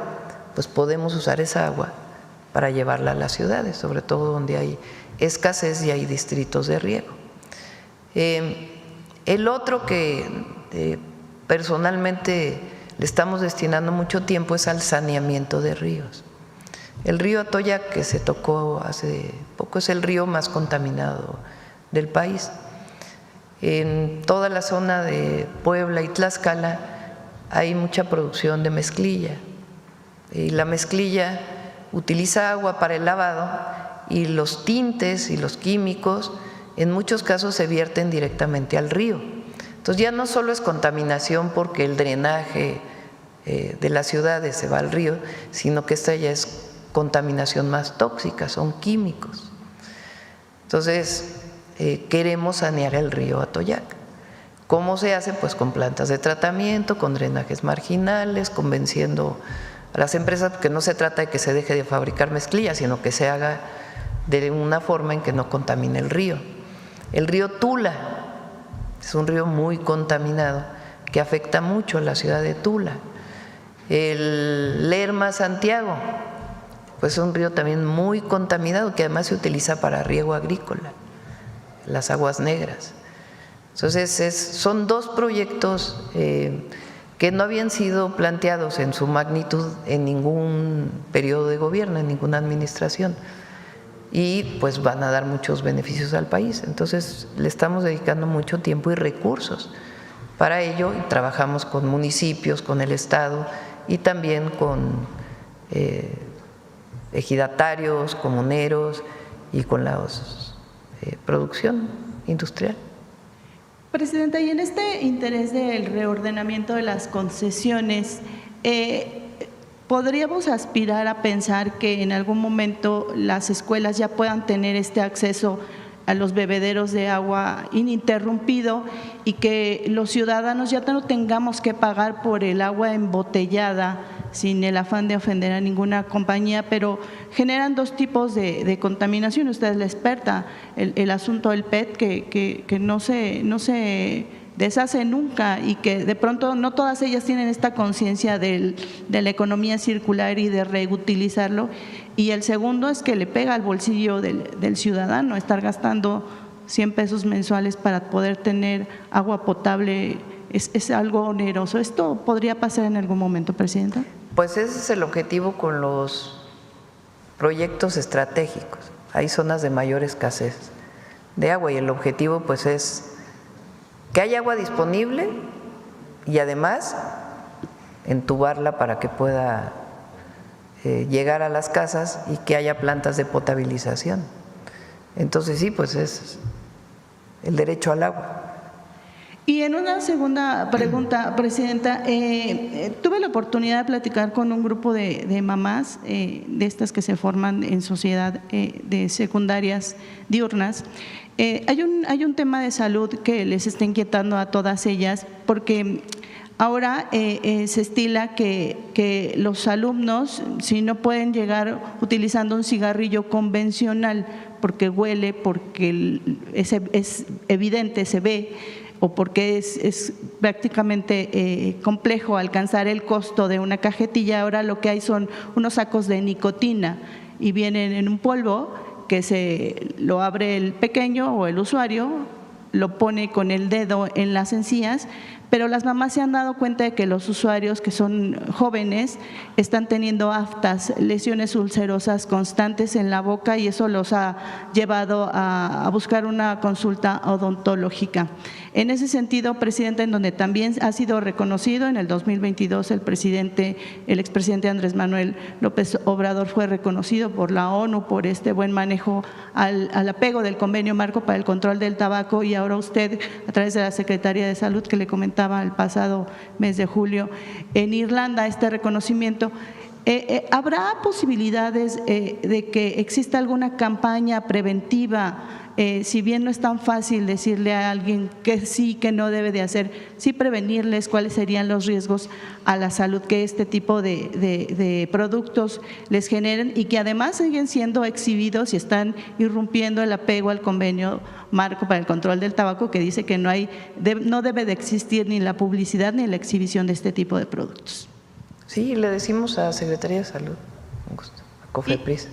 Speaker 1: pues podemos usar esa agua para llevarla a las ciudades, sobre todo donde hay escasez y hay distritos de riego. El otro que personalmente le estamos destinando mucho tiempo es al saneamiento de ríos. El río Atoyac, que se tocó hace poco, es el río más contaminado del país. En toda la zona de Puebla y Tlaxcala hay mucha producción de mezclilla. Y la mezclilla utiliza agua para el lavado y los tintes y los químicos en muchos casos se vierten directamente al río. Entonces ya no solo es contaminación porque el drenaje de las ciudades se va al río, sino que esta ya es contaminación más tóxica, son químicos. Entonces queremos sanear el río Atoyac. ¿Cómo se hace? Pues con plantas de tratamiento, con drenajes marginales, convenciendo a las empresas, porque no se trata de que se deje de fabricar mezclilla, sino que se haga de una forma en que no contamine el río. El río Tula es un río muy contaminado que afecta mucho a la ciudad de Tula. El Lerma Santiago, pues es un río también muy contaminado que además se utiliza para riego agrícola, las aguas negras. Entonces son dos proyectos que no habían sido planteados en su magnitud en ningún periodo de gobierno, en ninguna administración, y pues van a dar muchos beneficios al país. Entonces le estamos dedicando mucho tiempo y recursos para ello y trabajamos con municipios, con el Estado y también con ejidatarios, comuneros y con la producción industrial.
Speaker 11: Presidenta, y en este interés del reordenamiento de las concesiones, ¿podríamos aspirar a pensar que en algún momento las escuelas ya puedan tener este acceso a los bebederos de agua ininterrumpido y que los ciudadanos ya no tengamos que pagar por el agua embotellada sin el afán de ofender a ninguna compañía, pero generan dos tipos de contaminación? Usted es la experta, el asunto del PET que no se deshace nunca y que de pronto no todas ellas tienen esta conciencia de la economía circular y de reutilizarlo. Y el segundo es que le pega al bolsillo del ciudadano, estar gastando 100 pesos mensuales para poder tener agua potable es algo oneroso. ¿Esto podría pasar en algún momento, Presidenta?
Speaker 1: Pues ese es el objetivo con los proyectos estratégicos. Hay zonas de mayor escasez de agua y el objetivo pues es que haya agua disponible y además entubarla para que pueda llegar a las casas y que haya plantas de potabilización. Entonces sí, pues es el derecho al agua.
Speaker 11: Y en una segunda pregunta, Presidenta, tuve la oportunidad de platicar con un grupo de mamás, de estas que se forman en sociedad de secundarias diurnas. Hay un tema de salud que les está inquietando a todas ellas porque ahora se estila que los alumnos, si no pueden llegar utilizando un cigarrillo convencional porque huele, porque es evidente, se ve, o porque es prácticamente complejo alcanzar el costo de una cajetilla, ahora lo que hay son unos sacos de nicotina y vienen en un polvo que lo abre el pequeño o el usuario, lo pone con el dedo en las encías, pero las mamás se han dado cuenta de que los usuarios que son jóvenes están teniendo aftas, lesiones ulcerosas constantes en la boca y eso los ha llevado a buscar una consulta odontológica. En ese sentido, Presidenta, en donde también ha sido reconocido en el 2022 el expresidente Andrés Manuel López Obrador fue reconocido por la ONU por este buen manejo al apego del convenio marco para el control del tabaco y ahora usted a través de la Secretaría de Salud que le comentaba el pasado mes de julio en Irlanda este reconocimiento. ¿Habrá posibilidades de que exista alguna campaña preventiva? Si bien no es tan fácil decirle a alguien que sí, que no debe de hacer, sí prevenirles cuáles serían los riesgos a la salud que este tipo de productos les generen y que además siguen siendo exhibidos y están irrumpiendo el apego al convenio marco para el control del tabaco que dice que no debe de existir ni la publicidad ni la exhibición de este tipo de productos?
Speaker 1: Sí, le decimos a Secretaría de Salud, a COFEPRIS.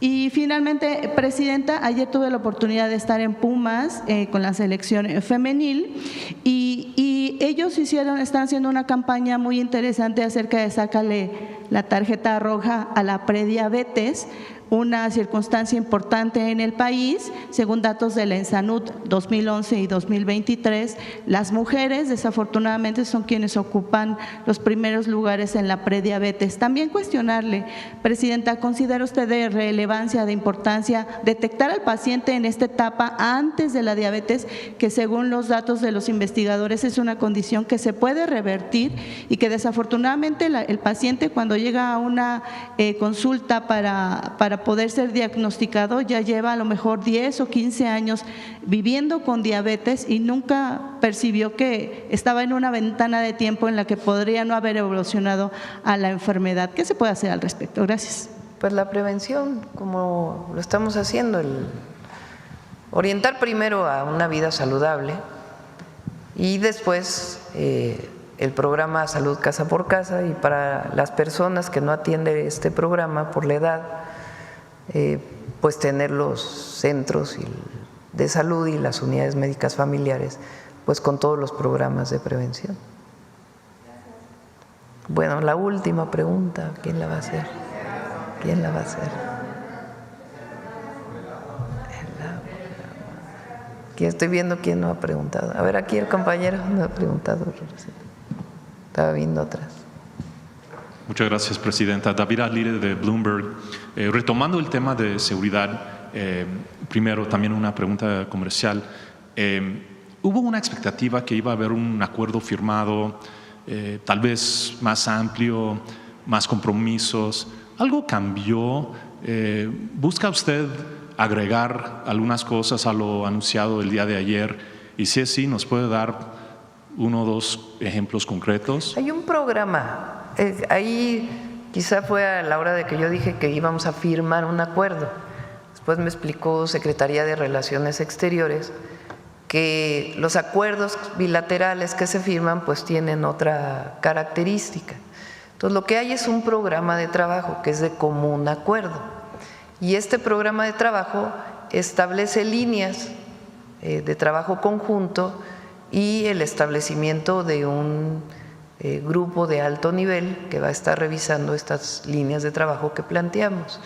Speaker 11: Y finalmente, Presidenta, ayer tuve la oportunidad de estar en Pumas con la selección femenil y ellos están haciendo una campaña muy interesante acerca de sácale la tarjeta roja a la prediabetes, una circunstancia importante en el país. Según datos de la ENSANUD 2011 y 2023, las mujeres desafortunadamente son quienes ocupan los primeros lugares en la prediabetes. También cuestionarle, Presidenta, ¿considera usted de relevancia, de importancia detectar al paciente en esta etapa antes de la diabetes, que según los datos de los investigadores es una condición que se puede revertir y que desafortunadamente el paciente cuando llega a una consulta para poder ser diagnosticado ya lleva a lo mejor 10 o 15 años viviendo con diabetes y nunca percibió que estaba en una ventana de tiempo en la que podría no haber evolucionado a la enfermedad? ¿Qué se puede hacer al respecto? Gracias.
Speaker 1: Pues la prevención, como lo estamos haciendo, el orientar primero a una vida saludable y después el programa Salud Casa por Casa, y para las personas que no atienden este programa por la edad, pues tener los centros de salud y las unidades médicas familiares pues con todos los programas de prevención. Bueno, la última pregunta, ¿quién la va a hacer? ¿Quién la va a hacer? Aquí estoy viendo quién no ha preguntado. A ver, aquí el compañero no ha preguntado. Estaba viendo atrás.
Speaker 12: Muchas gracias, Presidenta. David Alire de Bloomberg. Retomando el tema de seguridad, primero también una pregunta comercial. ¿Hubo una expectativa que iba a haber un acuerdo firmado, tal vez más amplio, más compromisos? ¿Algo cambió? ¿Busca usted agregar algunas cosas a lo anunciado el día de ayer? Y si es así, ¿nos puede dar uno o dos ejemplos concretos?
Speaker 1: Hay un programa. Ahí quizá fue a la hora de que yo dije que íbamos a firmar un acuerdo. Después me explicó Secretaría de Relaciones Exteriores que los acuerdos bilaterales que se firman pues tienen otra característica. Entonces lo que hay es un programa de trabajo que es de común acuerdo, y este programa de trabajo establece líneas de trabajo conjunto y el establecimiento de un grupo de alto nivel que va a estar revisando estas líneas de trabajo que planteamos.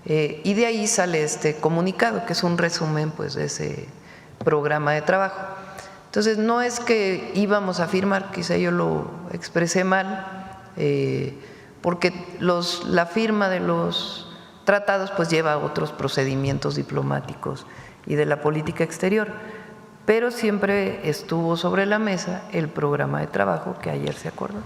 Speaker 1: Y de ahí sale este comunicado, que es un resumen pues, de ese programa de trabajo. Entonces, no es que íbamos a firmar, quizá yo lo expresé mal, porque la firma de los tratados pues, lleva otros procedimientos diplomáticos y de la política exterior. Pero siempre estuvo sobre la mesa el programa de trabajo que ayer se acordó.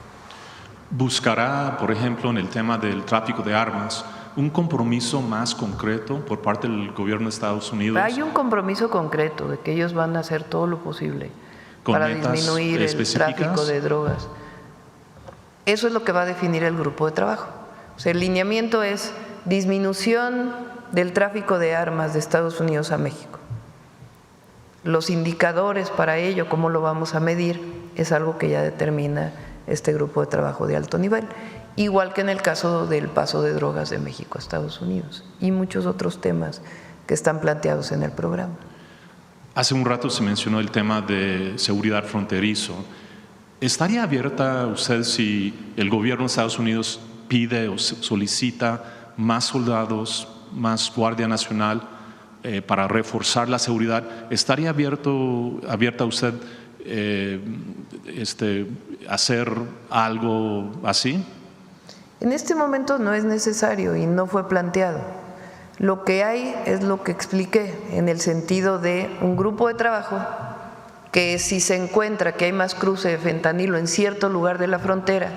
Speaker 12: ¿Buscará, por ejemplo, en el tema del tráfico de armas, un compromiso más concreto por parte del gobierno de Estados Unidos?
Speaker 1: Hay un compromiso concreto de que ellos van a hacer todo lo posible para disminuir el tráfico de drogas. Eso es lo que va a definir el grupo de trabajo. O sea, el lineamiento es disminución del tráfico de armas de Estados Unidos a México. Los indicadores para ello, cómo lo vamos a medir, es algo que ya determina este grupo de trabajo de alto nivel, igual que en el caso del paso de drogas de México a Estados Unidos y muchos otros temas que están planteados en el programa.
Speaker 12: Hace un rato se mencionó el tema de seguridad fronterizo. ¿Estaría abierta usted si el gobierno de Estados Unidos pide o solicita más soldados, más Guardia Nacional para reforzar la seguridad? ¿Estaría abierta usted hacer algo así?
Speaker 1: En este momento no es necesario y no fue planteado. Lo que hay es lo que expliqué, en el sentido de un grupo de trabajo que si se encuentra que hay más cruce de fentanilo en cierto lugar de la frontera,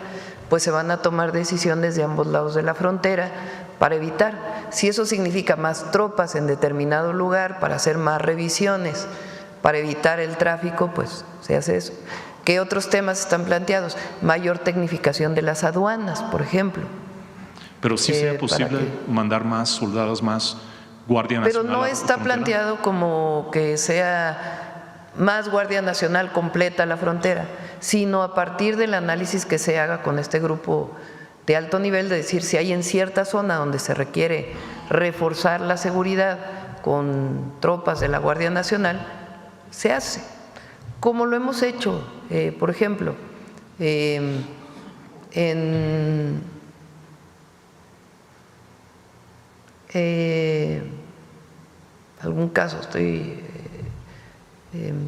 Speaker 1: pues se van a tomar decisiones de ambos lados de la frontera para evitar. Si eso significa más tropas en determinado lugar para hacer más revisiones, para evitar el tráfico, pues se hace eso. ¿Qué otros temas están planteados? Mayor tecnificación de las aduanas, por ejemplo.
Speaker 12: Pero sí sería posible mandar más soldados, más Guardia Nacional.
Speaker 1: Pero no está planteado como que sea más Guardia Nacional completa la frontera, sino a partir del análisis que se haga con este grupo de alto nivel, de decir si hay en cierta zona donde se requiere reforzar la seguridad con tropas de la Guardia Nacional, se hace, como lo hemos hecho, por ejemplo, en algún caso,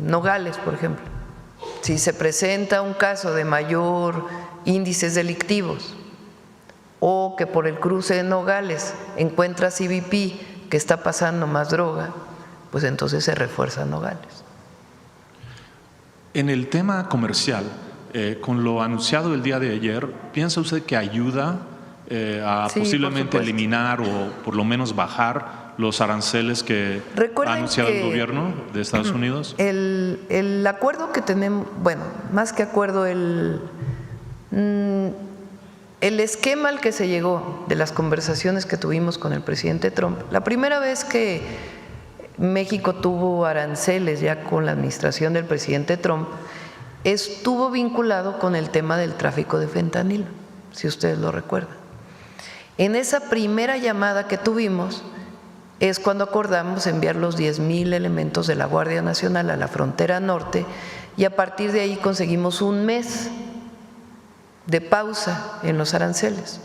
Speaker 1: Nogales, por ejemplo, si se presenta un caso de mayor índices delictivos o que por el cruce de Nogales encuentra CBP que está pasando más droga, pues entonces se refuerza Nogales.
Speaker 12: En el tema comercial, con lo anunciado el día de ayer, ¿piensa usted que ayuda a
Speaker 1: Sí,
Speaker 12: posiblemente eliminar o por lo menos bajar los aranceles que ha anunciado el gobierno de Estados Unidos?
Speaker 1: El acuerdo que tenemos, bueno, más que acuerdo, el esquema al que se llegó de las conversaciones que tuvimos con el presidente Trump, la primera vez que México tuvo aranceles ya con la administración del presidente Trump, estuvo vinculado con el tema del tráfico de fentanilo, si ustedes lo recuerdan. En esa primera llamada que tuvimos es cuando acordamos enviar los 10,000 elementos de la Guardia Nacional a la frontera norte y a partir de ahí conseguimos un mes de pausa en los aranceles.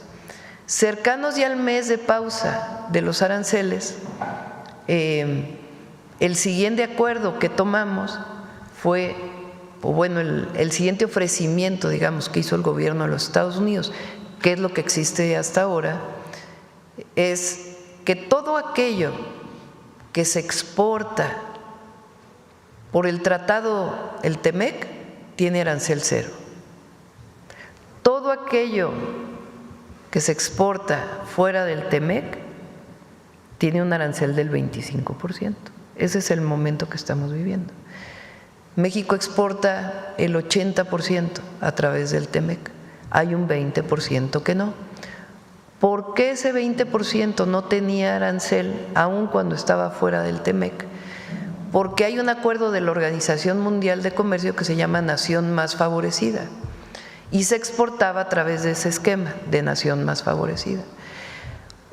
Speaker 1: Cercanos ya al mes de pausa de los aranceles, el siguiente acuerdo que tomamos fue, o bueno, el siguiente ofrecimiento, digamos, que hizo el gobierno de los Estados Unidos, que es lo que existe hasta ahora, es que todo aquello que se exporta por el tratado, el TEMEC, tiene arancel cero. Todo aquello que se exporta fuera del TEMEC tiene un arancel del 25%. Ese es el momento que estamos viviendo. México exporta el 80% a través del TEMEC. Hay un 20% que no. ¿Por qué ese 20% no tenía arancel aun cuando estaba fuera del TEMEC? Porque hay un acuerdo de la Organización Mundial de Comercio que se llama Nación Más Favorecida y se exportaba a través de ese esquema de Nación Más Favorecida.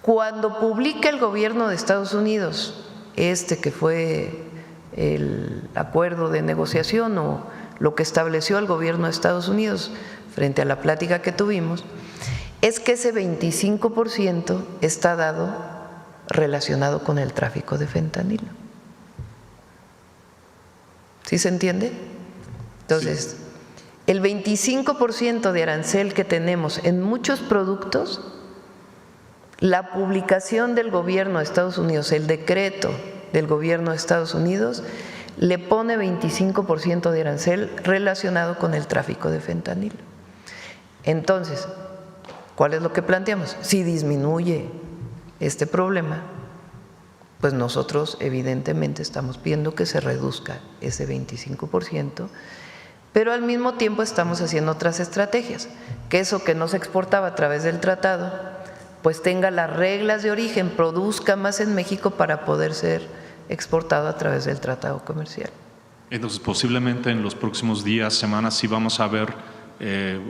Speaker 1: Cuando publica el gobierno de Estados Unidos que fue el acuerdo de negociación o lo que estableció el gobierno de Estados Unidos frente a la plática que tuvimos, es que ese 25% está dado relacionado con el tráfico de fentanilo. ¿Sí se entiende? Entonces, el 25% de arancel que tenemos en muchos productos, la publicación del gobierno de Estados Unidos, el decreto del gobierno de Estados Unidos, le pone 25% de arancel relacionado con el tráfico de fentanilo. Entonces, ¿cuál es lo que planteamos? Si disminuye este problema, pues nosotros evidentemente estamos viendo que se reduzca ese 25%, pero al mismo tiempo estamos haciendo otras estrategias, que eso que no se exportaba a través del tratado, pues tenga las reglas de origen, produzca más en México para poder ser exportado a través del tratado comercial.
Speaker 12: Entonces, posiblemente en los próximos días, semanas, sí vamos a ver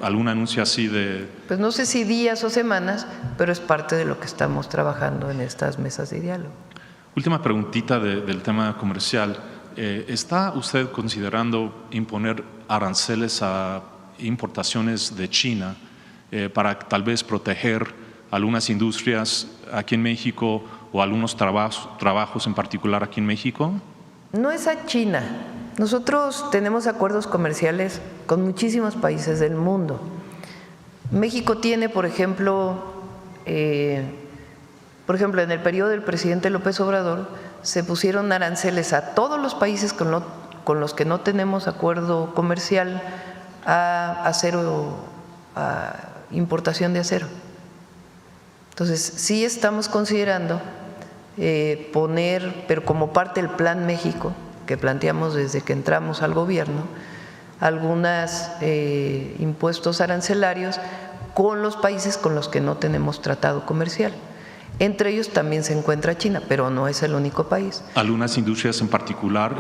Speaker 12: algún anuncio así de…
Speaker 1: Pues no sé si días o semanas, pero es parte de lo que estamos trabajando en estas mesas de diálogo.
Speaker 12: Última preguntita del tema comercial. ¿Está usted considerando imponer aranceles a importaciones de China para tal vez proteger algunas industrias aquí en México o algunos trabajos en particular aquí en México?
Speaker 1: No es a China. Nosotros tenemos acuerdos comerciales con muchísimos países del mundo. México tiene, por ejemplo, en el periodo del presidente López Obrador, se pusieron aranceles a todos los países con los que no tenemos acuerdo comercial a acero, a importación de acero. Entonces, sí estamos considerando poner, pero como parte del Plan México, que planteamos desde que entramos al gobierno, algunos impuestos arancelarios con los países con los que no tenemos tratado comercial. Entre ellos también se encuentra China, pero no es el único país.
Speaker 12: ¿Algunas industrias en particular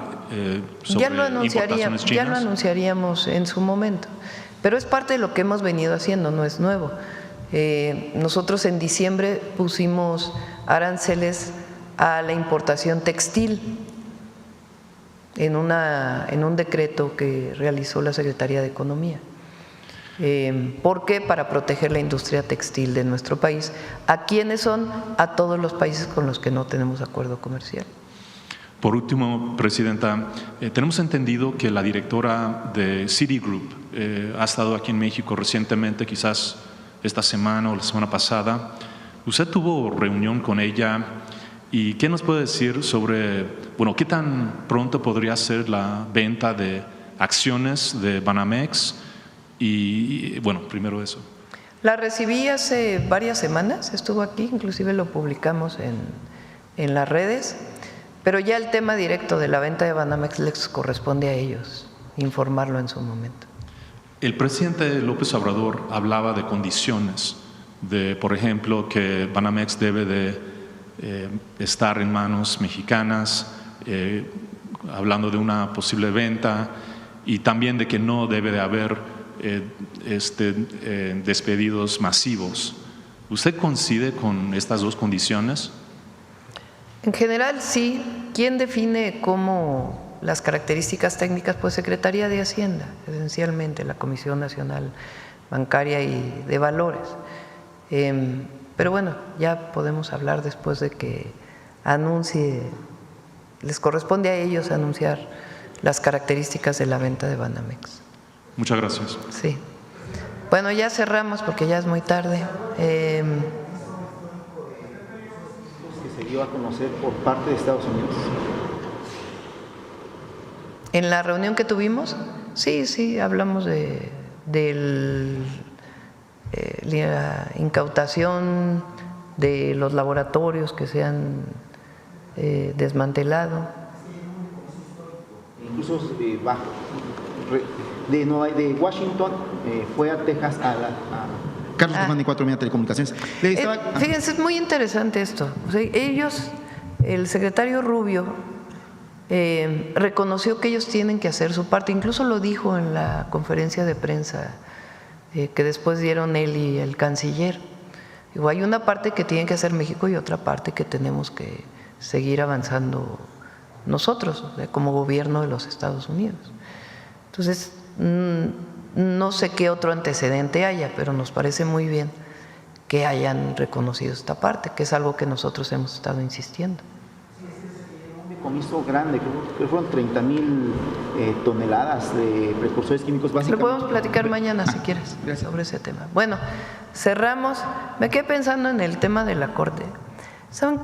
Speaker 12: sobre importaciones chinas?
Speaker 1: Ya lo anunciaríamos en su momento, pero es parte de lo que hemos venido haciendo, no es nuevo. Nosotros en diciembre pusimos aranceles a la importación textil en un decreto que realizó la Secretaría de Economía. ¿Por qué? Para proteger la industria textil de nuestro país. ¿A quiénes son? A todos los países con los que no tenemos acuerdo comercial.
Speaker 12: Por último, Presidenta, tenemos entendido que la directora de Citigroup ha estado aquí en México recientemente, quizás esta semana o la semana pasada. ¿Usted tuvo reunión con ella? ¿Y qué nos puede decir sobre, bueno, qué tan pronto podría ser la venta de acciones de Banamex? Y bueno, primero eso.
Speaker 1: La recibí hace varias semanas, estuvo aquí, inclusive lo publicamos en las redes, pero ya el tema directo de la venta de Banamex les corresponde a ellos informarlo en su momento.
Speaker 12: El presidente López Obrador hablaba de condiciones, de, por ejemplo, que Banamex debe de estar en manos mexicanas, hablando de una posible venta, y también de que no debe de haber despedidos masivos. ¿Usted coincide con estas dos condiciones?
Speaker 1: En general sí. ¿Quién define cómo las características técnicas? Pues Secretaría de Hacienda, esencialmente la Comisión Nacional Bancaria y de Valores. Pero bueno, ya podemos hablar después de que anuncie, les corresponde a ellos anunciar las características de la venta de Banamex.
Speaker 12: Muchas gracias.
Speaker 1: Sí. Bueno, ya cerramos porque ya es muy tarde.
Speaker 13: Que se dio a conocer por parte de Estados Unidos.
Speaker 1: En la reunión que tuvimos, sí, hablamos de la incautación de los laboratorios que se han desmantelado.
Speaker 13: Incluso de Washington fue a Texas
Speaker 14: Carlos Guzmán, de 4 Media Telecomunicaciones.
Speaker 1: Fíjense, es muy interesante esto. O sea, el secretario Rubio reconoció que ellos tienen que hacer su parte, incluso lo dijo en la conferencia de prensa que después dieron él y el canciller. Digo, hay una parte que tiene que hacer México y otra parte que tenemos que seguir avanzando nosotros, como gobierno de los Estados Unidos. Entonces, no sé qué otro antecedente haya, pero nos parece muy bien que hayan reconocido esta parte, que es algo que nosotros hemos estado insistiendo.
Speaker 13: Un decomiso grande, creo que fueron 30,000 toneladas de precursores químicos básicamente.
Speaker 1: Lo podemos platicar mañana si quieres sobre ese tema. Bueno, cerramos. Me quedé pensando en el tema de la Corte. ¿Saben?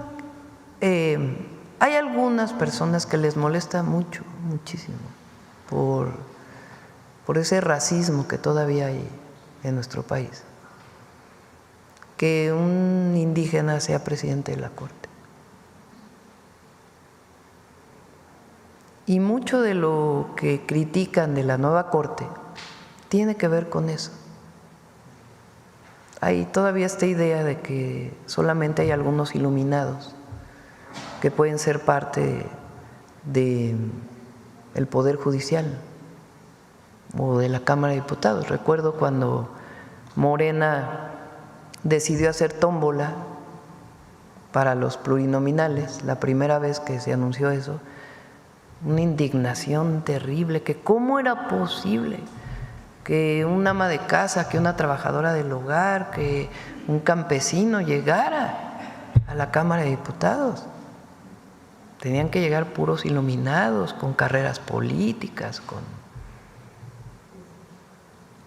Speaker 1: Hay algunas personas que les molesta muchísimo por ese racismo que todavía hay en nuestro país, que un indígena sea presidente de la Corte. Y mucho de lo que critican de la nueva Corte tiene que ver con eso. Hay todavía esta idea de que solamente hay algunos iluminados que pueden ser parte del Poder Judicial o de la Cámara de Diputados. Recuerdo cuando Morena decidió hacer tómbola para los plurinominales, la primera vez que se anunció eso, una indignación terrible, que cómo era posible que un ama de casa, que una trabajadora del hogar, que un campesino llegara a la Cámara de Diputados. Tenían que llegar puros iluminados, con carreras políticas,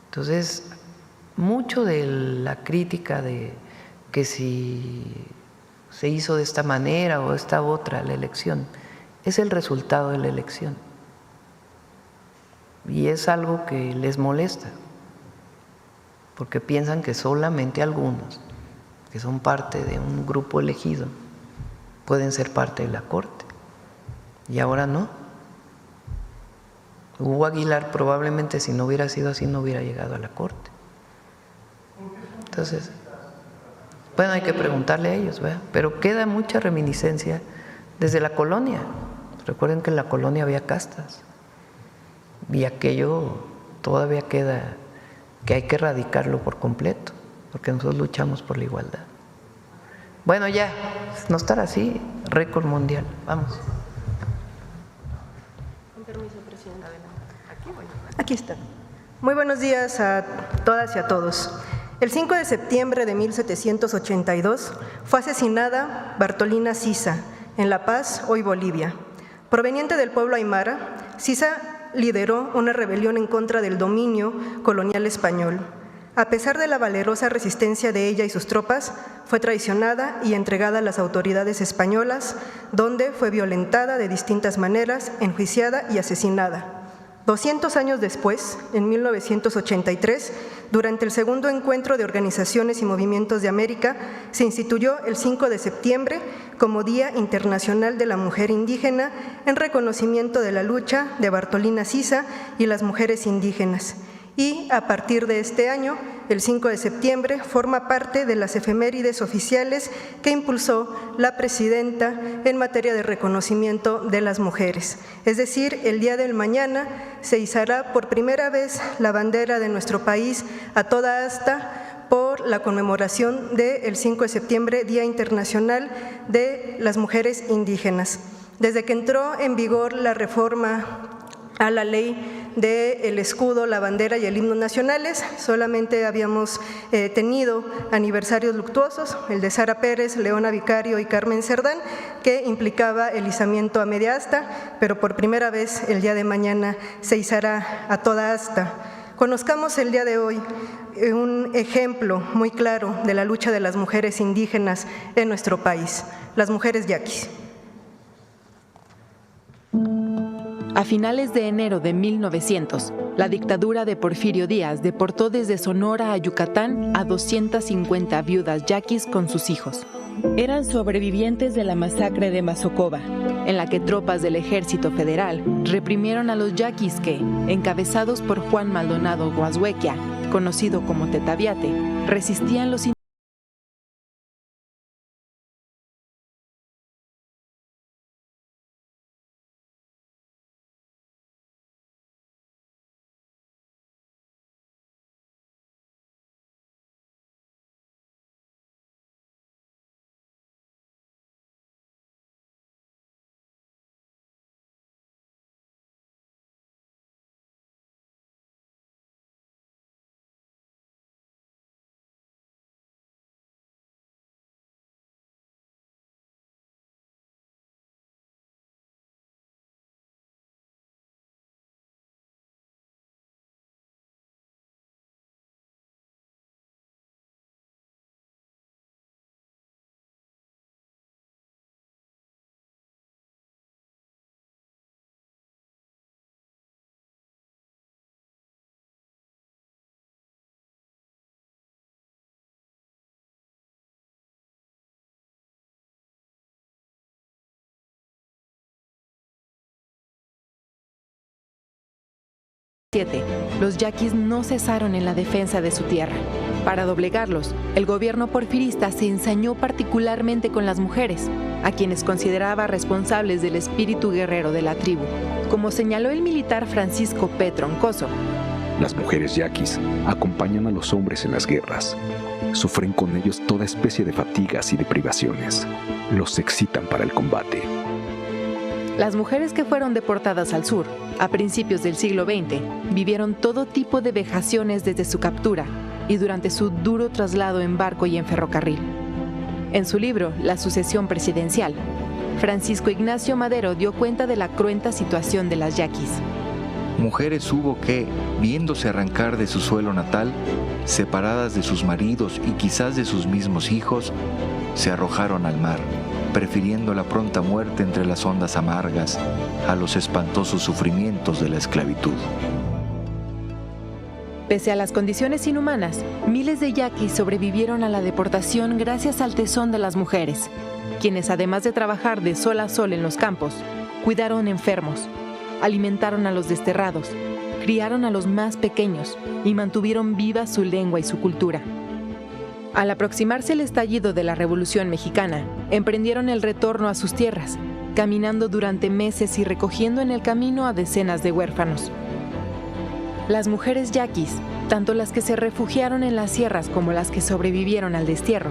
Speaker 1: Entonces, mucho de la crítica de que si se hizo de esta manera o esta otra la elección, es el resultado de la elección. Y es algo que les molesta, porque piensan que solamente algunos, que son parte de un grupo elegido, pueden ser parte de la Corte. Y ahora no. Hugo Aguilar probablemente, si no hubiera sido así, no hubiera llegado a la Corte. Entonces, bueno, hay que preguntarle a ellos, ¿verdad? Pero queda mucha reminiscencia desde la colonia. Recuerden que en la colonia había castas y aquello todavía queda, que hay que erradicarlo por completo. porque nosotros luchamos por la igualdad. Bueno, ya, no estar así, récord mundial. Vamos.
Speaker 10: Con permiso, presidenta. Aquí está. Muy buenos días a todas y a todos. El 5 de septiembre de 1782 fue asesinada Bartolina Sisa en La Paz, hoy Bolivia. Proveniente del pueblo aymara, Sisa lideró una rebelión en contra del dominio colonial español. A pesar de la valerosa resistencia de ella y sus tropas, fue traicionada y entregada a las autoridades españolas, donde fue violentada de distintas maneras, enjuiciada y asesinada. 200 años después, en 1983, durante el segundo encuentro de organizaciones y movimientos de América, se instituyó el 5 de septiembre como Día Internacional de la Mujer Indígena en reconocimiento de la lucha de Bartolina Sisa y las mujeres indígenas. Y a partir de este año, el 5 de septiembre, forma parte de las efemérides oficiales que impulsó la presidenta en materia de reconocimiento de las mujeres. Es decir, el día del mañana se izará por primera vez la bandera de nuestro país a toda asta por la conmemoración del 5 de septiembre, Día Internacional de las Mujeres Indígenas. Desde que entró en vigor la reforma a la ley del escudo, la bandera y el himno nacionales, solamente habíamos tenido aniversarios luctuosos, el de Sara Pérez, Leona Vicario y Carmen Cerdán, que implicaba el izamiento a media asta, pero por primera vez el día de mañana se izará a toda asta. Conozcamos el día de hoy un ejemplo muy claro de la lucha de las mujeres indígenas en nuestro país, las mujeres yaquis.
Speaker 15: A finales de enero de 1900, la dictadura de Porfirio Díaz deportó desde Sonora a Yucatán a 250 viudas yaquis con sus hijos. Eran sobrevivientes de la masacre de Mazocoba, en la que tropas del Ejército Federal reprimieron a los yaquis que, encabezados por Juan Maldonado Guashuequia, conocido como Tetaviate, resistían los Los yaquis no cesaron en la defensa de su tierra. Para doblegarlos, el gobierno porfirista se ensañó particularmente con las mujeres, a quienes consideraba responsables del espíritu guerrero de la tribu. Como señaló el militar Francisco P. Troncoso,
Speaker 16: las mujeres yaquis acompañan a los hombres en las guerras. Sufren con ellos toda especie de fatigas y de privaciones. Los excitan para el combate.
Speaker 15: Las mujeres que fueron deportadas al sur, a principios del siglo XX, vivieron todo tipo de vejaciones desde su captura y durante su duro traslado en barco y en ferrocarril. En su libro, La sucesión presidencial, Francisco Ignacio Madero dio cuenta de la cruenta situación de las yaquis.
Speaker 17: Mujeres hubo que, viéndose arrancar de su suelo natal, separadas de sus maridos y quizás de sus mismos hijos, se arrojaron al mar, prefiriendo la pronta muerte entre las ondas amargas a los espantosos sufrimientos de la esclavitud.
Speaker 15: Pese a las condiciones inhumanas, miles de yaquis sobrevivieron a la deportación gracias al tesón de las mujeres, quienes además de trabajar de sol a sol en los campos, cuidaron enfermos, alimentaron a los desterrados, criaron a los más pequeños y mantuvieron viva su lengua y su cultura. Al aproximarse el estallido de la Revolución Mexicana, emprendieron el retorno a sus tierras, caminando durante meses y recogiendo en el camino a decenas de huérfanos. Las mujeres yaquis, tanto las que se refugiaron en las sierras como las que sobrevivieron al destierro,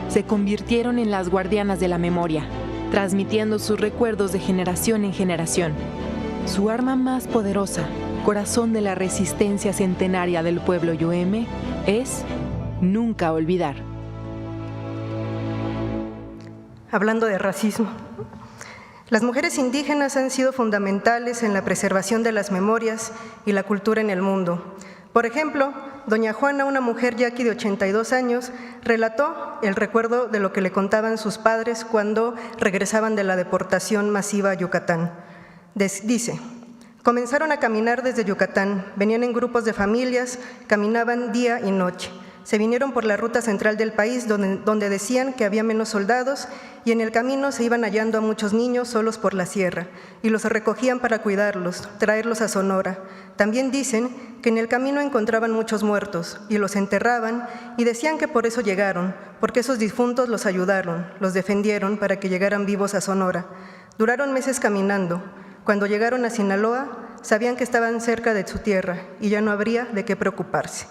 Speaker 15: se convirtieron en las guardianas de la memoria, transmitiendo sus recuerdos de generación en generación. Su arma más poderosa, corazón de la resistencia centenaria del pueblo yoeme, es nunca olvidar.
Speaker 18: Hablando de racismo, las mujeres indígenas han sido fundamentales en la preservación de las memorias y la cultura en el mundo. Por ejemplo, doña Juana, una mujer yaqui de 82 años, relató el recuerdo de lo que le contaban sus padres cuando regresaban de la deportación masiva a Yucatán. Dice: comenzaron a caminar desde Yucatán, venían en grupos de familias, caminaban día y noche. Se vinieron por la ruta central del país donde decían que había menos soldados y en el camino se iban hallando a muchos niños solos por la sierra y los recogían para cuidarlos, traerlos a Sonora. También dicen que en el camino encontraban muchos muertos y los enterraban y decían que por eso llegaron, porque esos difuntos los ayudaron, los defendieron para que llegaran vivos a Sonora. Duraron meses caminando. Cuando llegaron a Sinaloa, sabían que estaban cerca de su tierra y ya no habría de qué preocuparse.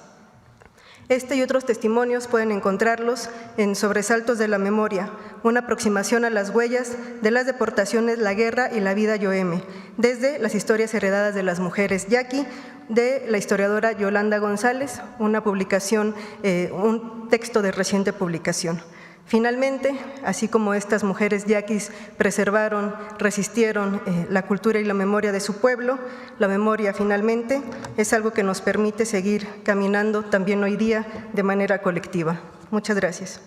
Speaker 18: Este y otros testimonios pueden encontrarlos en Sobresaltos de la Memoria, una aproximación a las huellas de las deportaciones, la guerra y la vida yoeme, desde las historias heredadas de las mujeres yaqui, de la historiadora Yolanda González, una publicación, un texto de reciente publicación. Finalmente, así como estas mujeres yaquis preservaron, resistieron la cultura y la memoria de su pueblo, la memoria finalmente es algo que nos permite seguir caminando también hoy día de manera colectiva. Muchas gracias.